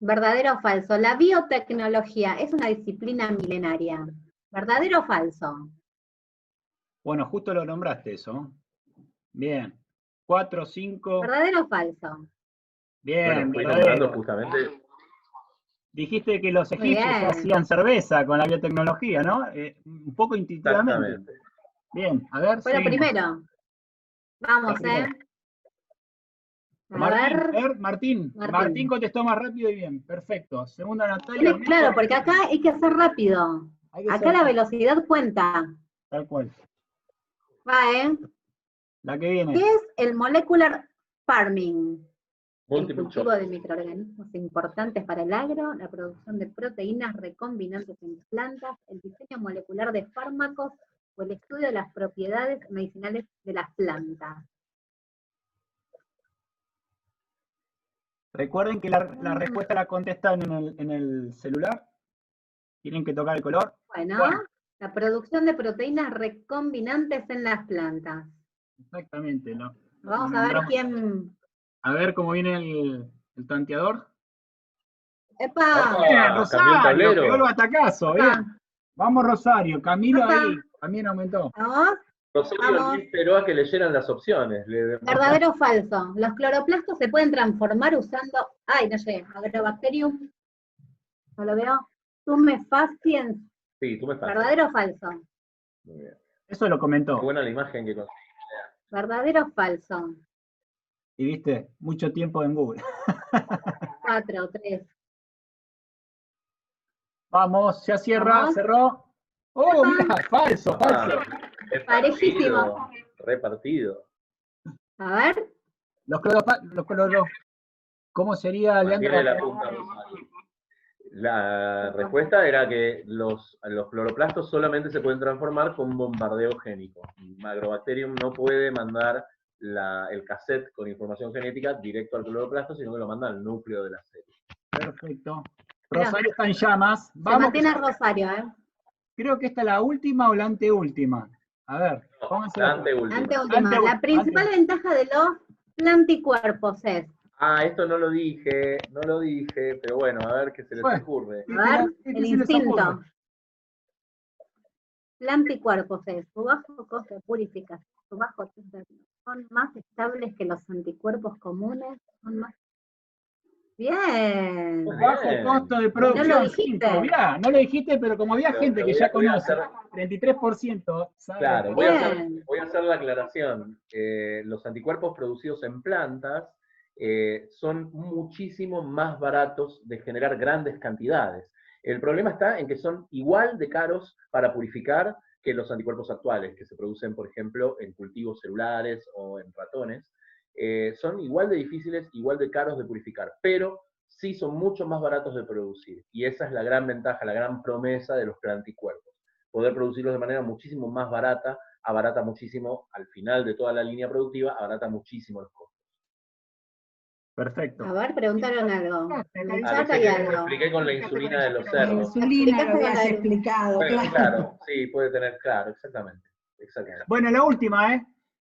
Speaker 1: ¿Verdadero o falso? La biotecnología es una disciplina milenaria. ¿Verdadero o falso?
Speaker 2: Bueno, justo lo nombraste eso. Bien. 4, 5.
Speaker 1: ¿Verdadero o falso?
Speaker 2: Bien,
Speaker 3: Bueno, fui
Speaker 2: verdadero.
Speaker 3: nombrando justamente.
Speaker 2: Dijiste que los
Speaker 1: Muy
Speaker 2: egipcios
Speaker 1: bien.
Speaker 2: hacían cerveza con la biotecnología, ¿no? Un poco intuitivamente.
Speaker 3: Exactamente.
Speaker 2: Bien, a ver.
Speaker 1: Fue lo
Speaker 2: seguimos.
Speaker 1: primero. Vamos,
Speaker 2: Primero.
Speaker 1: A ver.
Speaker 2: Martín contestó más rápido y bien. Perfecto. Segunda, Natalia.
Speaker 1: Claro, porque acá hay que hacer rápido.
Speaker 2: Hay que
Speaker 1: Acá
Speaker 2: ser
Speaker 1: la
Speaker 2: rápido.
Speaker 1: velocidad cuenta.
Speaker 2: Tal cual.
Speaker 1: Va,
Speaker 2: La que viene.
Speaker 1: ¿Qué es el molecular farming? El
Speaker 3: Multiple
Speaker 1: cultivo
Speaker 3: choice.
Speaker 1: de microorganismos importantes para el agro, la producción de proteínas recombinantes en plantas, el diseño molecular de fármacos o el estudio de las propiedades medicinales de las plantas.
Speaker 2: Recuerden que la respuesta la contestan en el celular. Tienen que tocar el color.
Speaker 1: Bueno, la producción de proteínas recombinantes en las plantas.
Speaker 2: Exactamente.
Speaker 1: Vamos a ver quién...
Speaker 2: A ver cómo viene el tanteador.
Speaker 1: ¡Epa!
Speaker 3: Opa,
Speaker 2: Bien,
Speaker 3: cambió el
Speaker 2: Rosario,
Speaker 3: tablero.
Speaker 2: pegó el batacazo,
Speaker 1: Epa.
Speaker 2: bien. Vamos, Rosario. Camilo
Speaker 1: Epa.
Speaker 2: ahí también aumentó.
Speaker 1: ¿Vamos?
Speaker 3: Rosario
Speaker 1: Vamos.
Speaker 3: ni esperó a que leyeran las opciones.
Speaker 1: ¿Verdadero o falso? Los cloroplastos se pueden transformar usando... Ay, no sé, Agrobacterium. No lo veo. Tumefaciens.
Speaker 3: Sí, tú me estás.
Speaker 1: ¿Verdadero o falso?
Speaker 3: Muy bien.
Speaker 2: Eso lo
Speaker 3: Qué
Speaker 2: comentó.
Speaker 3: buena la imagen que conseguí.
Speaker 1: ¿Verdadero o falso?
Speaker 2: Y viste, mucho tiempo en Google.
Speaker 1: 4, 3.
Speaker 2: Vamos, ya cierra,
Speaker 1: Vamos.
Speaker 2: cerró. Oh, mira, falso.
Speaker 1: Parejísimo.
Speaker 3: Repartido.
Speaker 1: A ver.
Speaker 2: ¿Cómo sería,
Speaker 3: Mantiene la
Speaker 2: Leandro?
Speaker 3: punta, Rosario. La respuesta era que los cloroplastos solamente se pueden transformar con bombardeo génico. Agrobacterium no puede mandar el cassette con información genética directo al cloroplasto, sino que lo manda al núcleo de la célula.
Speaker 2: Perfecto. Rosario está en llamas.
Speaker 1: Se
Speaker 2: Vamos.
Speaker 1: mantiene Rosario,
Speaker 2: Creo que esta es la última o la anteúltima. A ver, pónganse
Speaker 3: La anteúltima.
Speaker 1: Anteúltima. La principal ventaja de los planticuerpos es...
Speaker 3: Esto no lo dije, pero bueno, a ver qué se les ocurre.
Speaker 1: A ver, el instinto. Planticuerpos es su bajo costo de purificación, su bajo test son más estables que los anticuerpos comunes, son más Bien.
Speaker 3: Muy
Speaker 2: Bajo
Speaker 3: bien.
Speaker 2: costo de
Speaker 1: No lo
Speaker 2: producción
Speaker 1: dijiste.
Speaker 2: 5. Mirá, no lo dijiste, pero como había
Speaker 3: Pero
Speaker 2: gente que
Speaker 3: voy
Speaker 2: ya
Speaker 3: a- voy a
Speaker 2: conoce,
Speaker 3: hacer-
Speaker 2: 33%, sabe.
Speaker 3: Claro,
Speaker 1: Bien.
Speaker 3: voy a hacer la aclaración. Los anticuerpos producidos en plantas son muchísimo más baratos de generar grandes cantidades. El problema está en que son igual de caros para purificar que los anticuerpos actuales, que se producen, por ejemplo, en cultivos celulares o en ratones. Son igual de difíciles, igual de caros de purificar, pero sí son mucho más baratos de producir. Y esa es la gran ventaja, la gran promesa de los anticuerpos. Poder producirlos de manera muchísimo más barata, abarata muchísimo al final de toda la línea productiva, abarata muchísimo los costos.
Speaker 2: Perfecto.
Speaker 1: A ver, preguntaron algo. En el
Speaker 3: No
Speaker 1: chat
Speaker 3: sé
Speaker 1: hay
Speaker 3: qué
Speaker 1: algo.
Speaker 3: expliqué con la insulina de los
Speaker 4: La
Speaker 3: cerdos.
Speaker 4: insulina lo
Speaker 1: Explicaste
Speaker 4: habías
Speaker 1: con la-
Speaker 4: explicado,
Speaker 3: Bueno,
Speaker 4: claro.
Speaker 3: claro, sí, puede tener, claro, exactamente.
Speaker 2: Bueno, la última, ¿eh?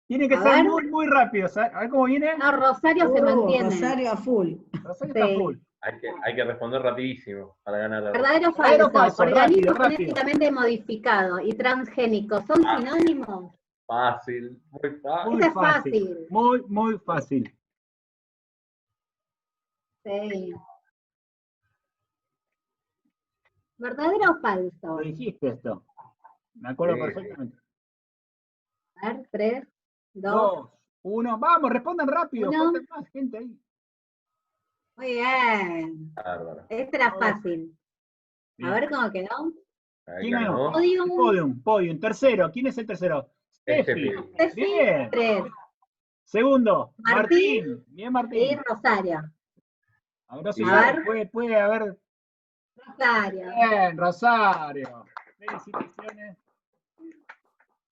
Speaker 2: Tiene que
Speaker 1: A
Speaker 2: ser
Speaker 1: ver.
Speaker 2: muy, muy rápido. A ver cómo viene.
Speaker 1: No, Rosario se mantiene.
Speaker 4: Rosario a full.
Speaker 2: Rosario está full.
Speaker 1: Sí.
Speaker 3: Hay que responder rapidísimo para ganar la
Speaker 1: ¿Verdadero o
Speaker 2: Verdadero o
Speaker 1: falso?
Speaker 2: falso,
Speaker 1: Organismo
Speaker 2: rápido, rápido.
Speaker 1: genéticamente modificado y transgénico, ¿son
Speaker 3: Ah.
Speaker 1: sinónimos?
Speaker 3: Fácil, muy fácil.
Speaker 2: Muy
Speaker 1: Esa es
Speaker 2: fácil.
Speaker 1: fácil.
Speaker 2: Muy, muy fácil.
Speaker 1: Sí. ¿Verdadero o falso?
Speaker 2: Lo dijiste esto. Me acuerdo
Speaker 3: Sí.
Speaker 2: perfectamente.
Speaker 1: A ver, 3, 2,
Speaker 2: 2, 1. Vamos, respondan rápido.
Speaker 1: 1.
Speaker 2: Falta más gente ahí.
Speaker 1: Muy bien.
Speaker 3: Bárbaro.
Speaker 1: Esta era
Speaker 2: Ahora sí.
Speaker 1: fácil.
Speaker 2: Bien.
Speaker 1: A ver cómo quedó.
Speaker 3: Ahí
Speaker 2: ¿Quién ganó?
Speaker 3: ganó.
Speaker 1: Podium.
Speaker 2: Podium, podium. Tercero, ¿quién es el tercero? Steffi.
Speaker 3: Steffi.
Speaker 1: Steffi,
Speaker 2: Bien.
Speaker 1: 3.
Speaker 2: Segundo,
Speaker 1: Martín.
Speaker 2: Martín. Bien,
Speaker 1: Y
Speaker 2: Martín.
Speaker 1: Rosario.
Speaker 2: Ahora sí,
Speaker 1: A ver.
Speaker 2: puede haber.
Speaker 1: Rosario.
Speaker 2: Bien, Rosario. Felicitaciones.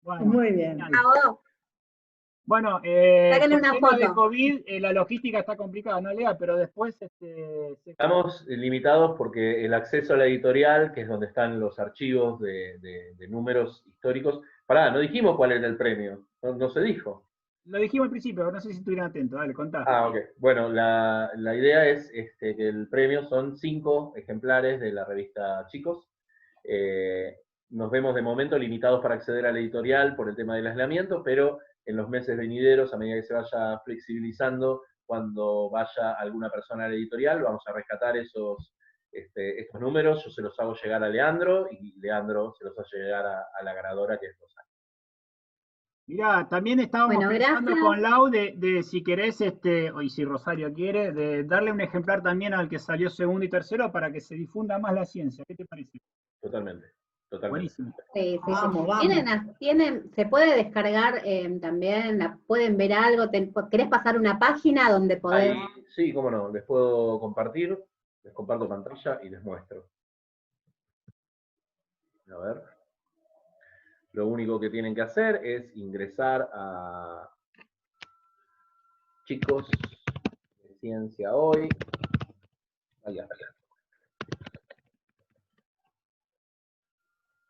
Speaker 2: Bueno,
Speaker 4: Muy bien.
Speaker 2: genial.
Speaker 1: Bravo.
Speaker 2: Bueno,
Speaker 1: Sáquenle
Speaker 2: por
Speaker 1: una
Speaker 2: tema de
Speaker 1: foto.
Speaker 2: COVID, la logística está complicada, ¿no, Lea? Pero después
Speaker 3: Estamos limitados porque el acceso a la editorial, que es donde están los archivos de números históricos. Pará, no dijimos cuál era el premio. No se dijo.
Speaker 2: lo dijimos al principio, pero no sé si estuvieran atentos. Dale, contá.
Speaker 3: Ah, ok. Bueno, la idea es que el premio son 5 ejemplares de la revista Chicos. Nos vemos de momento limitados para acceder a la editorial por el tema del aislamiento, pero en los meses venideros, a medida que se vaya flexibilizando, cuando vaya alguna persona a la editorial, vamos a rescatar estos números. Yo se los hago llegar a Leandro y Leandro se los hace llegar a la ganadora, que es Rosario.
Speaker 2: Mirá, también estábamos
Speaker 1: Bueno,
Speaker 2: pensando
Speaker 1: gracias.
Speaker 2: con Lau de si querés, o y si Rosario quiere, de darle un ejemplar también al que salió segundo y tercero para que se difunda más la ciencia. ¿Qué te parece?
Speaker 3: Totalmente.
Speaker 2: Buenísimo.
Speaker 1: Sí, sí,
Speaker 4: Vamos,
Speaker 1: sí.
Speaker 4: vamos.
Speaker 1: Se puede descargar también, pueden ver algo, ¿querés pasar una página donde podés?
Speaker 3: Ahí, sí, cómo no, les puedo compartir, les comparto pantalla y les muestro. A ver. Lo único que tienen que hacer es ingresar a Chicos de Ciencia Hoy. Allá.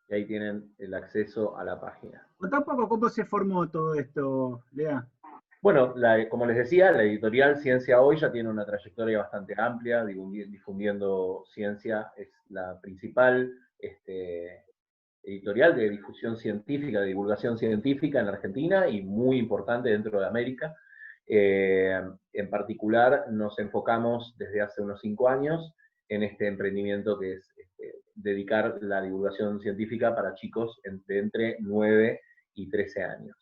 Speaker 3: Y ahí tienen el acceso a la página.
Speaker 2: Contá un poco cómo se formó todo esto, Lea.
Speaker 3: Bueno, como les decía, la editorial Ciencia Hoy ya tiene una trayectoria bastante amplia, difundiendo ciencia, es la principal editorial de difusión científica, de divulgación científica en la Argentina y muy importante dentro de América. En particular, nos enfocamos desde hace unos 5 años en este emprendimiento que es dedicar la divulgación científica para chicos de entre 9 y 13 años.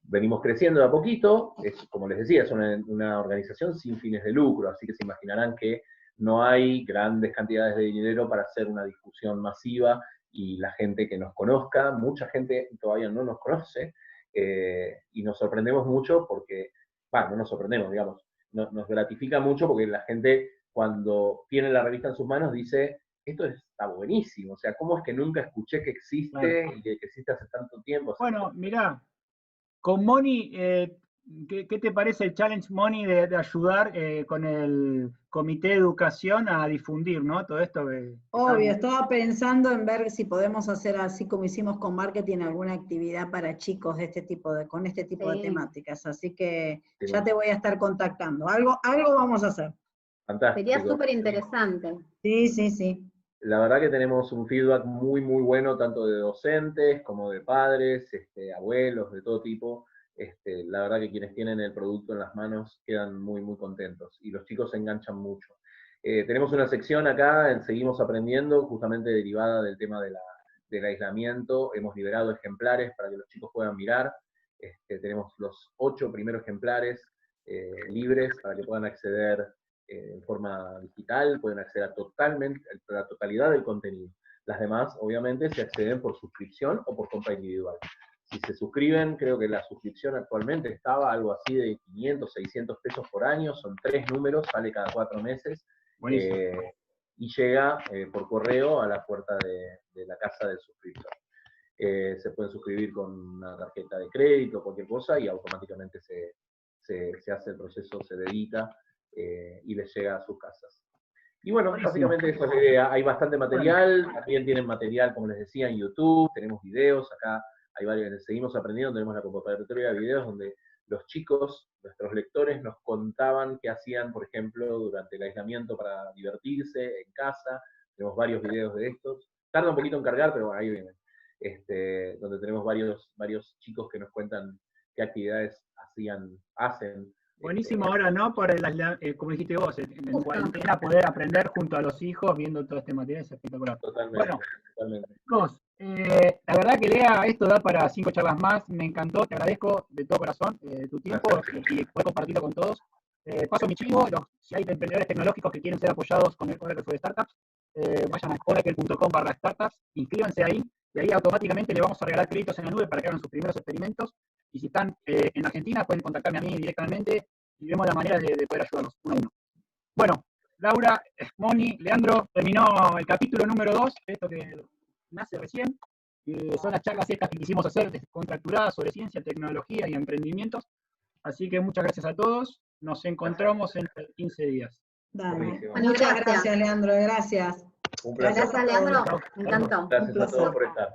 Speaker 3: Venimos creciendo de a poquito, como les decía, es una organización sin fines de lucro, así que se imaginarán que no hay grandes cantidades de dinero para hacer una difusión masiva y la gente que nos conozca, mucha gente todavía no nos conoce, y nos sorprendemos mucho porque, no nos sorprendemos, digamos, nos gratifica mucho porque la gente cuando tiene la revista en sus manos dice, esto está buenísimo, o sea, ¿cómo es que nunca escuché que existe y que existe hace tanto tiempo?
Speaker 2: Bueno, mirá, con Moni, ¿qué te parece el Challenge Moni de ayudar con el Comité de Educación a difundir, ¿no? Todo esto que
Speaker 4: Obvio, estaba pensando en ver si podemos hacer así como hicimos con marketing, alguna actividad para chicos de con este tipo de
Speaker 1: Sí.
Speaker 4: temáticas. Así que
Speaker 3: Sí.
Speaker 4: ya te voy a estar contactando. Algo vamos a hacer.
Speaker 3: Fantástico.
Speaker 1: Sería súper interesante.
Speaker 4: Sí, sí, sí.
Speaker 3: La verdad que tenemos un feedback muy, muy bueno, tanto de docentes como de padres, abuelos, de todo tipo. la verdad que quienes tienen el producto en las manos quedan muy, muy contentos, y los chicos se enganchan mucho. Tenemos una sección acá en Seguimos Aprendiendo, justamente derivada del tema del aislamiento. Hemos liberado ejemplares para que los chicos puedan mirar. Tenemos los 8 primeros ejemplares libres para que puedan acceder en forma digital, pueden acceder a la totalidad del contenido. Las demás, obviamente, se acceden por suscripción o por compra individual. Si se suscriben, creo que la suscripción actualmente estaba algo así de 500, 600 pesos por año, son 3 números, sale cada 4 meses, y llega por correo a la puerta de la casa del suscriptor. Se pueden suscribir con una tarjeta de crédito, cualquier cosa, y automáticamente se hace el proceso, se debita, y les llega a sus casas. Y bueno, básicamente esa es la idea. Hay bastante material, también tienen material, como les decía, en YouTube, tenemos videos, acá hay varios, Seguimos Aprendiendo, tenemos la convocatoria de videos donde los chicos, nuestros lectores, nos contaban qué hacían, por ejemplo, durante el aislamiento para divertirse en casa. Tenemos varios videos de estos. Tarda un poquito en cargar, pero ahí vienen. Donde tenemos varios chicos que nos cuentan qué actividades hacen.
Speaker 2: Buenísimo ahora, ¿no? Por como dijiste vos, en cuarentena poder aprender junto a los hijos viendo todo este material es espectacular.
Speaker 3: Totalmente,
Speaker 2: bueno,
Speaker 3: totalmente.
Speaker 2: Chicos, la verdad que Lea, esto da para 5 charlas más, me encantó, te agradezco de todo corazón tu tiempo y poder compartirlo con todos. Paso mi chivo, si hay emprendedores tecnológicos que quieren ser apoyados con el Oracle for Startups, vayan a oracle.com/startups, inscríbanse ahí, y ahí automáticamente le vamos a regalar créditos en la nube para que hagan sus primeros experimentos. Y si están en Argentina, pueden contactarme a mí directamente y vemos la manera de poder ayudarlos uno a uno. Bueno, Laura, Moni, Leandro, terminó el capítulo número 2, esto que nace recién. Son las charlas estas que quisimos hacer descontracturadas sobre ciencia, tecnología y emprendimientos. Así que muchas gracias a todos. Nos encontramos en 15 días.
Speaker 4: Dale. Muchas gracias, Leandro. Gracias.
Speaker 3: Un placer.
Speaker 1: Gracias, Leandro. Me encantó.
Speaker 3: Gracias a todos por estar.